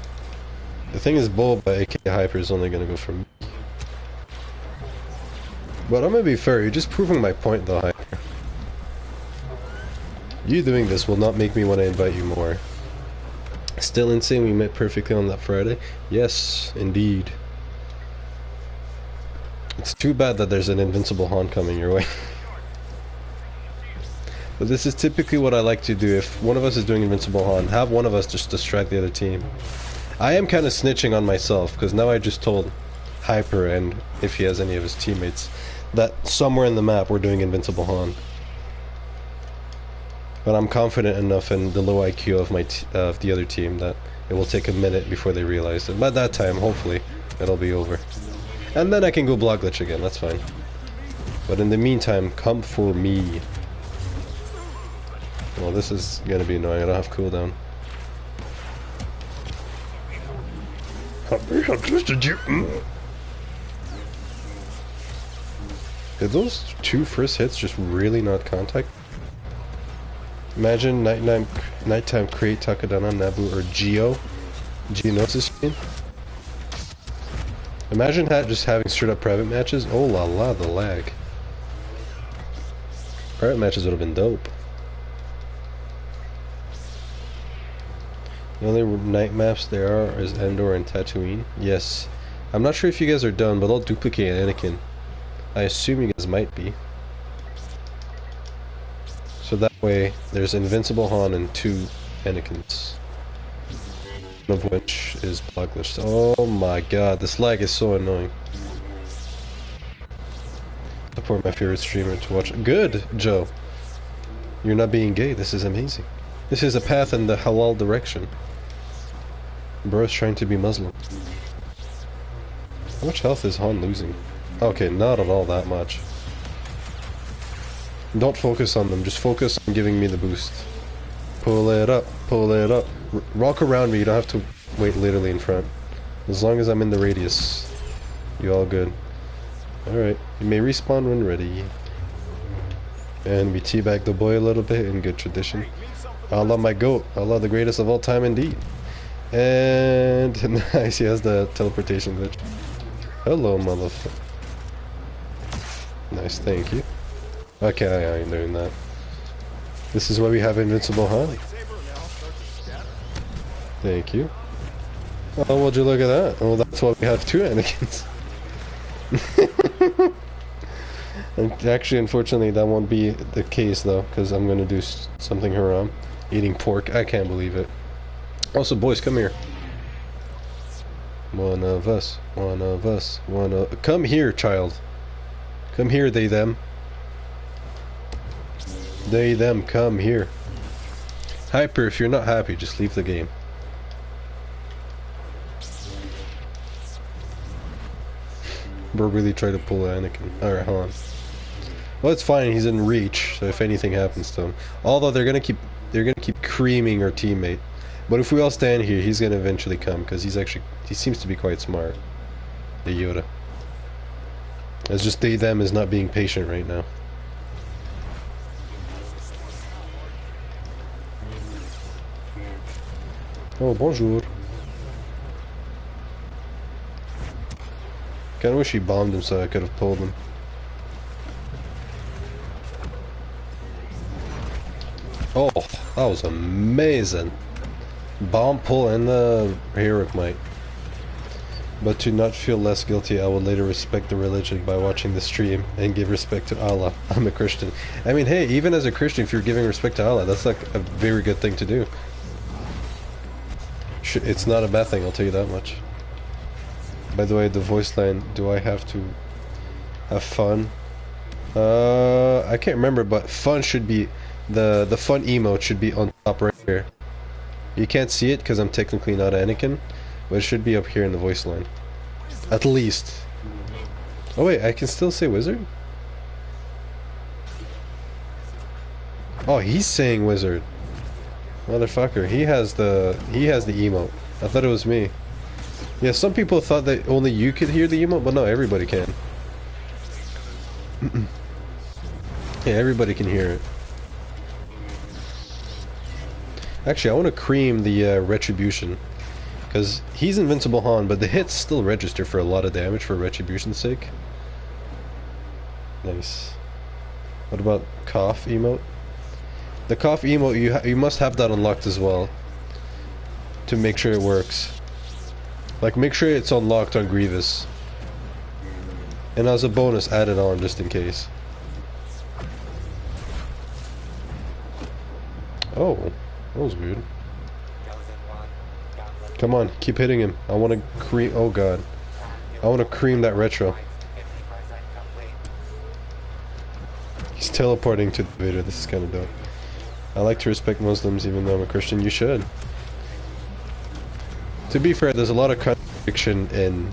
The thing is, Bull by AK Hyper is only gonna go for me. But I'm gonna be fair, you're just proving my point though, Hyper. You doing this will not make me want to invite you more. Still insane we met perfectly on that Friday? Yes, indeed. It's too bad that there's an invincible Han coming your way. But this is typically what I like to do. If one of us is doing invincible Han, have one of us just distract the other team. I am kind of snitching on myself, because now I just told Hyper, and if he has any of his teammates, that somewhere in the map we're doing invincible Han. But I'm confident enough in the low IQ of the other team that it will take a minute before they realize it. By that time, hopefully, it'll be over. And then I can go block glitch again, that's fine. But in the meantime, come for me. Well, this is gonna be annoying, I don't have cooldown. Did those two first hits just really not contact? Imagine nighttime create Takadana, Nabu, or Geonosis screen. Imagine just having straight up private matches. Oh la la, the lag. Private matches would have been dope. The only night maps there are is Endor and Tatooine. Yes. I'm not sure if you guys are done, but I'll duplicate Anakin. I assume you guys might be. So that way, there's Invincible Han and 2 Anakins. One of which is block glitched. Oh my god, this lag is so annoying. Support my favorite streamer to watch. Good, Joe! You're not being gay, this is amazing. This is a path in the halal direction. Bro's trying to be Muslim. How much health is Han losing? Okay, not at all that much. Don't focus on them, just focus on giving me the boost. Pull it up, pull it up. Rock around me, you don't have to wait literally in front. As long as I'm in the radius, you all good. Alright, you may respawn when ready. And we teabag the boy a little bit in good tradition. Allah my goat, Allah the greatest of all time indeed. And nice, he has the teleportation glitch. Hello, motherfucker. Nice, thank you. Okay, I ain't doing that. This is why we have Invincible Han. Thank you. Oh, would you look at that? Oh, that's why we have 2 Anakins. And actually, unfortunately, that won't be the case though, because I'm gonna do something haram. Eating pork, I can't believe it. Also, boys, come here. One of us, one of us, one of... Come here, child. Come here, they, them. They, them, come here. Hyper, if you're not happy, just leave the game. Bro really tried to pull Anakin. Alright, hold on. Well, it's fine, he's in reach, so if anything happens to him. Although they're gonna keep creaming our teammate. But if we all stand here, he's gonna eventually come, because he seems to be quite smart. The Yoda. It's just they, them is not being patient right now. Oh, bonjour. Kinda wish he bombed him so I could have pulled him. Oh, that was amazing. Bomb pull and the heroic might. But to not feel less guilty, I will later respect the religion by watching the stream and give respect to Allah. I'm a Christian. I mean, hey, even as a Christian, if you're giving respect to Allah, that's like a very good thing to do. It's not a bad thing, I'll tell you that much. By the way, the voice line, do I have to have fun? I can't remember, but fun should be, the fun emote should be on top right here. You can't see it because I'm technically not Anakin, but it should be up here in the voice line. At least. Oh wait, I can still say wizard? Oh, he's saying wizard. Motherfucker, he has the emote. I thought it was me. Yeah, some people thought that only you could hear the emote, but no, everybody can. Yeah, everybody can hear it. Actually, I want to cream the Retribution. Because he's Invincible Han, but the hits still register for a lot of damage for Retribution's sake. Nice. What about cough emote? The cough emote, you must have that unlocked as well to make sure it works. Like, make sure it's unlocked on Grievous. And as a bonus, add it on just in case. Oh, that was weird. Come on, keep hitting him. I want to cream. Oh god, I want to cream that retro. He's teleporting to the Vader. This is kind of dope. I like to respect Muslims, even though I'm a Christian. You should. To be fair, there's a lot of contradiction in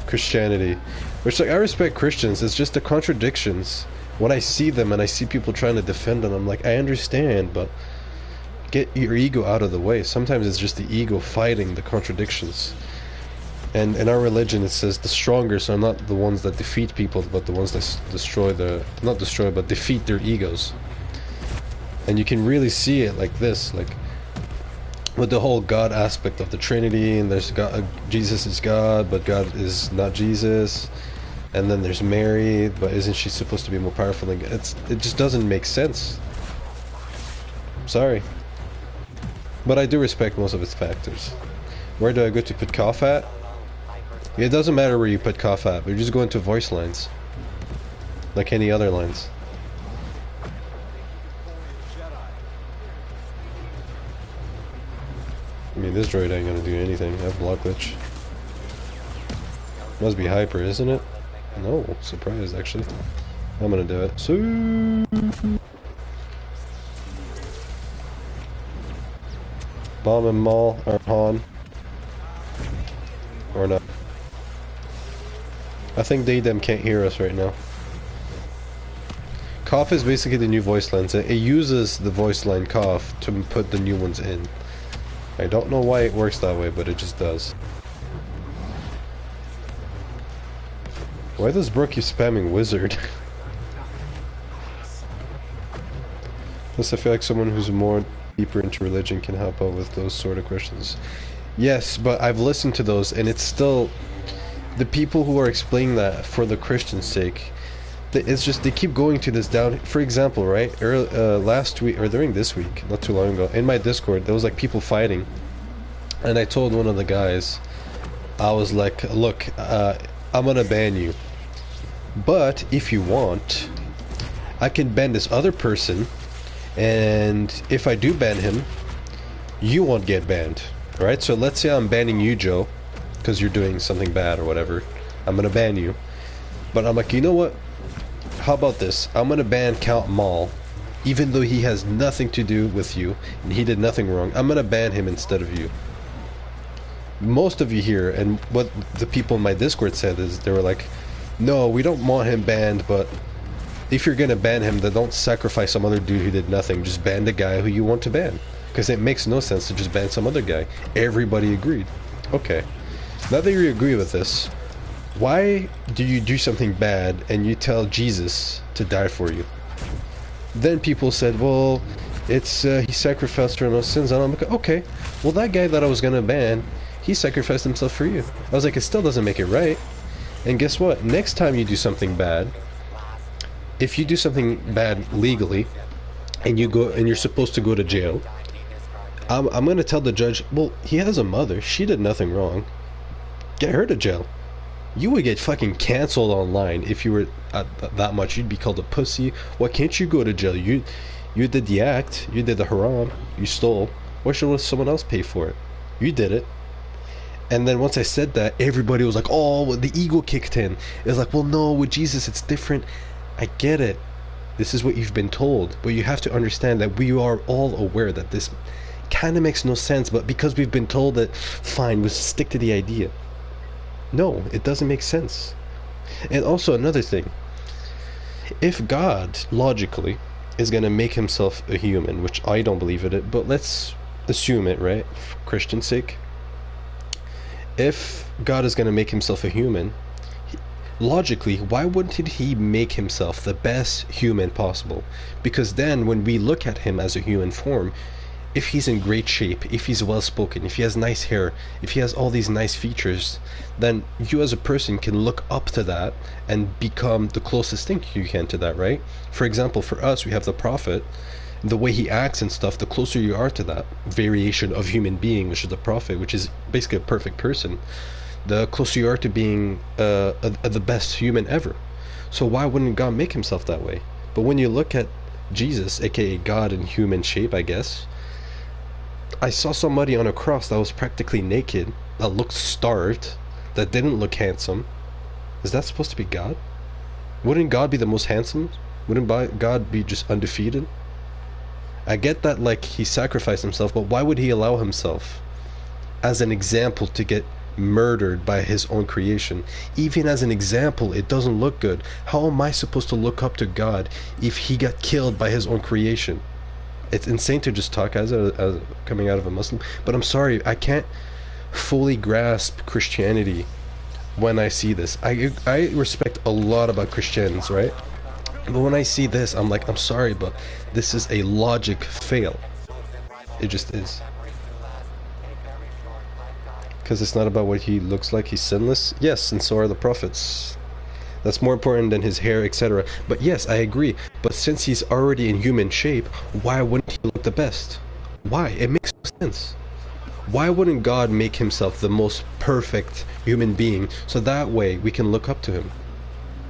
Christianity, which, like, I respect Christians. It's just the contradictions. When I see them and I see people trying to defend them, I'm like, I understand, but get your ego out of the way. Sometimes it's just the ego fighting the contradictions. And in our religion, it says the strongest are not the ones that defeat people, but the ones that destroy the, not destroy, but defeat their egos. And you can really see it like this, like with the whole God aspect of the Trinity, and there's God, Jesus is God, but God is not Jesus. And then there's Mary, but isn't she supposed to be more powerful than God? It just doesn't make sense. Sorry. But I do respect most of its factors. Where do I go to put cough at? It doesn't matter where you put cough at, but you just go into voice lines. Like any other lines. I mean, this droid ain't gonna do anything. I have block glitch. Must be hyper, isn't it? No, surprised actually. I'm gonna do it. So Bomb and Maul or Han. Or not. I think them can't hear us right now. Cough is basically the new voice lines. It uses the voice line cough to put the new ones in. I don't know why it works that way, but it just does. Why does Brooke keep spamming wizard? Plus I feel like someone who's more deeper into religion can help out with those sort of questions. Yes, but I've listened to those and it's still... The people who are explaining that for the Christian sake, it's just they keep going to this down. For example, right, last week, or during this week, not too long ago, in my Discord, there was like people fighting. And I told one of the guys, I was like, look, I'm gonna ban you. But if you want, I can ban this other person, and if I do ban him, you won't get banned, right? So let's say I'm banning you, Joe, because you're doing something bad or whatever. I'm gonna ban you. But I'm like, you know what? How about this? I'm gonna ban Count Maul, even though he has nothing to do with you, and he did nothing wrong. I'm gonna ban him instead of you. Most of you here, and what the people in my Discord said is, they were like, no, we don't want him banned, but if you're gonna ban him, then don't sacrifice some other dude who did nothing. Just ban the guy who you want to ban. Because it makes no sense to just ban some other guy. Everybody agreed. Okay. Now that you agree with this, why do you do something bad and you tell Jesus to die for you? Then people said, well, it's he sacrificed for no sins. And I'm like, okay, well, that guy that I was gonna ban, he sacrificed himself for you. I was like, it still doesn't make it right. And guess what? Next time you do something bad, if you do something bad legally, and you go and you're supposed to go to jail, I'm gonna tell the judge, well, he has a mother. She did nothing wrong. Get her to jail. You would get fucking cancelled online if you were that much. You'd be called a pussy. Why can't you go to jail? You did the act. You did the haram. You stole. Why should someone else pay for it? You did it. And then once I said that, everybody was like, oh, the ego kicked in. It was like, well, no, with Jesus it's different. I get it. This is what you've been told. But you have to understand that we are all aware that this kind of makes no sense. But because we've been told that, fine, we'll stick to the idea. No, it doesn't make sense. And also another thing. If God, logically, is going to make himself a human, which I don't believe in it, but let's assume it, right? For Christian's sake. If God is going to make himself a human, logically, why wouldn't he make himself the best human possible? Because then when we look at him as a human form, if he's in great shape, if he's well spoken, if he has nice hair, if he has all these nice features, then you as a person can look up to that and become the closest thing you can to that, right? For example, for us, we have the prophet. The way he acts and stuff, the closer you are to that variation of human being, which is the prophet, which is basically a perfect person, the closer you are to being the best human ever. So why wouldn't God make himself that way? But when you look at Jesus, aka God in human shape, I guess, I saw somebody on a cross that was practically naked, that looked starved, that didn't look handsome. Is that supposed to be God? Wouldn't God be the most handsome? Wouldn't God be just undefeated? I get that, like, he sacrificed himself, but why would he allow himself as an example to get murdered by his own creation? Even as an example, it doesn't look good. How am I supposed to look up to God if he got killed by his own creation? It's insane to just talk as coming out of a Muslim, but I'm sorry, I can't fully grasp Christianity when I see this. I respect a lot about Christians, right? But when I see this, I'm like, I'm sorry, but this is a logic fail. It just is. Because it's not about what he looks like. He's sinless. Yes, and so are the prophets. That's more important than his hair, etc. But yes, I agree. But since he's already in human shape, why wouldn't he look the best? Why? It makes no sense. Why wouldn't God make himself the most perfect human being so that way we can look up to him?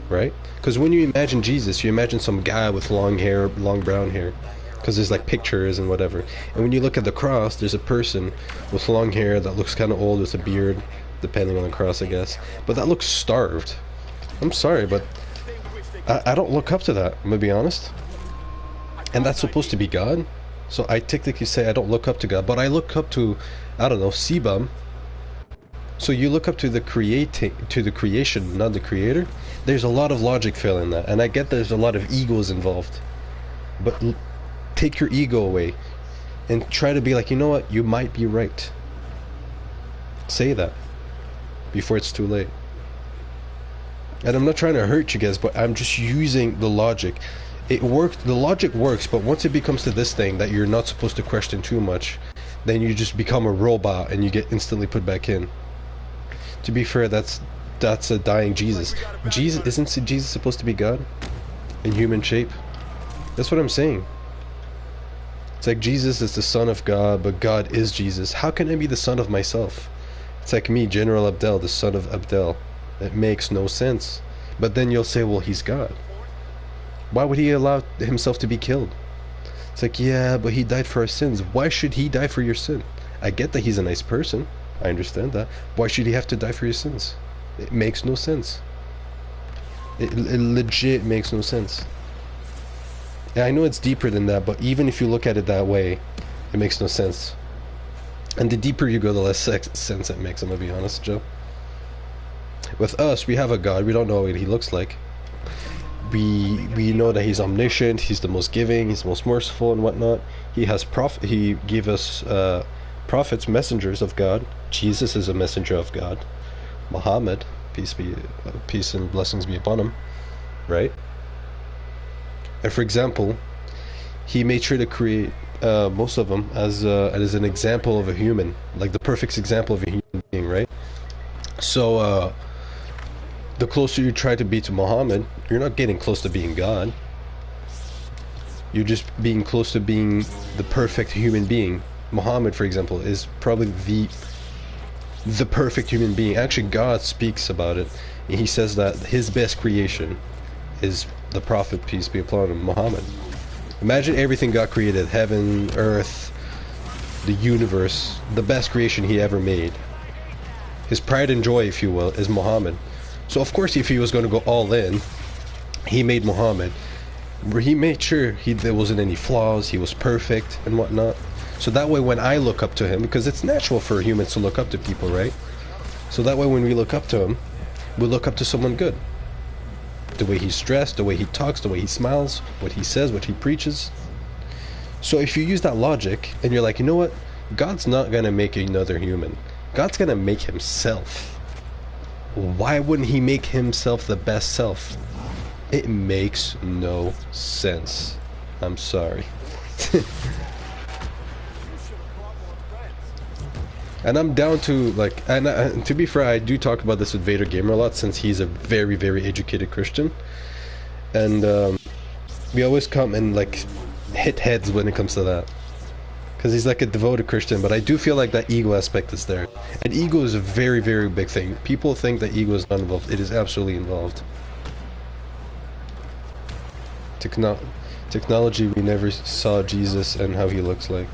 Right? Because when you imagine Jesus, you imagine some guy with long hair, long brown hair, because there's like pictures and whatever. And when you look at the cross, there's a person with long hair that looks kind of old with a beard, depending on the cross, I guess, but that looks starved. I'm sorry, but I don't look up to that, I'm gonna be honest. And that's supposed to be God. So I technically say I don't look up to God, but I look up to, I don't know, Sebum. So you look up to the creation, not the creator. There's a lot of logic fail in that, and I get there's a lot of egos involved. But take your ego away and try to be like, you know what, you might be right. Say that before it's too late. And I'm not trying to hurt you guys, but I'm just using the logic. It works, the logic works, but once it becomes to this thing that you're not supposed to question too much, then you just become a robot and you get instantly put back in. To be fair, that's a dying Jesus. Isn't Jesus supposed to be God in human shape? That's what I'm saying. It's like Jesus is the son of God, but God is Jesus. How can I be the son of myself? It's like me, General Abdel, the son of Abdel. It makes no sense. But then you'll say, well, he's God. Why would he allow himself to be killed? It's like, yeah, but he died for our sins. Why should he die for your sin? I get that he's a nice person. I understand that. Why should he have to die for your sins? It makes no sense. It legit makes no sense. And I know it's deeper than that, but even if you look at it that way, it makes no sense. And the deeper you go, the less sense it makes, I'm gonna be honest, Joe. With us, we have a God. We don't know what he looks like. We know that he's omniscient, he's the most giving, he's the most merciful and whatnot. He gave us prophets, messengers of God. Jesus is a messenger of God. Muhammad, peace and blessings be upon him, right? And for example, he made sure to create most of them as an example of a human, like the perfect example of a human being, right? So the closer you try to be to Muhammad, you're not getting close to being God. You're just being close to being the perfect human being. Muhammad, for example, is probably the perfect human being. Actually, God speaks about it. He says that his best creation is the prophet, peace be upon him, Muhammad. Imagine everything God created, heaven, earth, the universe, the best creation he ever made. His pride and joy, if you will, is Muhammad. So of course, if he was going to go all in, he made Muhammad. He made sure there wasn't any flaws, he was perfect and whatnot. So that way when I look up to him, because it's natural for humans to look up to people, right? So that way when we look up to him, we look up to someone good. The way he's dressed, the way he talks, the way he smiles, what he says, what he preaches. So if you use that logic and you're like, you know what? God's not going to make another human. God's going to make himself. Why wouldn't he make himself the best self? It makes no sense. I'm sorry. And I'm down to, like, and to be fair, I do talk about this with Vader Gamer a lot, since he's a very, very educated Christian. And we always come and, like, hit heads when it comes to that. Because he's like a devoted Christian, but I do feel like that ego aspect is there. And ego is a very, very big thing. People think that ego is not involved. It is absolutely involved. Technology, we never saw Jesus and how he looks like.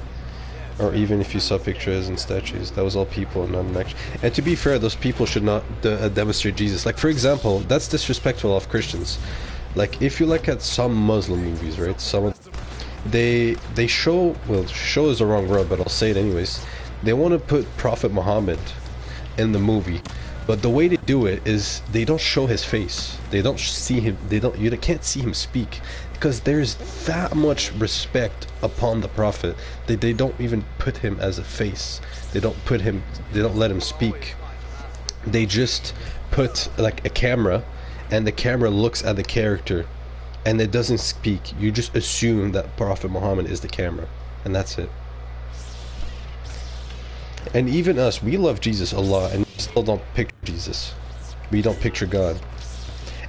Or even if you saw pictures and statues, that was all people, not an action. And to be fair, those people should not demonstrate Jesus. Like, for example, that's disrespectful of Christians. Like, if you look at some Muslim movies, right? Some they show, well, show is the wrong word, but I'll say it anyways. They want to put Prophet Muhammad in the movie, but the way they do it is they don't show his face. They don't see him. You can't see him speak, because there's that much respect upon the Prophet that they don't even put him as a face. They don't let him speak. They just put like a camera, and the camera looks at the character, and it doesn't speak. You just assume that Prophet Muhammad is the camera, and that's it. And even us, we love Jesus a lot, and we still don't picture Jesus. We don't picture God.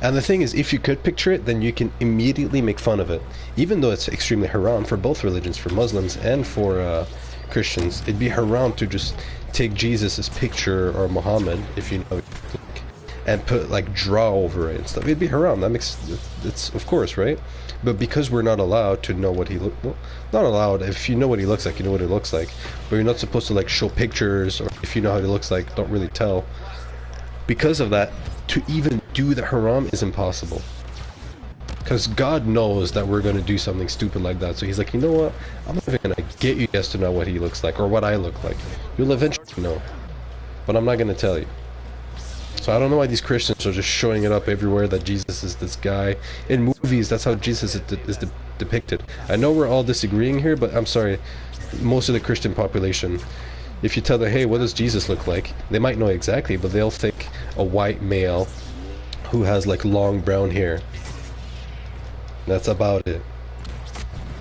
And the thing is, if you could picture it, then you can immediately make fun of it. Even though it's extremely haram for both religions, for Muslims and for Christians. It'd be haram to just take Jesus' picture, or Muhammad, if you know, and put, like, draw over it and stuff. It'd be haram. That makes, it's of course, right? But because we're not allowed to know what he look, well, not allowed. If you know what he looks like, you know what he looks like. But you're not supposed to, like, show pictures, or if you know how he looks like, don't really tell. Because of that, to even do the haram is impossible. Because God knows that we're going to do something stupid like that. So he's like, you know what? I'm not even going to get you guys to know what he looks like, or what I look like. You'll eventually know. But I'm not going to tell you. So I don't know why these Christians are just showing it up everywhere that Jesus is this guy. In movies, that's how Jesus is depicted. I know we're all disagreeing here, but I'm sorry. Most of the Christian population, if you tell them, hey, what does Jesus look like? They might know exactly, but they'll think a white male who has, like, long brown hair. That's about it.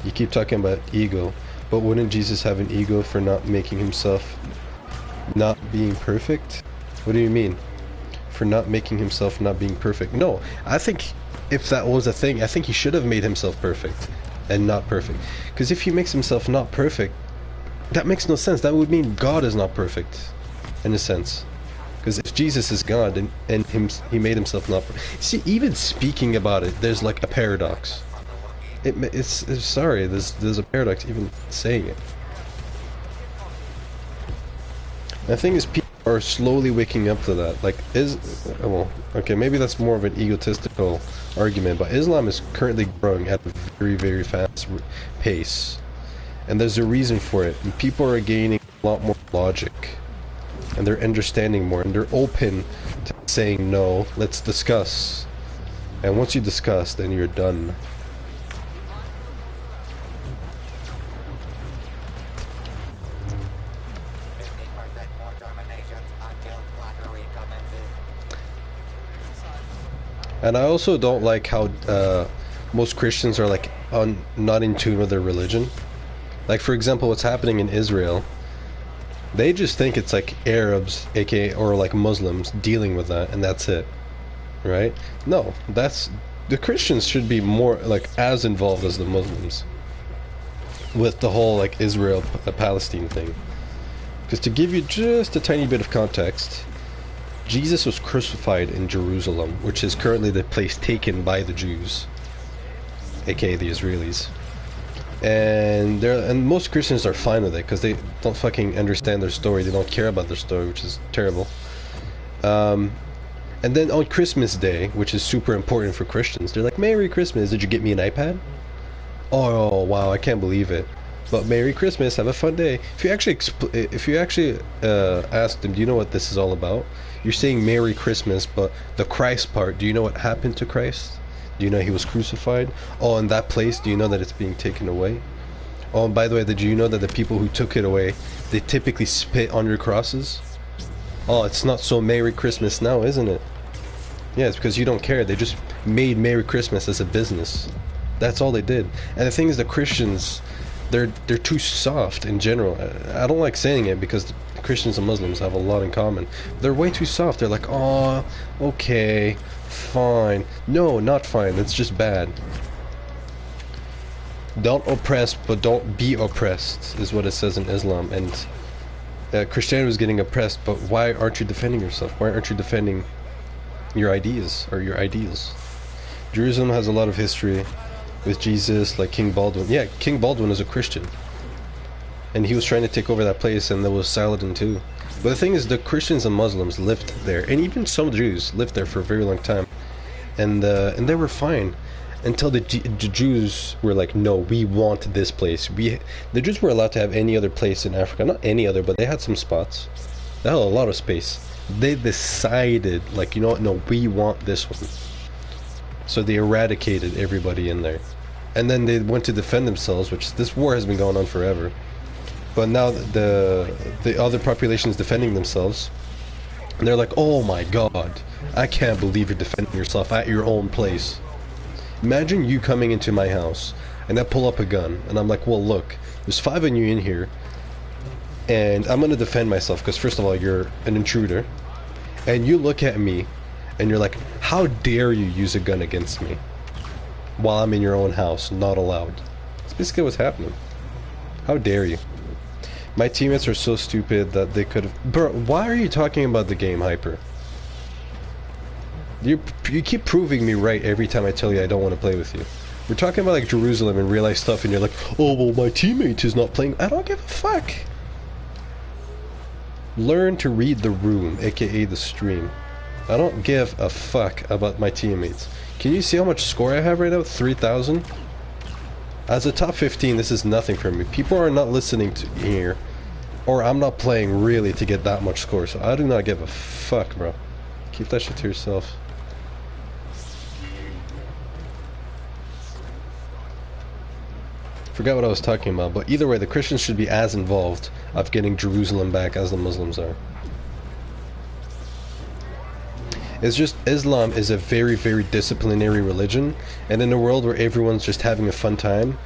You keep talking about ego, but wouldn't Jesus have an ego for not making himself, not being perfect? What do you mean? For not making himself not being perfect? No, I think if that was a thing, I think he should have made himself perfect and not perfect. Because if he makes himself not perfect, that makes no sense. That would mean God is not perfect, in a sense. Because if Jesus is God and he made himself not perfect. See, even speaking about it, there's like a paradox. It's sorry, there's a paradox even saying it. The thing is, people are slowly waking up to that. Like, well, okay, maybe that's more of an egotistical argument, but Islam is currently growing at a very, very fast pace. And there's a reason for it. And people are gaining a lot more logic. And they're understanding more. And they're open to saying, no, let's discuss. And once you discuss, then you're done. And I also don't like how most Christians are, like, not in tune with their religion. Like, for example, what's happening in Israel, they just think it's like Arabs, aka, or like Muslims, dealing with that, and that's it, right? No, the Christians should be more, like, as involved as the Muslims with the whole, like, Israel-Palestine thing. Because to give you just a tiny bit of context, Jesus was crucified in Jerusalem, which is currently the place taken by the Jews, aka the Israelis. And most Christians are fine with it because they don't fucking understand their story. They don't care about their story, which is terrible. And then on Christmas Day, which is super important for Christians, they're like, Merry Christmas, did you get me an iPad? Oh wow, I can't believe it. But Merry Christmas, have a fun day. If you actually ask them, do you know what this is all about? You're saying Merry Christmas, but the Christ part, do you know what happened to Christ? Do you know he was crucified? Oh, in that place, do you know that it's being taken away? Oh, and by the way, did you know that the people who took it away, they typically spit on your crosses? Oh, it's not so Merry Christmas now, isn't it? Yeah, it's because you don't care. They just made Merry Christmas as a business. That's all they did. And the thing is, the Christians, they're too soft in general. I don't like saying it because Christians and Muslims have a lot in common. They're way too soft. They're like, oh, okay, fine. No, not fine. That's just bad. Don't oppress, but don't be oppressed, is what it says in Islam. And Christianity was getting oppressed, but why aren't you defending yourself? Why aren't you defending your ideas or your ideals? Jerusalem has a lot of history with Jesus, like King Baldwin. Yeah, King Baldwin is a Christian. And he was trying to take over that place, and there was Saladin too. But the thing is, the Christians and Muslims lived there, and even some Jews lived there for a very long time. And they were fine. Until the Jews were like, no, we want this place. The Jews were allowed to have any other place in Africa. Not any other, but they had some spots. They had a lot of space. They decided, like, you know what, no, we want this one. So they eradicated everybody in there. And then they went to defend themselves, which this war has been going on forever. But now the other population is defending themselves. And they're like, oh my god, I can't believe you're defending yourself at your own place. Imagine you coming into my house, and I pull up a gun, and I'm like, well, look, there's 5 of you in here, and I'm going to defend myself, because first of all, you're an intruder, and you look at me, and you're like, how dare you use a gun against me, while I'm in your own house, not allowed. That's basically what's happening. How dare you? My teammates are so stupid that they could have... Bro, why are you talking about the game, Hyper? You keep proving me right every time I tell you I don't want to play with you. We're talking about like Jerusalem and real life stuff, and you're like, oh well, my teammate is not playing. I don't give a fuck. Learn to read the room, aka the stream. I don't give a fuck about my teammates. Can you see how much score I have right now? 3,000. As a top 15, this is nothing for me. People are not listening to here, or I'm not playing really to get that much score. So I do not give a fuck, bro. Keep that shit to yourself. Forgot what I was talking about, but either way, the Christians should be as involved of getting Jerusalem back as the Muslims are. It's just Islam is a very, very disciplinary religion, and in a world where everyone's just having a fun time,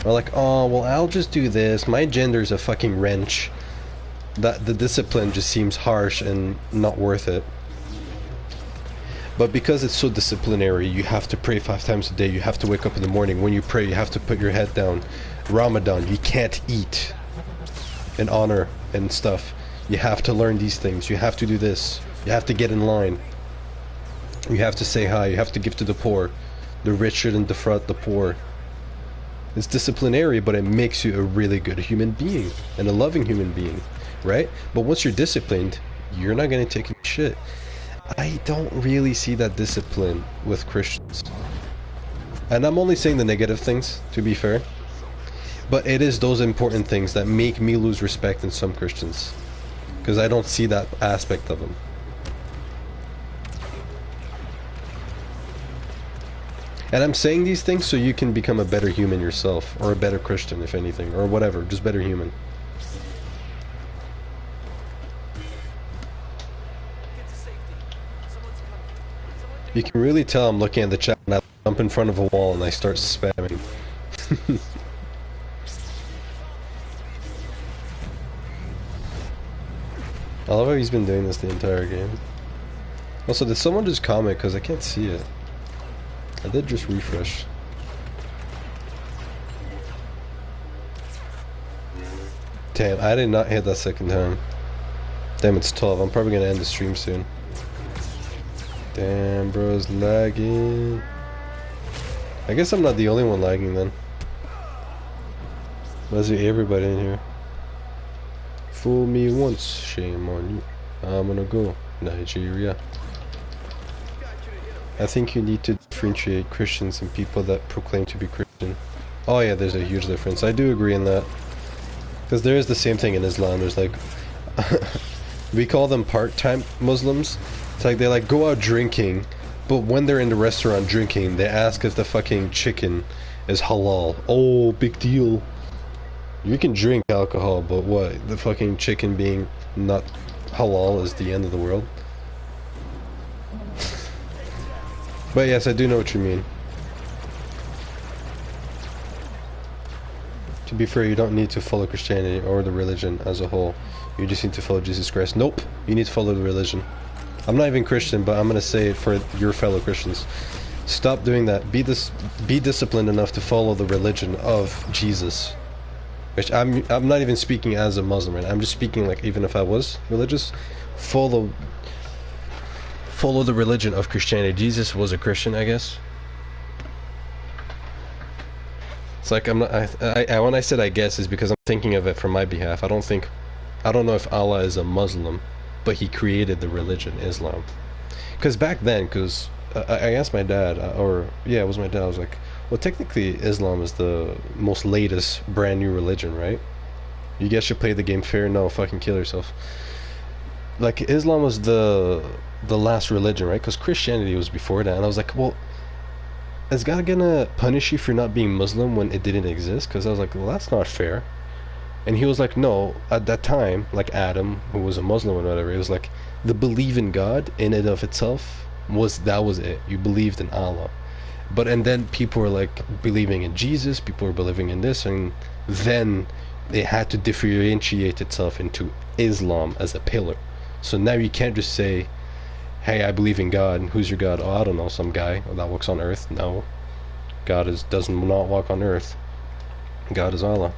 they're like, oh, well, I'll just do this. My gender's a fucking wrench. That the discipline just seems harsh and not worth it. But because it's so disciplinary, you have to pray 5 times a day. You have to wake up in the morning. When you pray, you have to put your head down. Ramadan, you can't eat in honor and stuff. You have to learn these things. You have to do this. You have to get in line. You have to say hi. You have to give to the poor. The rich shouldn't defraud the poor. It's disciplinary, but it makes you a really good human being and a loving human being, right? But once you're disciplined, you're not going to take shit. I don't really see that discipline with Christians. And I'm only saying the negative things, to be fair. But it is those important things that make me lose respect in some Christians. Because I don't see that aspect of them. And I'm saying these things so you can become a better human yourself. Or a better Christian, if anything. Or whatever, just better human. You can really tell I'm looking at the chat and I jump in front of a wall and I start spamming. I love how he's been doing this the entire game. Also, did someone just comment? Because I can't see it. I did just refresh. Damn, I did not hit that second time. Damn, it's 12. I'm probably going to end the stream soon. Damn, bro, it's lagging. I guess I'm not the only one lagging then. Let's see everybody in here. Fool me once, shame on you. I'm gonna go Nigeria. I think you need to differentiate Christians and people that proclaim to be Christian. Oh yeah, there's a huge difference. I do agree in that. Because there is the same thing in Islam. There's like... we call them part-time Muslims. It's like they like go out drinking, but when they're in the restaurant drinking, they ask if the fucking chicken is halal. Oh, big deal. You can drink alcohol, but what? The fucking chicken being not halal is the end of the world? But yes, I do know what you mean. To be fair, you don't need to follow Christianity or the religion as a whole. You just need to follow Jesus Christ. Nope, you need to follow the religion. I'm not even Christian, but I'm gonna say it for your fellow Christians. Stop doing that. Be disciplined enough to follow the religion of Jesus. Which I'm not even speaking as a Muslim, right? I'm just speaking like even if I was religious, follow the religion of Christianity. Jesus was a Christian, I guess. It's like I'm not. When I said I guess is because I'm thinking of it from my behalf. I don't know if Allah is a Muslim, but he created the religion Islam. Because back then, I asked my dad, yeah, it was my dad. I was like, well, technically Islam is the most latest brand new religion, right? You guys should play the game fair. No, fucking kill yourself. Like Islam was the last religion, right? Because Christianity was before that, and I was like, well, is God gonna punish you for not being Muslim when it didn't exist? Because I was like, well, that's not fair. And he was like, no, at that time, like Adam, who was a Muslim or whatever, it was like the belief in God in and of itself was it. You believed in Allah. And then people were like believing in Jesus, people were believing in this, and then it had to differentiate itself into Islam as a pillar. So now you can't just say, hey, I believe in God. Who's your God? Oh, I don't know, some guy that walks on earth. No, God does not walk on earth. God is Allah.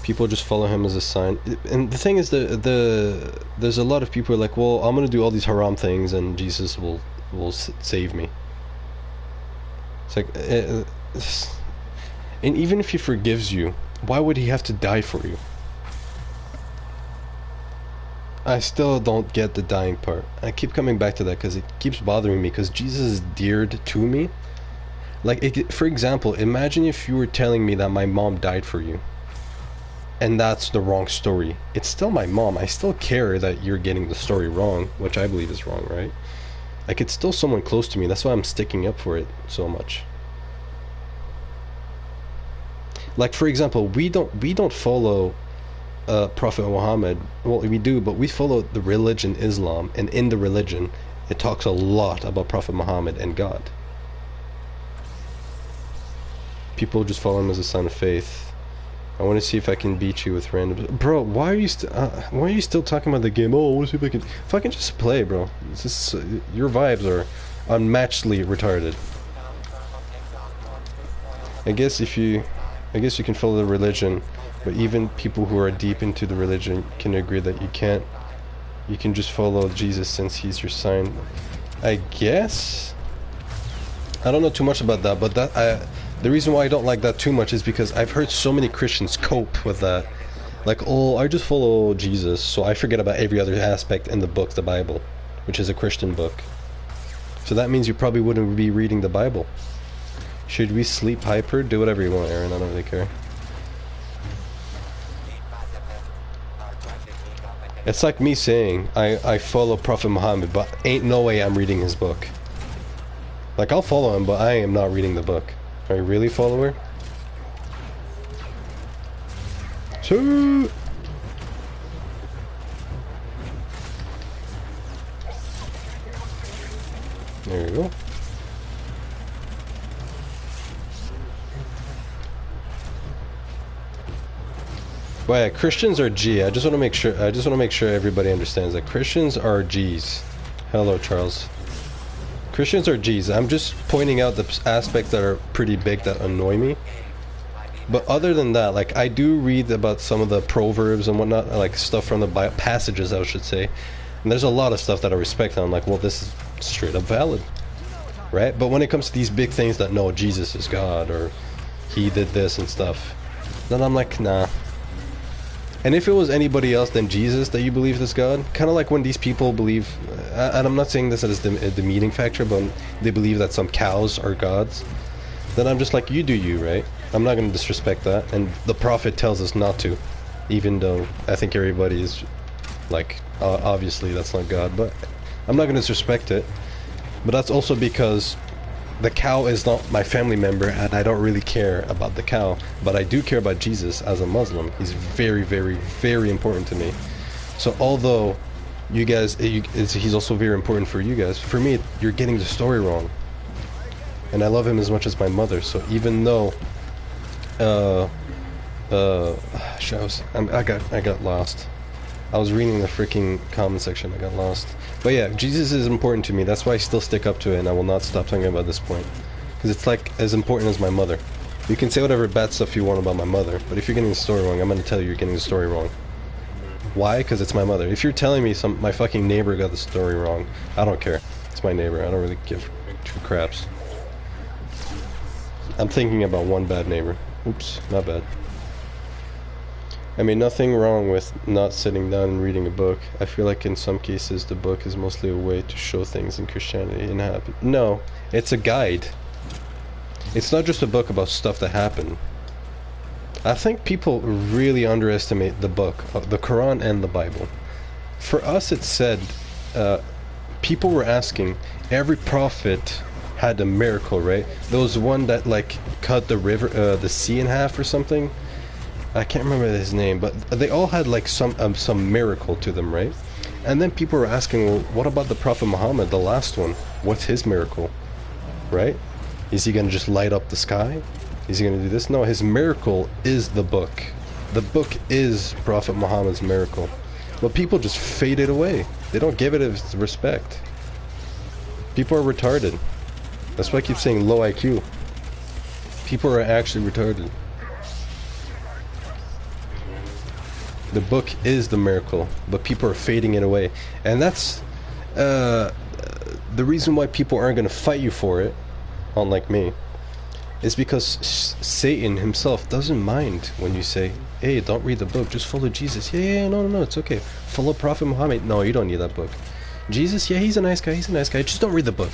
People just follow him as a sign. And the thing is, there's a lot of people who are like, well, I'm gonna do all these haram things and Jesus will save me. It's like, and even if he forgives you, why would he have to die for you? I still don't get the dying part. I keep coming back to that because it keeps bothering me, because Jesus is deared to me. Like, for example, imagine if you were telling me that my mom died for you, and that's the wrong story. It's still my mom. I still care that you're getting the story wrong, which I believe is wrong, right? Like, it's still someone close to me. That's why I'm sticking up for it so much. Like, for example, we don't follow Prophet Muhammad. Well, we do, but we follow the religion Islam, and in the religion it talks a lot about Prophet Muhammad and God. People just follow him as a sign of faith. I want to see if I can beat you with random. Bro, why are you still talking about the game? Oh, I want to see if I can. If I can just play, bro. It's just, your vibes are unmatchedly retarded. I guess you can follow the religion, but even people who are deep into the religion can agree that you can't. You can just follow Jesus since he's your sign. I guess. I don't know too much about that, but the reason why I don't like that too much is because I've heard so many Christians cope with that. Like, oh, I just follow Jesus, so I forget about every other aspect in the book, the Bible, which is a Christian book. So that means you probably wouldn't be reading the Bible. Should we sleep hyper? Do whatever you want, Aaron. I don't really care. It's like me saying I follow Prophet Muhammad, but ain't no way I'm reading his book. Like, I'll follow him, but I am not reading the book. Are you really a follower? So there you go. But yeah, Christians are G. I just want to make sure everybody understands that Christians are G's. Hello, Charles. Christians are G's. I'm just pointing out the aspects that are pretty big that annoy me. But other than that, like, I do read about some of the proverbs and whatnot, like stuff from the passages, I should say. And there's a lot of stuff that I respect, and I'm like, well, this is straight up valid, right? But when it comes to these big things that, no, Jesus is God, or he did this and stuff, then I'm like, nah. And if it was anybody else than Jesus that you believe is God, kind of like when these people believe, and I'm not saying this as the meeting factor, but they believe that some cows are gods, then I'm just like, you do you, right? I'm not going to disrespect that, and the Prophet tells us not to, even though I think everybody is like, obviously that's not God, but I'm not going to disrespect it. But that's also because the cow is not my family member, and I don't really care about the cow, but I do care about Jesus as a Muslim. He's very, very, very important to me. So although you guys, he's also very important for you guys, for me, you're getting the story wrong. And I love him as much as my mother, so even though uh, I got lost. I was reading the freaking comment section. I got lost. But yeah, Jesus is important to me. That's why I still stick up to it, and I will not stop talking about this point. Because it's like as important as my mother. You can say whatever bad stuff you want about my mother, but if you're getting the story wrong, I'm going to tell you you're getting the story wrong. Why? Because it's my mother. If you're telling me my fucking neighbor got the story wrong, I don't care. It's my neighbor. I don't really give two craps. I'm thinking about one bad neighbor. Oops, not bad. I mean, nothing wrong with not sitting down and reading a book. I feel like in some cases the book is mostly a way to show things in Christianity and happen. No, it's a guide. It's not just a book about stuff that happened. I think people really underestimate the book, the Quran and the Bible. For us, it said, people were asking, every prophet had a miracle, right? There was one that like cut the river, the sea in half or something. I can't remember his name, but they all had like some miracle to them, right? And then people were asking, well, what about the Prophet Muhammad, the last one? What's his miracle, right? Is he gonna just light up the sky? Is he gonna do this? No, his miracle is the book. The book is Prophet Muhammad's miracle. But people just fade it away. They don't give it its respect. People are retarded. That's why I keep saying low IQ. People are actually retarded. The book is the miracle, but people are fading it away. And that's the reason why people aren't going to fight you for it, unlike me, is because Satan himself doesn't mind when you say, hey, don't read the book, just follow Jesus. Yeah, no, it's okay. Follow Prophet Muhammad. No, you don't need that book. Jesus, yeah, he's a nice guy, just don't read the book,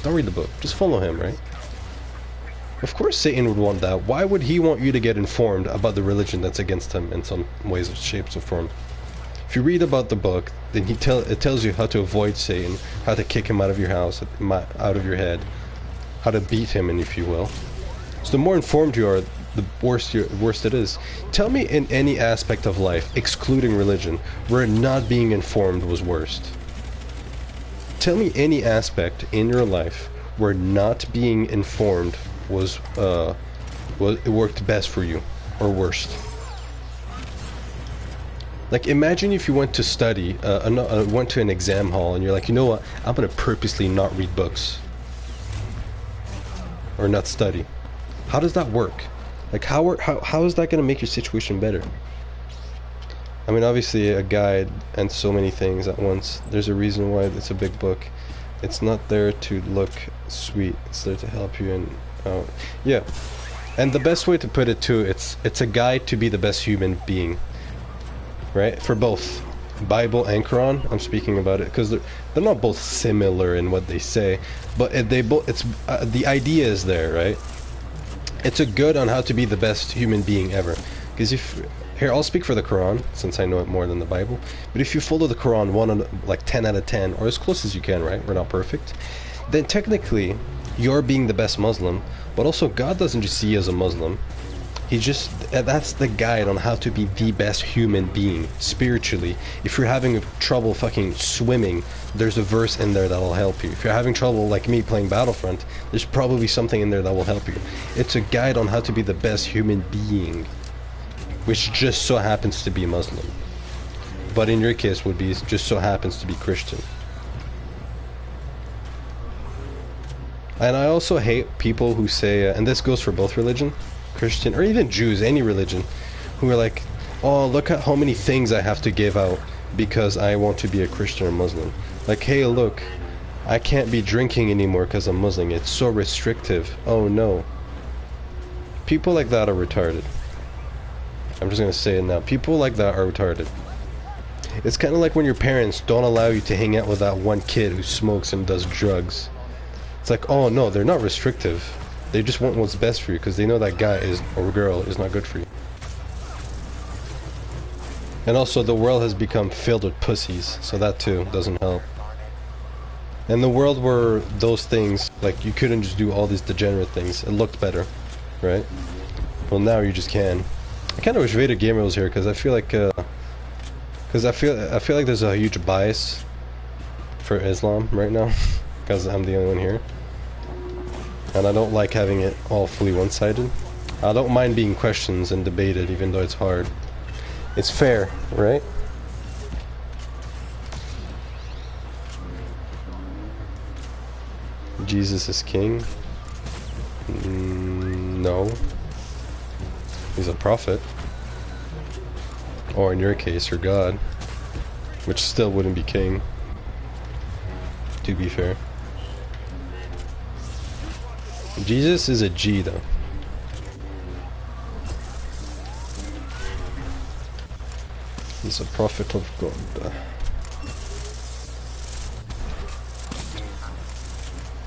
just follow him, right? Of course Satan would want that. Why would he want you to get informed about the religion that's against him in some ways, shapes, or form? If you read about the book, then it tells you how to avoid Satan, how to kick him out of your house, out of your head, how to beat him, if you will. So the more informed you are, the worse it is. Tell me in any aspect of life, excluding religion, where not being informed was worst. Tell me any aspect in your life where not being informed it worked best for you, or worst. Like, imagine if you went to study, went to an exam hall, and you're like, you know what, I'm gonna purposely not read books, or not study. How does that work? Like, how is that gonna make your situation better? I mean, obviously a guide and so many things at once. There's a reason why it's a big book. It's not there to look sweet. It's there to help you and yeah. And the best way to put it too, it's a guide to be the best human being, right? For both Bible and Quran, I'm speaking about it because they're not both similar in what they say, but the idea is there, right? It's a good on how to be the best human being ever. Because here, I'll speak for the Quran since I know it more than the Bible. But if you follow the Quran like 10 out of 10, or as close as you can, right? We're not perfect. Then technically, you're being the best Muslim. But also, God doesn't just see you as a Muslim. That's the guide on how to be the best human being spiritually. If you're having trouble fucking swimming, there's a verse in there that'll help you. If you're having trouble like me playing Battlefront, there's probably something in there that will help you. It's a guide on how to be the best human being, which just so happens to be Muslim. But in your case would be just so happens to be Christian. And I also hate people who say, and this goes for both religion, Christian, or even Jews, any religion, who are like, oh, look at how many things I have to give out because I want to be a Christian or Muslim. Like, hey, look, I can't be drinking anymore because I'm Muslim. It's so restrictive. Oh, no. People like that are retarded. I'm just going to say it now. People like that are retarded. It's kind of like when your parents don't allow you to hang out with that one kid who smokes and does drugs. It's like, oh no, they're not restrictive. They just want what's best for you because they know that guy or girl is not good for you. And also, the world has become filled with pussies, so that too doesn't help. And the world where those things, like, you couldn't just do all these degenerate things, it looked better, right? Well, now you just can. I kind of wish Vader Gamer was here because I feel like, I feel like there's a huge bias for Islam right now. Because I'm the only one here, and I don't like having it all fully one-sided. I don't mind being questioned and debated, even though it's hard. It's fair, right? Jesus is king? No. He's a prophet. Or in your case, you're God. Which still wouldn't be king. To be fair. Jesus is a G though. He's a prophet of God.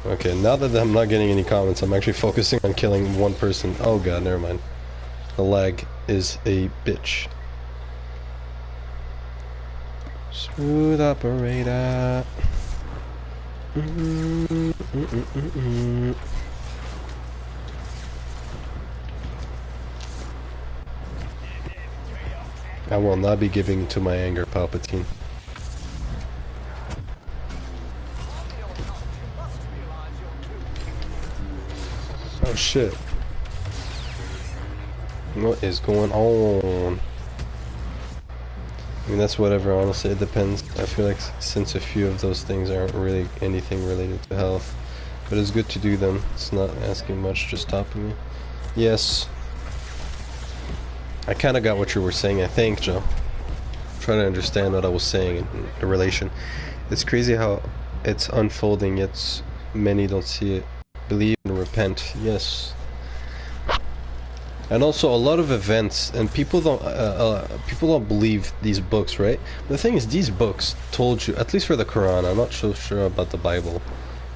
Okay, now that I'm not getting any comments, I'm actually focusing on killing one person. Oh god, never mind. The lag is a bitch. Smooth operator. I will not be giving to my anger, Palpatine. Oh shit. What is going on? I mean, that's whatever, honestly, it depends. I feel like since a few of those things aren't really anything related to health, but it's good to do them. It's not asking much, just stopping me. Yes. I kind of got what you were saying, I think, Joe. I'm trying to understand what I was saying in the relation. It's crazy how it's unfolding, yet many don't see it. Believe and repent, yes. And also a lot of events, and people don't believe these books, right? The thing is, these books told you, at least for the Quran, I'm not so sure about the Bible,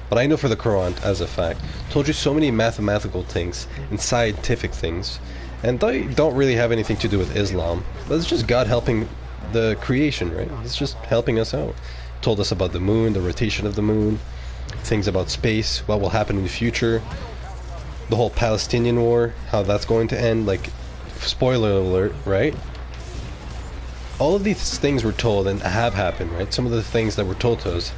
but I know for the Quran as a fact, told you so many mathematical things and scientific things, and they don't really have anything to do with Islam, but it's just God helping the creation, right? It's just helping us out. Told us about the moon, the rotation of the moon, things about space, what will happen in the future, the whole Palestinian war, how that's going to end, like, spoiler alert, right? All of these things were told and have happened, right? Some of the things that were told to us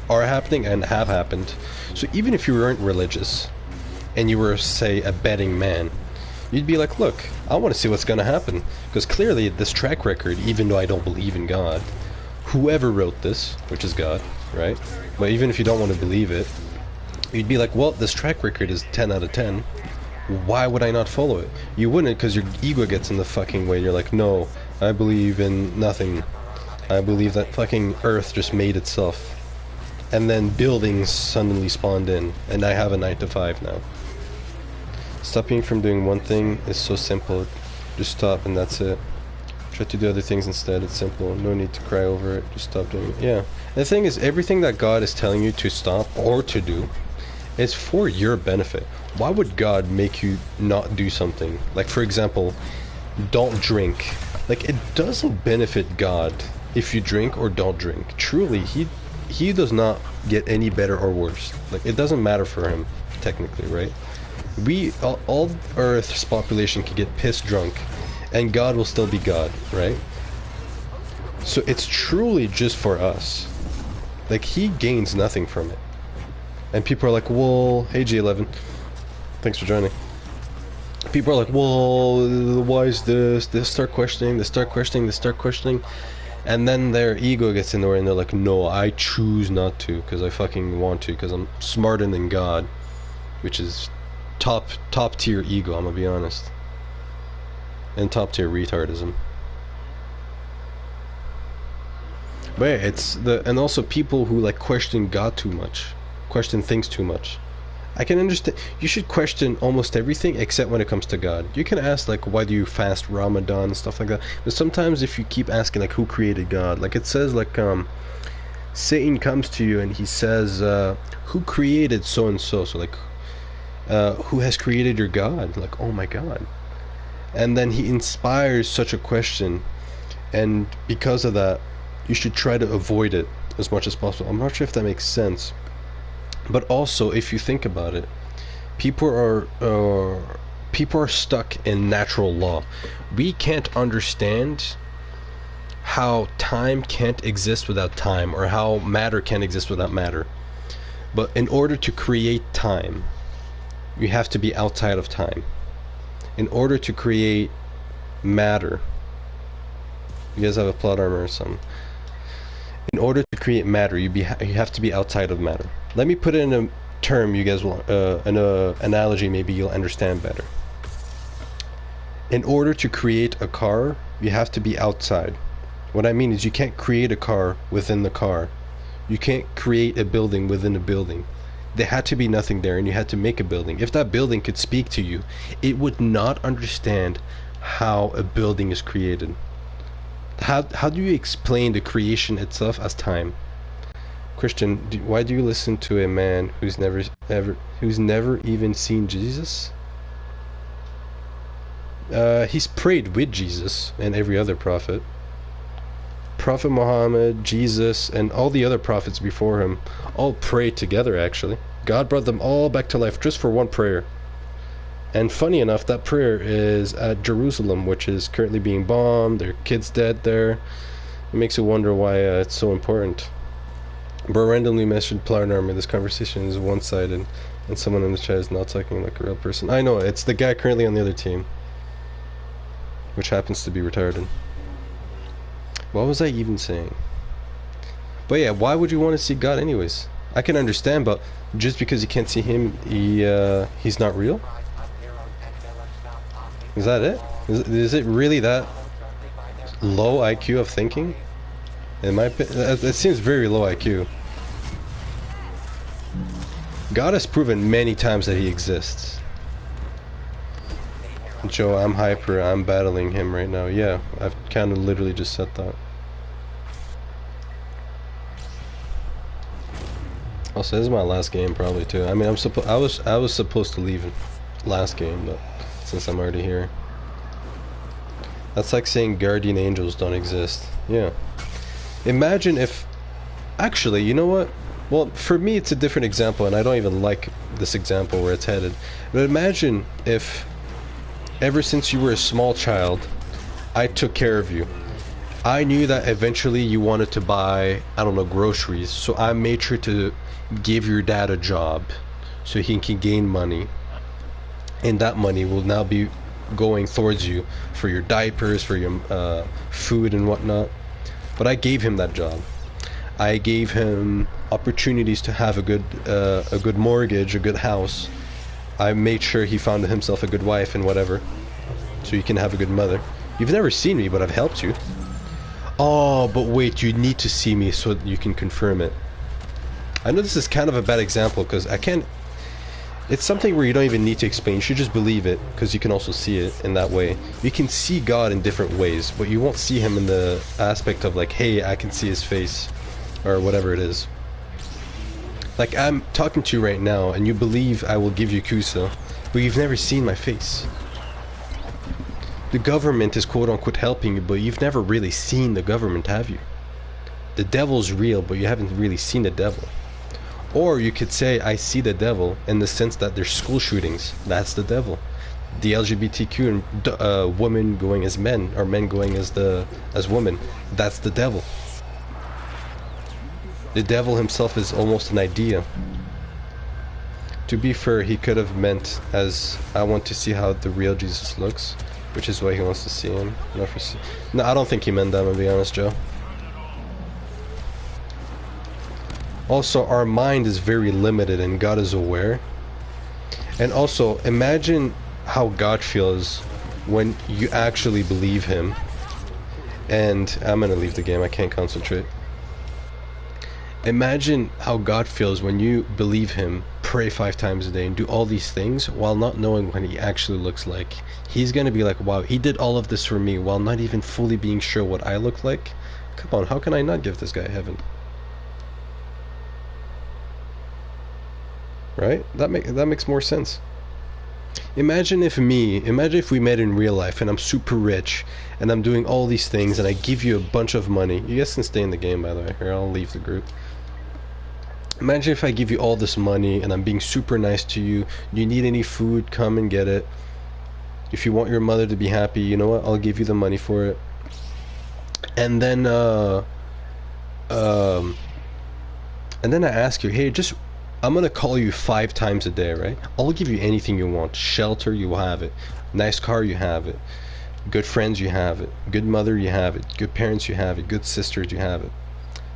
are happening and have happened. So even if you weren't religious, and you were, say, a betting man, you'd be like, look, I want to see what's going to happen. Because clearly this track record, even though I don't believe in God, whoever wrote this, which is God, right? But even if you don't want to believe it, you'd be like, well, this track record is 10 out of 10. Why would I not follow it? You wouldn't, because your ego gets in the fucking way. You're like, no, I believe in nothing. I believe that fucking Earth just made itself. And then buildings suddenly spawned in. And I have a 9 to 5 now. Stopping from doing one thing is so simple. Just stop and that's it. Try to do other things instead. It's simple. No need to cry over it. Just stop doing it. Yeah. The thing is, everything that God is telling you to stop or to do, it's for your benefit. Why would God make you not do something? Like, for example, don't drink. Like, it doesn't benefit God if you drink or don't drink. Truly, he does not get any better or worse. Like, it doesn't matter for him, technically, right? All Earth's population can get pissed drunk, and God will still be God, right? So it's truly just for us. Like, he gains nothing from it. And people are like, well, hey G11, thanks for joining. People are like, well, why is this? They start questioning, and then their ego gets in the way and they're like, no, I choose not to, because I fucking want to, because I'm smarter than God, which is top tier ego, I'm gonna be honest. And top tier retardism. But yeah, and also people who like question God too much. Question things too much. I can understand. You should question almost everything except when it comes to God. You can ask like, why do you fast Ramadan and stuff like that, but sometimes if you keep asking like, who created God, like it says like Satan comes to you and he says, who created so and so, so like who has created your God? Like, oh my God. And then he inspires such a question, and because of that you should try to avoid it as much as possible. I'm not sure if that makes sense. But also, if you think about it, people are stuck in natural law. We can't understand how time can't exist without time, or how matter can't exist without matter. But in order to create time, you have to be outside of time. In order to create matter, you guys have a plot armor or something. In order to create matter, you have to be outside of matter. Let me put it in a term you guys will, an analogy maybe you'll understand better. In order to create a car, you have to be outside. What I mean is you can't create a car within the car. You can't create a building within a building. There had to be nothing there, and you had to make a building. If that building could speak to you, it would not understand how a building is created. How do you explain the creation itself as time? Christian, why do you listen to a man who's never even seen Jesus? He's prayed with Jesus and every other prophet. Prophet Muhammad, Jesus, and all the other prophets before him all prayed together, actually. God brought them all back to life just for one prayer. And funny enough, that prayer is at Jerusalem, which is currently being bombed. There are kids dead there. It makes you wonder why it's so important. Bro randomly mentioned plot armor. This conversation is one-sided, and someone in the chat is not talking like a real person. I know, it's the guy currently on the other team, which happens to be retarded. What was I even saying? But yeah, why would you want to see God anyways? I can understand, but just because you can't see him, he's not real? Is that it? Is it really that low IQ of thinking? It seems very low IQ. God has proven many times that he exists. Joe, I'm hyper. I'm battling him right now. Yeah, I've kind of literally just said that. Also, this is my last game probably too. I mean, I was supposed to leave last game, but since I'm already here, that's like saying guardian angels don't exist. Yeah. Imagine if, actually, you know what? Well, for me, it's a different example, and I don't even like this example where it's headed. But imagine if, ever since you were a small child, I took care of you. I knew that eventually you wanted to buy, I don't know, groceries, so I made sure to give your dad a job so he can gain money, and that money will now be going towards you for your diapers, for your food and whatnot. But I gave him that job. I gave him opportunities to have a good mortgage, a good house. I made sure he found himself a good wife and whatever, so you can have a good mother. You've never seen me, but I've helped you. Oh, but wait, you need to see me so you can confirm it. I know this is kind of a bad example because I can't... It's something where you don't even need to explain. You should just believe it because you can also see it in that way. You can see God in different ways, but you won't see him in the aspect of like, hey, I can see his face or whatever it is. Like, I'm talking to you right now and you believe I will give you Cusa, but you've never seen my face. The government is quote-unquote helping you, but you've never really seen the government, have you? The devil's real, but you haven't really seen the devil. Or you could say, I see the devil in the sense that there's school shootings. That's the devil. The LGBTQ and women going as men, or men going as women. That's the devil. The devil himself is almost an idea. To be fair, he could have meant as, I want to see how the real Jesus looks, which is why he wants to see him. No, I don't think he meant that, to be honest, Joe. Also, our mind is very limited and God is aware. And also, imagine how God feels when you actually believe him. And I'm gonna leave the game, I can't concentrate. Imagine how God feels when you believe him, pray 5 times a day, and do all these things while not knowing what he actually looks like. He's gonna be like, wow, he did all of this for me while not even fully being sure what I look like. Come on, how can I not give this guy heaven? Right? That makes more sense. Imagine if we met in real life and I'm super rich and I'm doing all these things and I give you a bunch of money. You guys can stay in the game, by the way. Here, I'll leave the group. Imagine if I give you all this money and I'm being super nice to you. You need any food, come and get it. If you want your mother to be happy, you know what? I'll give you the money for it. And then I ask you, hey, just I'm gonna call you 5 times a day, right? I'll give you anything you want. Shelter, you will have it. Nice car, you have it. Good friends, you have it. Good mother, you have it. Good parents, you have it. Good sisters, you have it.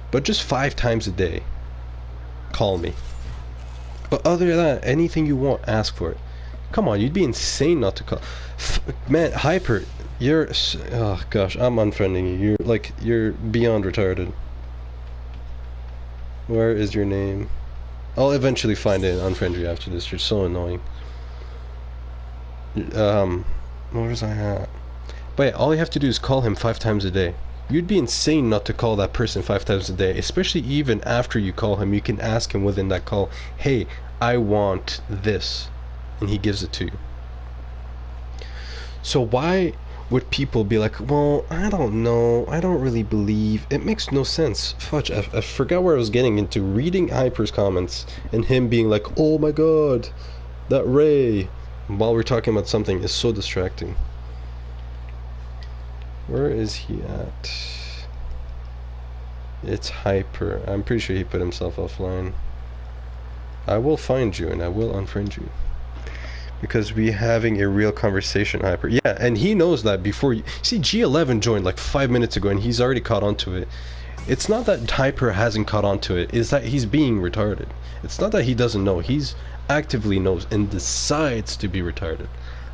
But just 5 times a day, call me. But other than that, anything you want, ask for it. Come on, you'd be insane not to call. Man, Hyper, you're... Oh gosh, I'm unfriending you. You're beyond retarded. Where is your name? I'll eventually find it and unfriend you after this. You're so annoying. Where was I at? But yeah, all you have to do is call him 5 times a day. You'd be insane not to call that person 5 times a day, especially even after you call him. You can ask him within that call, hey, I want this, and he gives it to you. So why would people be like, well, I don't know, I don't really believe, it makes no sense. Fudge, I forgot where I was getting into. Reading Hyper's comments and him being like, oh my god, that Ray, while we're talking about something, is so distracting. Where is he at? It's Hyper. I'm pretty sure he put himself offline. I will find you and I will unfriend you. Because we're having a real conversation, Hyper. Yeah, and he knows that before you... See, G11 joined like 5 minutes ago and he's already caught on to it. It's not that Hyper hasn't caught on to it, it's that he's being retarded. It's not that he doesn't know, he's actively knows and decides to be retarded.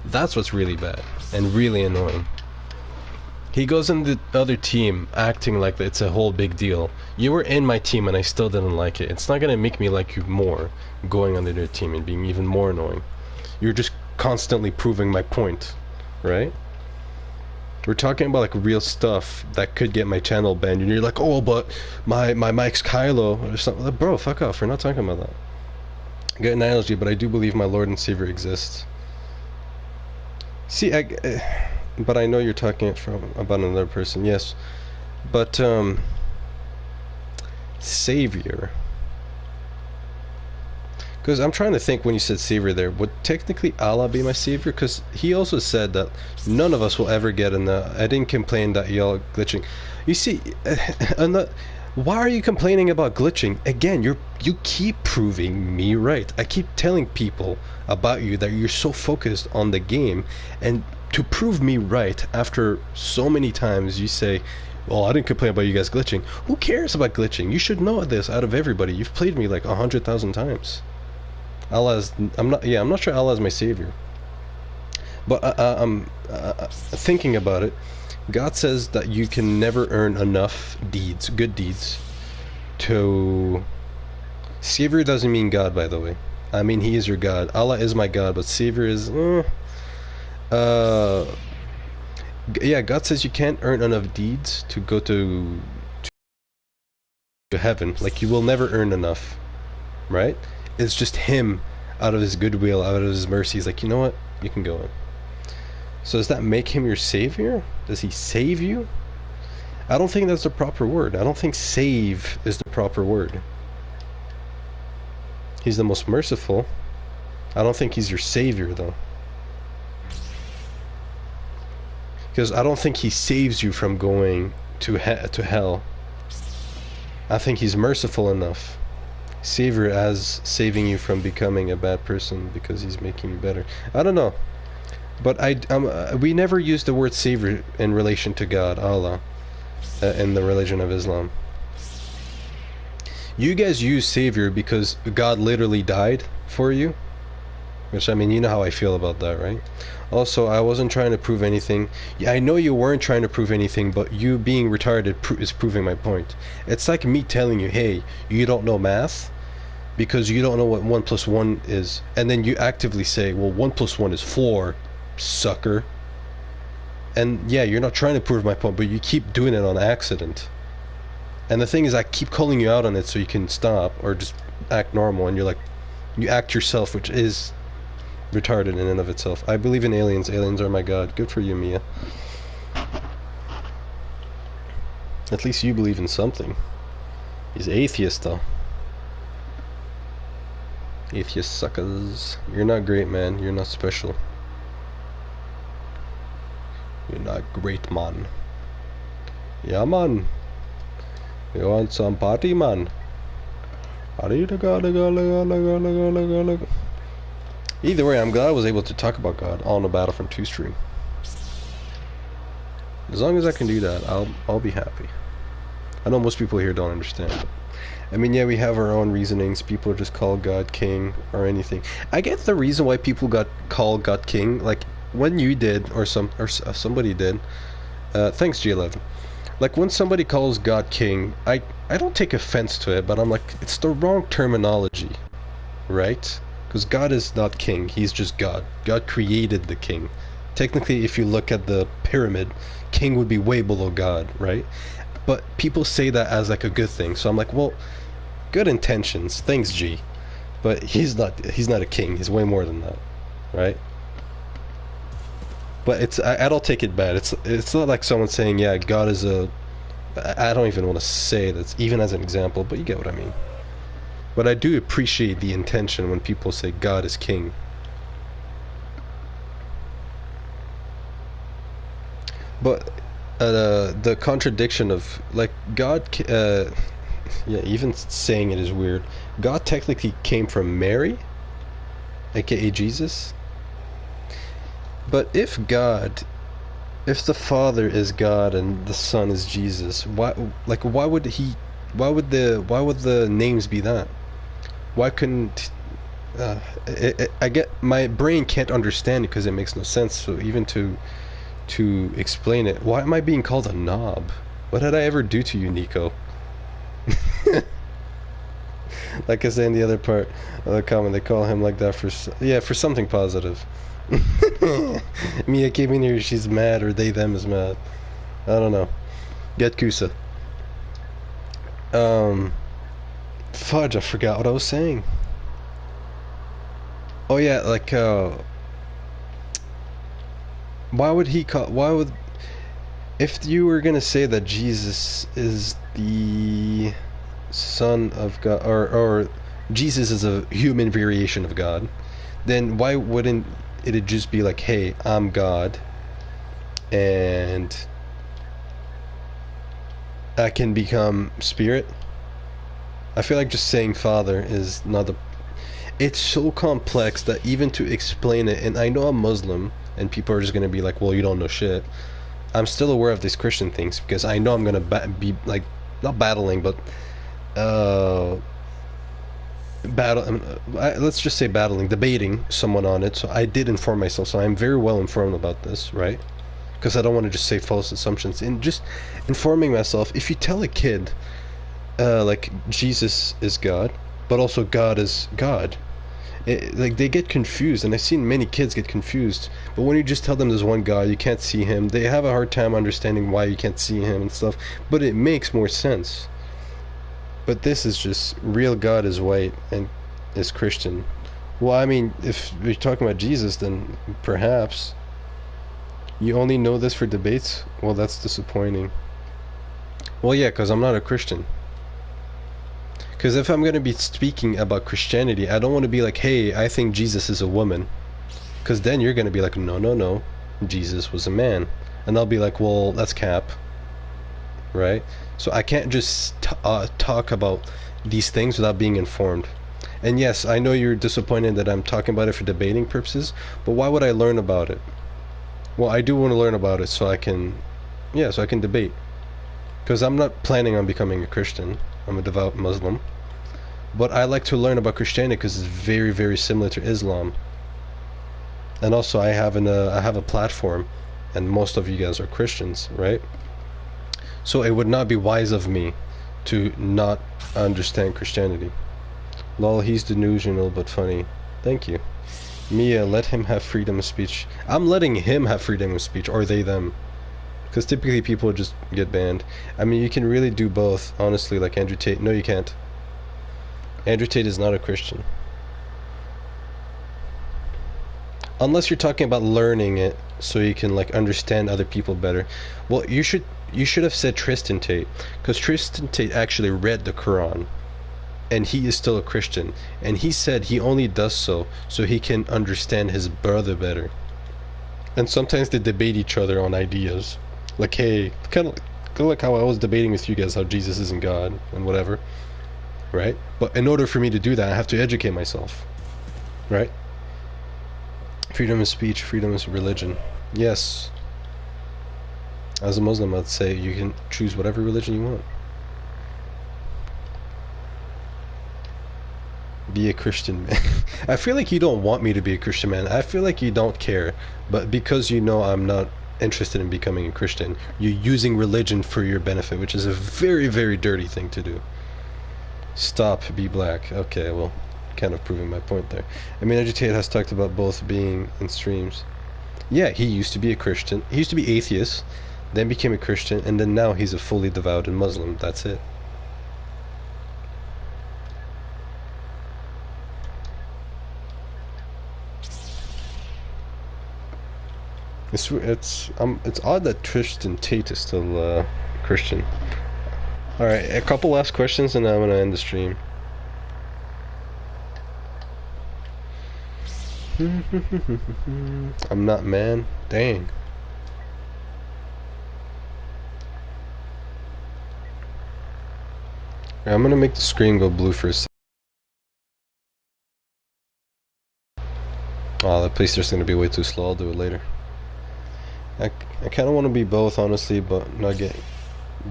That's what's really bad and really annoying. He goes in the other team acting like it's a whole big deal. You were in my team and I still didn't like it. It's not gonna make me like you more going on the other team and being even more annoying. You're just constantly proving my point, right? We're talking about like real stuff that could get my channel banned and you're like, oh, but my mic's Kylo or something. Like, bro, fuck off, we're not talking about that. Good analogy, but I do believe my Lord and Savior exists. See, but I know you're talking about another person, yes. But, Savior. Because I'm trying to think when you said Savior there, would technically Allah be my Savior? Because he also said that none of us will ever get in the... I didn't complain that y'all glitching. You see, why are you complaining about glitching? Again, you keep proving me right. I keep telling people about you that you're so focused on the game, and to prove me right after so many times you say, well, I didn't complain about you guys glitching. Who cares about glitching? You should know this out of everybody. You've played me like 100,000 times. Allah's... I'm not sure Allah is my Savior. But I'm thinking about it. God says that you can never earn enough deeds, good deeds, to... Savior doesn't mean God, by the way. I mean, he is your God. Allah is my God, but Savior is... yeah, God says you can't earn enough deeds to go to heaven. Like, you will never earn enough, right? It's just him, out of his goodwill, out of his mercy. He's like, you know what? You can go in. So does that make him your Savior? Does he save you? I don't think that's the proper word. I don't think save is the proper word. He's the most merciful. I don't think he's your Savior, though. Because I don't think he saves you from going to hell. I think he's merciful enough. Savior as saving you from becoming a bad person because he's making you better. I don't know. But we never use the word Savior in relation to God, Allah, in the religion of Islam. You guys use Savior because God literally died for you. Which, I mean, you know how I feel about that, right? Also, I wasn't trying to prove anything. Yeah, I know you weren't trying to prove anything, but you being retarded is proving my point. It's like me telling you, hey, you don't know math because you don't know what 1 plus 1 is. And then you actively say, well, 1 plus 1 is 4, sucker. And yeah, you're not trying to prove my point, but you keep doing it on accident. And the thing is, I keep calling you out on it so you can stop or just act normal. And you're like, you act yourself, which is retarded in and of itself. I believe in aliens. Aliens are my God. Good for you, Mia. At least you believe in something. He's atheist, though. Atheist suckers. You're not great, man. You're not special. You're not great, man. Yeah, man. You want some party, man? Either way, I'm glad I was able to talk about God on the Battlefront 2 stream. As long as I can do that, I'll be happy. I know most people here don't understand. I mean, yeah, we have our own reasonings. People just call God king or anything. I get the reason why people called God king. Like when you did, or somebody did. Thanks, G11. Like when somebody calls God king, I don't take offense to it, but I'm like, it's the wrong terminology, right? Because God is not king. He's just God. God created the king. Technically, if you look at the pyramid, king would be way below God, right? But people say that as like a good thing. So I'm like, well, good intentions. Thanks, G. But he's not a king. He's way more than that, right? But I don't take it bad. It's not like someone saying, yeah, God is a... I don't even want to say that even as an example, but you get what I mean. But I do appreciate the intention when people say God is king. But the contradiction of like God, yeah, even saying it is weird. God technically came from Mary, aka Jesus. But if the Father is God and the Son is Jesus, why would the names be that? Why couldn't I get my brain can't understand it because it makes no sense. So even to explain it, why am I being called a knob? What did I ever do to you, Nico? Like I say in the other part of the comment, they call him like that for something positive. Mia came in here, she's mad, or they them is mad. I don't know. Get Kusa. Fudge, I forgot what I was saying. Oh yeah, like why would if you were gonna say that Jesus is the Son of God, or Jesus is a human variation of God, then why wouldn't it'd just be like, hey, I'm God and I can become spirit? I feel like just saying Father is not the... It's so complex that even to explain it, and I know I'm Muslim and people are just gonna be like, well, you don't know shit. I'm still aware of these Christian things because I know I'm gonna be like, not battling, but let's just say debating someone on it. So I did inform myself, so I'm very well informed about this, right? Because I don't want to just say false assumptions. And just informing myself, if you tell a kid like Jesus is God but also God is God, like they get confused, and I've seen many kids get confused. But when you just tell them there's one God, you can't see him, they have a hard time understanding why you can't see him and stuff, but it makes more sense. But this is just real God is white and is Christian. Well, I mean, if we're talking about Jesus, then perhaps you only know this for debates. Well, that's disappointing. Well, yeah, because I'm not a Christian. Because if I'm going to be speaking about Christianity, I don't want to be like, hey, I think Jesus is a woman. Because then you're going to be like, no, Jesus was a man. And I'll be like, well, that's cap. Right? So I can't just talk about these things without being informed. And yes, I know you're disappointed that I'm talking about it for debating purposes, but why would I learn about it? Well, I do want to learn about it so I can debate. Because I'm not planning on becoming a Christian. I'm a devout Muslim. But I like to learn about Christianity because it's very, very similar to Islam. And also I have a platform, and most of you guys are Christians, right? So it would not be wise of me to not understand Christianity. Lol, he's delusional but funny. Thank you. Mia, let him have freedom of speech. I'm letting him have freedom of speech, or they, them. Because typically people just get banned. I mean, you can really do both, honestly, like Andrew Tate. No, you can't. Andrew Tate is not a Christian. Unless you're talking about learning it so you can like understand other people better. Well, you should have said Tristan Tate, because Tristan Tate actually read the Quran, and he is still a Christian, and he said he only does so he can understand his brother better. And sometimes they debate each other on ideas, like, hey, kind of like how I was debating with you guys how Jesus isn't God and whatever. right? But in order for me to do that, I have to educate myself, right? Freedom of speech, freedom of religion. Yes. As a Muslim, I'd say you can choose whatever religion you want. Be a Christian man. I feel like you don't want me to be a Christian man. I feel like you don't care. But because you know I'm not interested in becoming a Christian, you're using religion for your benefit, which is a very, very dirty thing to do. Stop, be black. Okay, well, kind of proving my point there. I mean, Agitate has talked about both being in streams. Yeah, he used to be a Christian. He used to be atheist, then became a Christian, and then now he's a fully devout Muslim. That's it. It's odd that Tristan Tate is still Christian. All right, a couple last questions, and then I'm gonna end the stream. I'm not man. Dang. I'm gonna make the screen go blue for a second. Oh, the playster's gonna be way too slow. I'll do it later. I kind of want to be both, honestly, but not get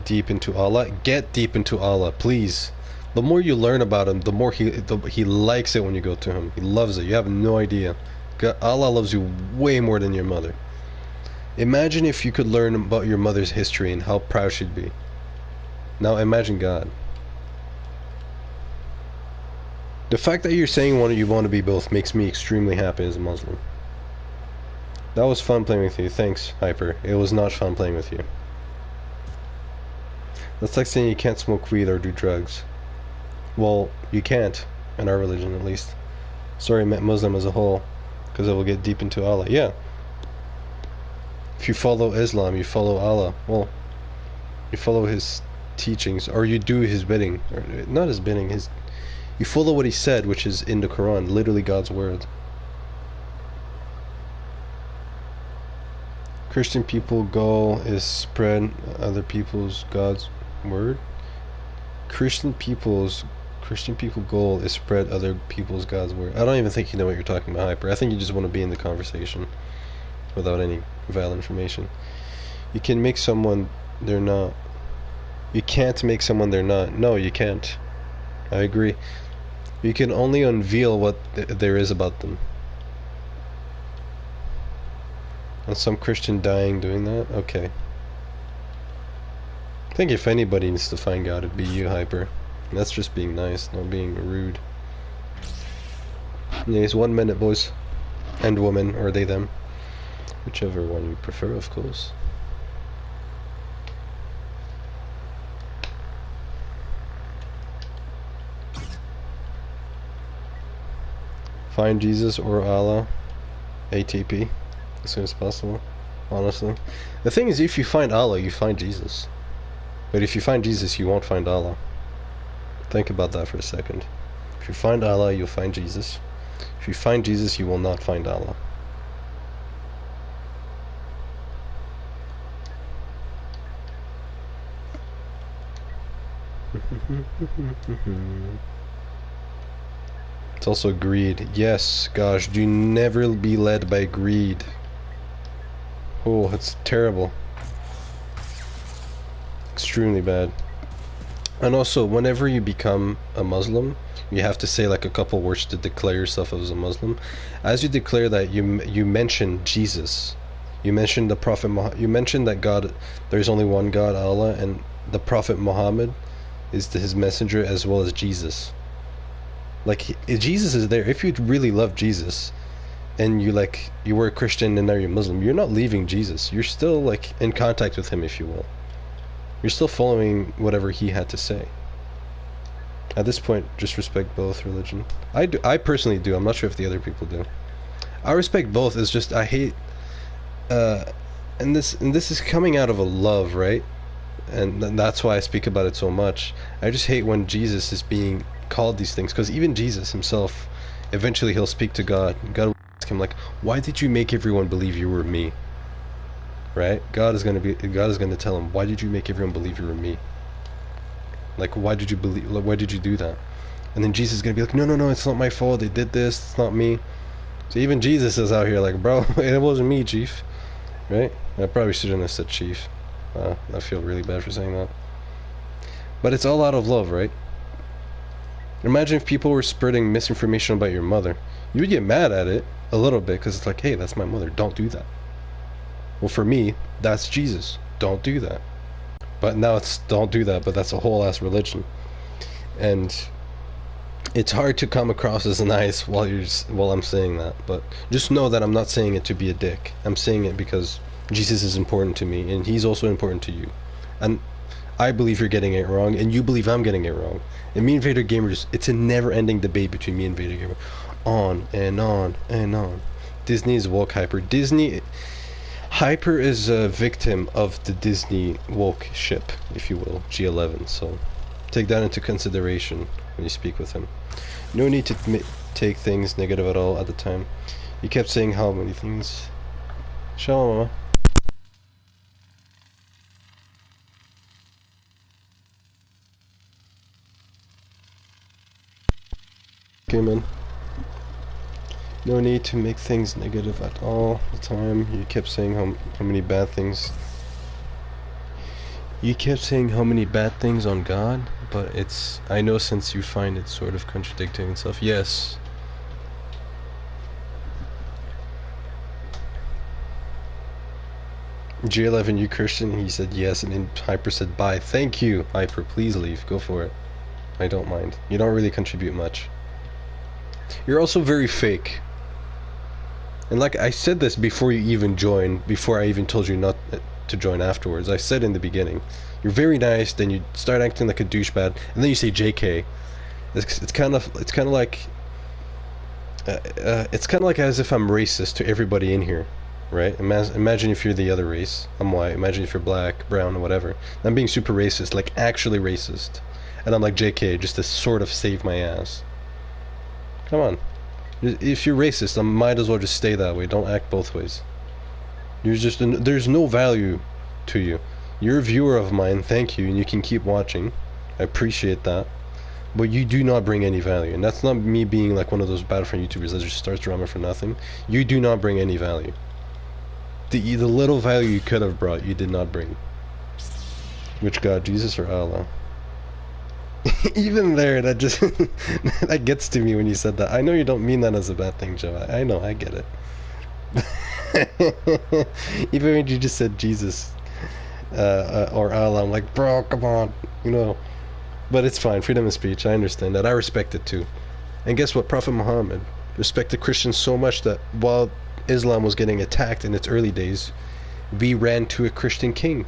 deep into Allah. Get deep into Allah, please. The more you learn about him, the more he likes it when you go to him. He loves it. You have no idea. Allah loves you way more than your mother. Imagine if you could learn about your mother's history and how proud she'd be. Now imagine God. The fact that you're saying you want to be both makes me extremely happy as a Muslim. That was fun playing with you. Thanks, Hyper. It was not fun playing with you. That's like saying you can't smoke weed or do drugs. Well, you can't, in our religion at least. Sorry, I meant Muslim as a whole, because it will get deep into Allah. Yeah. If you follow Islam, you follow Allah. Well, you follow his teachings, or you do his bidding. Or not his bidding, you follow what he said, which is in the Quran, literally God's word. Christian people goal is spread other people's God's word. Christian people goal is spread other people's God's word. I don't even think you know what you're talking about, Hyper. I think you just want to be in the conversation without any valid information. You can make someone they're not. You can't make someone they're not. No, you can't. I agree. You can only unveil what there is about them. And some Christian dying doing that? Okay. I think if anybody needs to find God, it'd be you, Hyper. And that's just being nice, not being rude. Anyways, 1 minute, boys. And women, or they, them. Whichever one you prefer, of course. Find Jesus or Allah. ATP. As soon as possible, honestly. The thing is, if you find Allah, you find Jesus. But if you find Jesus, you won't find Allah. Think about that for a second. If you find Allah, you'll find Jesus. If you find Jesus, you will not find Allah. It's also greed. Yes, gosh, do never be led by greed. Oh, it's terrible. Extremely bad. And also, whenever you become a Muslim, you have to say like a couple words to declare yourself as a Muslim. As you declare that, you mention Jesus. You mention the Prophet Muhammad. You mention that God, there's only one God, Allah, and the Prophet Muhammad is his messenger, as well as Jesus. Like, Jesus is there. If you really love Jesus, and you were a Christian and now you're Muslim, you're not leaving Jesus. You're still like in contact with him, if you will. You're still following whatever he had to say. At this point, just respect both religion. I personally do. I'm not sure if the other people do. I respect both. It's just I hate and this is coming out of a love, right? And that's why I speak about it so much. I just hate when Jesus is being called these things, because even Jesus himself, eventually he'll speak to God. God will ask him like, why did you make everyone believe you were me? Right? God is going to tell him, why did you make everyone believe you were me? Like, why did you believe? Like, why did you do that? And then Jesus is gonna be like, no, no, no, it's not my fault. They did this. It's not me. So even Jesus is out here like, bro, it wasn't me, Chief. Right? I probably shouldn't have said Chief. I feel really bad for saying that. But it's all out of love, right? Imagine if people were spreading misinformation about your mother. You would get mad at it a little bit because it's like, hey, that's my mother. Don't do that. Well, for me, that's Jesus. Don't do that. But now it's don't do that, but that's a whole ass religion. And it's hard to come across as nice while I'm saying that. But just know that I'm not saying it to be a dick. I'm saying it because Jesus is important to me, and he's also important to you. And I believe you're getting it wrong, and you believe I'm getting it wrong. And me and Vader Gamers, it's a never-ending debate between me and Vader Gamer. On and on and on. Disney is woke hyper. Hyper is a victim of the Disney woke ship, if you will, G11. So take that into consideration when you speak with him. No need to take things negative at all at the time. He kept saying how many things. Shalom, Mama. Okay, man. No need to make things negative at all the time. You kept saying how many bad things. You kept saying how many bad things on God, but it's, I know since you find it sort of contradicting itself. Yes. G11, you Christian? He said yes, and then Hyper said bye. Thank you, Hyper. Please leave. Go for it. I don't mind. You don't really contribute much. You're also very fake. And like I said this before you even joined, before I even told you not to join afterwards. I said in the beginning, you're very nice, then you start acting like a douchebag, and then you say JK. It's kind of like as if I'm racist to everybody in here, right? Imagine if you're the other race. I'm white. Imagine if you're black, brown, or whatever. I'm being super racist, like actually racist, and I'm like JK just to sort of save my ass. Come on. If you're racist, I might as well just stay that way. Don't act both ways. There's no value to you. You're a viewer of mine, thank you, and you can keep watching. I appreciate that. But you do not bring any value. And that's not me being like one of those Battlefront YouTubers that just starts drama for nothing. You do not bring any value. The little value you could have brought, you did not bring. Which God, Jesus or Allah? Even there, that just that gets to me when you said that. I know you don't mean that as a bad thing, Joe. I know, I get it. Even when you just said Jesus or Allah, I'm like, bro, come on, you know. But it's fine, freedom of speech. I understand that. I respect it too. And guess what? Prophet Muhammad respected Christians so much that while Islam was getting attacked in its early days, we ran to a Christian king.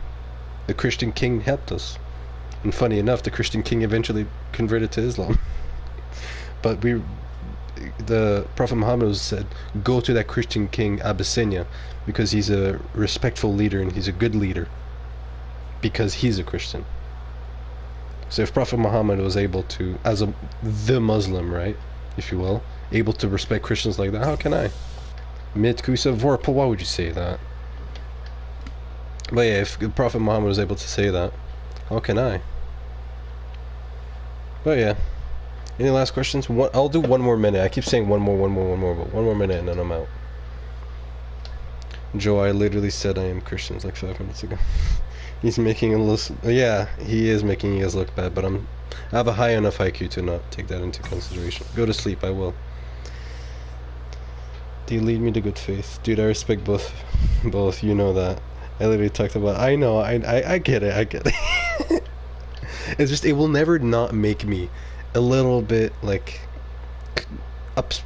The Christian king helped us. And funny enough, the Christian king eventually converted to Islam. But the Prophet Muhammad said, go to that Christian king Abyssinia, because he's a respectful leader and he's a good leader, because he's a Christian. So if Prophet Muhammad was able to, as the Muslim, right, if you will, able to respect Christians like that, how can I? Mit Kusa Vorpa, why would you say that? But yeah, if Prophet Muhammad was able to say that, how can I? But yeah. Any last questions? I'll do one more minute. I keep saying one more, but one more minute and then I'm out. Joe, I literally said I am Christian like 5 minutes ago. He's making a list. Yeah, he is making you guys look bad, but I have a high enough IQ to not take that into consideration. Go to sleep, I will. Do you lead me to good faith? Dude, I respect both, you know that. I literally talked about, I know, I get it. It's just, it will never not make me a little bit, like,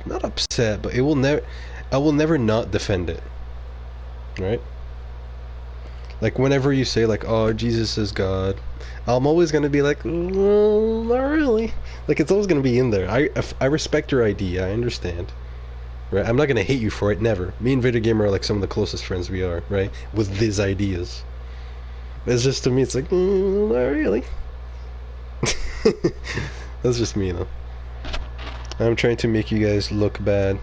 not upset, but I will never not defend it, right? Like, whenever you say, like, oh, Jesus is God, I'm always gonna be like, well, not really. Like, it's always gonna be in there. I respect your idea, I understand. Right? I'm not gonna hate you for it, never. Me and Vader Gamer are like some of the closest friends we are, right? With these ideas. It's just, to me, it's like, not really. That's just me, though. I'm trying to make you guys look bad.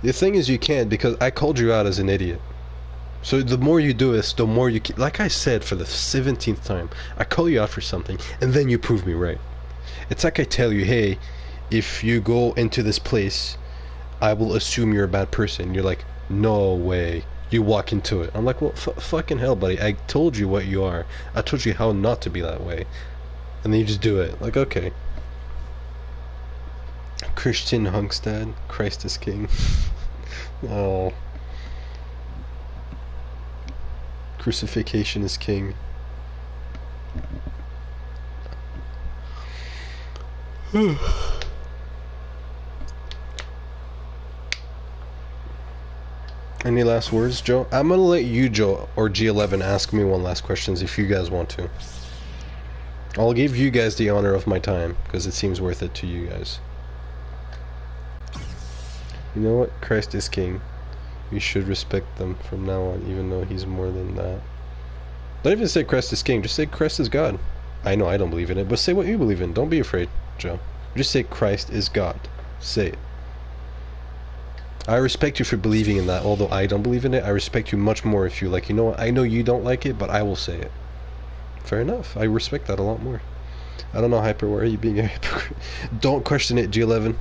The thing is, you can't, because I called you out as an idiot. So the more you do this, the more you keep, like I said for the 17th time, I call you out for something, and then you prove me right. It's like I tell you, hey, if you go into this place, I will assume you're a bad person. You're like, no way. You walk into it. I'm like, well, fucking hell, buddy. I told you what you are. I told you how not to be that way. And then you just do it. Like, okay. Christian Hungstad, Christ is King. Oh. Crucifixion is king. Any last words, Joe? I'm gonna let you, Joe, or G11 ask me one last question if you guys want to. I'll give you guys the honor of my time, because it seems worth it to you guys. You know what? Christ is king. We should respect them from now on, even though he's more than that. Don't even say Christ is king, just say Christ is God. I know I don't believe in it, but say what you believe in. Don't be afraid, Joe. Just say Christ is God. Say it. I respect you for believing in that, although I don't believe in it. I respect you much more if you like, you know what, I know you don't like it, but I will say it. Fair enough. I respect that a lot more. I don't know, Hyper, why are you being a hypocrite? Don't question it, G11.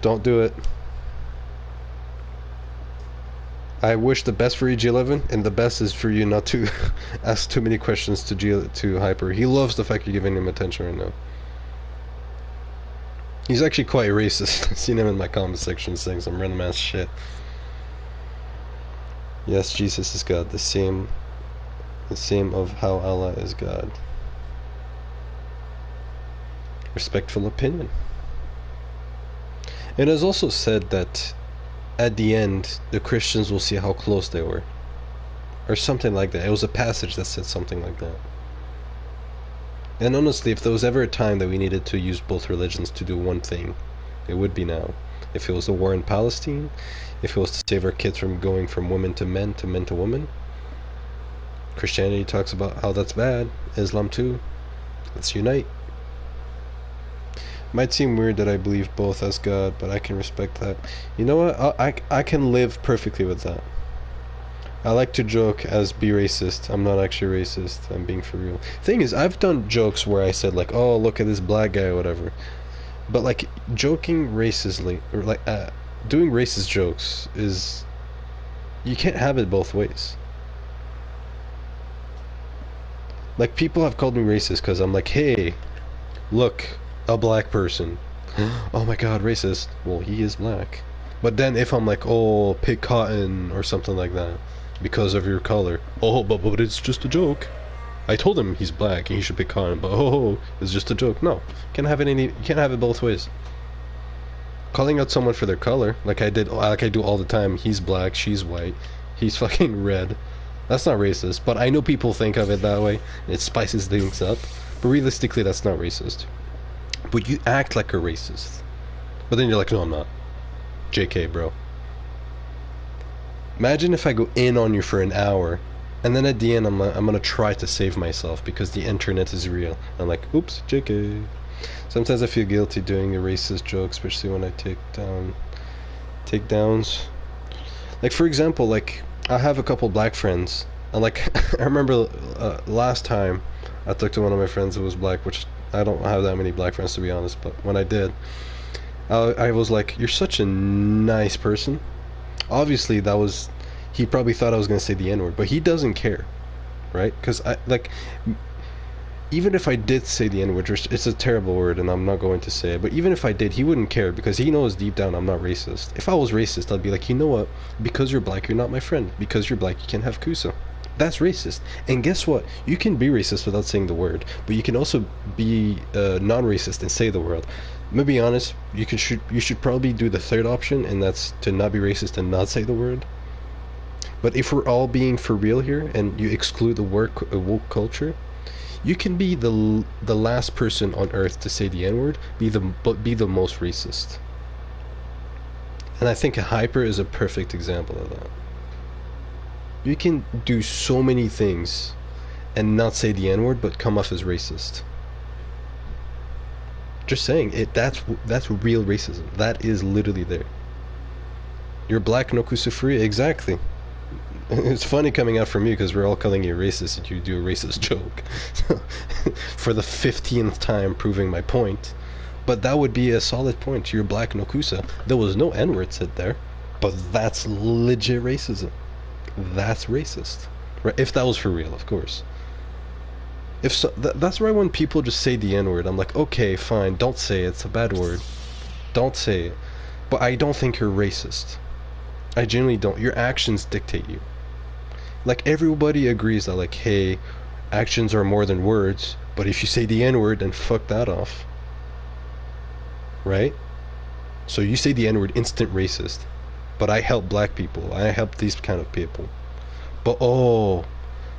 Don't do it. I wish the best for you, G11, and the best is for you not to ask too many questions to Hyper. He loves the fact you're giving him attention right now. He's actually quite racist. I've seen him in my comment section saying some random ass shit. Yes, Jesus is God. The same of how Allah is God. Respectful opinion. It is also said that at the end, the Christians will see how close they were. Or something like that. It was a passage that said something like that. And honestly, if there was ever a time that we needed to use both religions to do one thing, it would be now. If it was the war in Palestine, if it was to save our kids from going from women to men to women. Christianity talks about how that's bad. Islam too. Let's unite. Might seem weird that I believe both as God, but I can respect that. You know what? I can live perfectly with that. I like to joke as be racist. I'm not actually racist. I'm being for real. Thing is, I've done jokes where I said like, oh, look at this black guy or whatever. But like, joking racistly, or like, doing racist jokes is... You can't have it both ways. Like, people have called me racist because I'm like, hey, look, a black person. Oh my god, racist. Well, he is black. But then if I'm like, oh, pick cotton or something like that because of your color, oh, but it's just a joke. I told him he's black and he should pick cotton, but oh, it's just a joke. No, you can't have it both ways. Calling out someone for their color, like I do all the time. He's black, she's white, he's fucking red. That's not racist, but I know people think of it that way. It spices things up, but realistically, that's not racist. But you act like a racist, but then you're like, no, I'm not. JK, bro. Imagine if I go in on you for an hour, and then at the end I'm gonna try to save myself because the internet is real. I'm like, oops, JK. Sometimes I feel guilty doing a racist joke, especially when I take takedowns. Like, for example, like, I have a couple black friends, and like, I remember last time I talked to one of my friends who was black, which I don't have that many black friends to be honest, but when I did, I was like, you're such a nice person. Obviously he probably thought I was going to say the N-word, but he doesn't care, right? Because even if I did say the N-word, it's a terrible word and I'm not going to say it, but even if I did, he wouldn't care because he knows deep down I'm not racist. If I was racist, I'd be like, you know what? Because you're black, you're not my friend. Because you're black, you can't have CUSA. That's racist. And guess what? You can be racist without saying the word, but you can also be non-racist and say the word. I'm gonna be honest, you should probably do the third option, and that's to not be racist and not say the word. But if we're all being for real here, and you exclude the woke culture, you can be the last person on earth to say the N-word, but be the most racist. And I think Hyper is a perfect example of that. You can do so many things and not say the N-word, but come off as racist. Just saying it. That's real racism. That is literally there. You're black, no CUSA free. Exactly. It's funny coming out from you because we're all calling you racist and you do a racist joke. For the 15th time proving my point. But that would be a solid point. You're black, no Kusa. There was no N-word said there. But that's legit racism. That's racist. Right? If that was for real, of course. If so, that's why when people just say the N-word, I'm like, okay, fine, don't say it. It's a bad word. Don't say it. But I don't think you're racist. I genuinely don't. Your actions dictate you. Like, everybody agrees that, like, hey, actions are more than words, but if you say the N-word, then fuck that off. Right? So you say the N-word, instant racist. But I help black people. I help these kind of people. But, oh,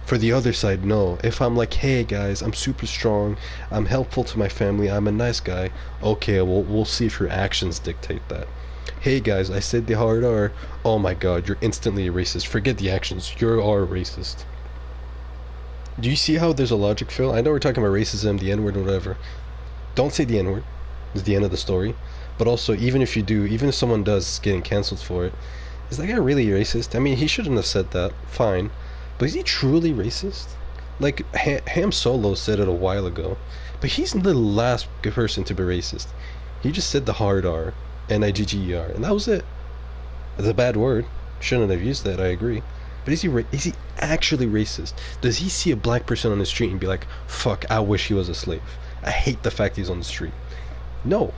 for the other side, no. If I'm like, hey, guys, I'm super strong, I'm helpful to my family, I'm a nice guy, okay, we'll see if your actions dictate that. Hey guys, I said the hard R. Oh my god, you're instantly a racist. Forget the actions. You are a racist. Do you see how there's a logic, Phil? I know we're talking about racism, the N-word, whatever. Don't say the N-word. It's the end of the story. But also, even if you do, even if someone does getting cancelled for it, is that guy really racist? I mean, he shouldn't have said that. Fine. But is he truly racist? Like, Ham Solo said it a while ago. But he's the last person to be racist. He just said the hard R. N-I-G-G-E-R, and that was it. It's a bad word. Shouldn't have used that, I agree. But is he actually racist? Does he see a black person on the street and be like, fuck, I wish he was a slave. I hate the fact he's on the street. No.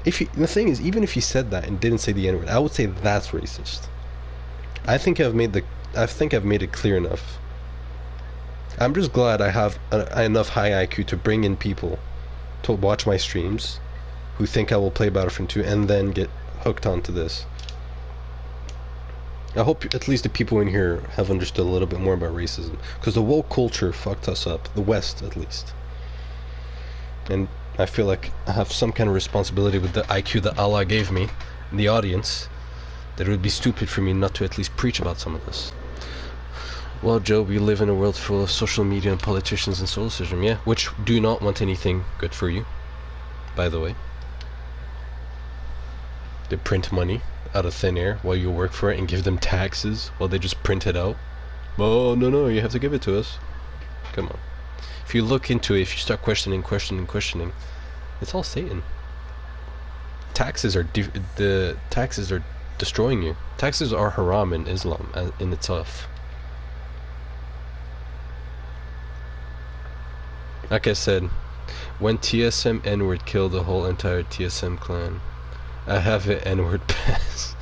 The thing is, even if he said that and didn't say the N-word, I would say that's racist. I think I've made it clear enough. I'm just glad I have enough high IQ to bring in people to watch my streams who think I will play Battlefront 2 and then get hooked onto this. I hope at least the people in here have understood a little bit more about racism, because the woke culture fucked us up, the West at least. And I feel like I have some kind of responsibility with the IQ that Allah gave me in the audience, that it would be stupid for me not to at least preach about some of this. Well, Joe, we live in a world full of social media and politicians and solar system, yeah, which do not want anything good for you, by the way. They print money out of thin air while you work for it and give them taxes while they just print it out. Oh, no, you have to give it to us. Come on. If you look into it, if you start questioning, it's all Satan. Taxes are destroying you. Taxes are haram in Islam in itself. Like I said, when TSM N-word killed the whole entire TSM clan. I have an N-word pass.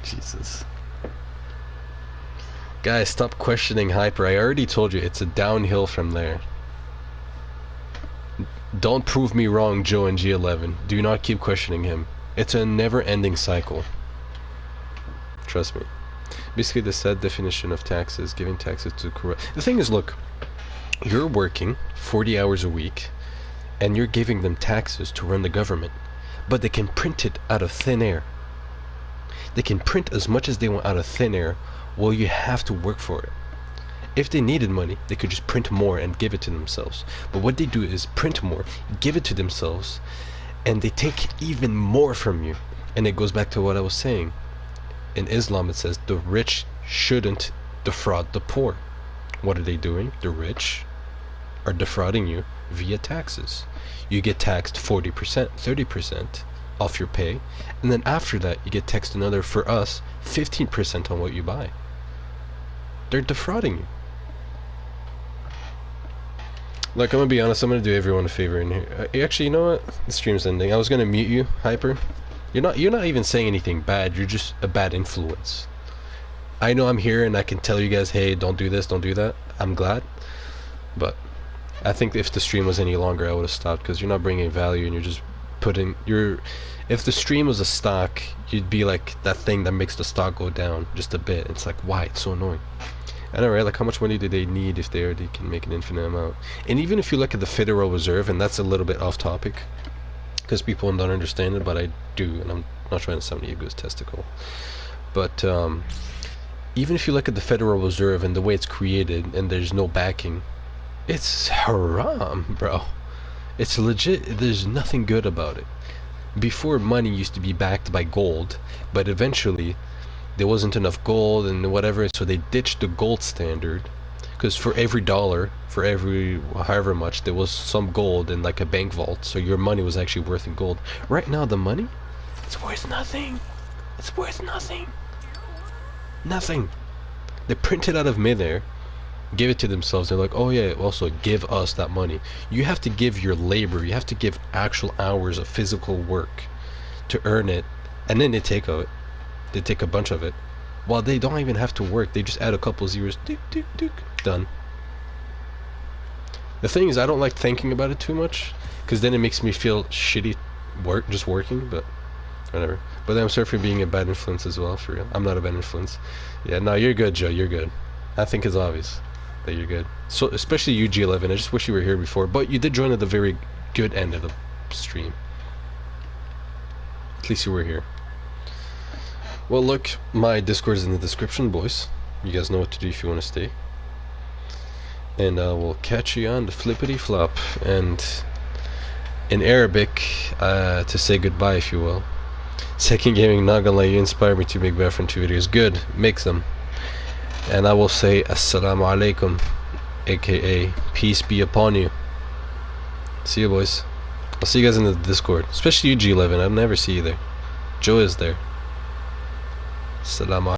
Jesus. Guys, stop questioning Hyper. I already told you, it's a downhill from there. Don't prove me wrong, Joe and G11. Do not keep questioning him. It's a never-ending cycle. Trust me. Basically, the said definition of taxes, giving taxes to corrupt... The thing is, look, you're working 40 hours a week, and you're giving them taxes to run the government. But they can print it out of thin air. They can print as much as they want out of thin air while you have to work for it. If they needed money, they could just print more and give it to themselves. But what they do is print more, give it to themselves, and they take even more from you. And it goes back to what I was saying. In Islam it says the rich shouldn't defraud the poor. What are they doing? The rich are defrauding you via taxes. You get taxed 40%, 30% off your pay, and then after that you get taxed another, for us, 15% on what you buy. They're defrauding you. Look, I'm gonna be honest, I'm gonna do everyone a favor in here. Actually, you know what? The stream's ending. I was gonna mute you, Hyper. You're not even saying anything bad, you're just a bad influence. I know I'm here and I can tell you guys, hey, don't do this, don't do that. I'm glad. But I think if the stream was any longer, I would have stopped, because you're not bringing value and you're just putting if the stream was a stock, you'd be like that thing that makes the stock go down just a bit. It's like, why? It's so annoying. I know, right? Like, how much money do they need if they already can make an infinite amount? And even if you look at the Federal Reserve, and that's a little bit off topic, because people don't understand it, but I do, and I'm not trying to sound egotistical. But even if you look at the Federal Reserve and the way it's created, and there's no backing, it's haram, bro. It's legit. There's nothing good about it. Before, money used to be backed by gold, but eventually there wasn't enough gold and whatever, so they ditched the gold standard. Because for every dollar, for every however much, there was some gold in like a bank vault, so your money was actually worth in gold. Right now, the money, it's worth nothing. It's worth nothing. Nothing. They print it out of midair, give it to themselves. They're like, oh yeah, also give us that money. You have to give your labor. You have to give actual hours of physical work to earn it, and then they take of it. They take a bunch of it. While they don't even have to work, they just add a couple zeros. Dook, dook, dook, done. The thing is, I don't like thinking about it too much, because then it makes me feel shitty just working, but whatever. But I'm sorry for being a bad influence as well, for real. I'm not a bad influence. Yeah, no, you're good, Joe, you're good. I think it's obvious that you're good. So, especially you, G11, I just wish you were here before, but you did join at the very good end of the stream. At least you were here. Well, look, my Discord is in the description, boys. You guys know what to do if you want to stay. And we'll catch you on the flippity flop. And in Arabic, to say goodbye, if you will. Second Gaming, not gonna lie, you inspired me to make Battlefront 2 videos. Good, make them. And I will say Assalamu alaikum, aka peace be upon you. See you, boys. I'll see you guys in the Discord, especially you, G11. I'll never see you there. Joe is there. Salam alaikum.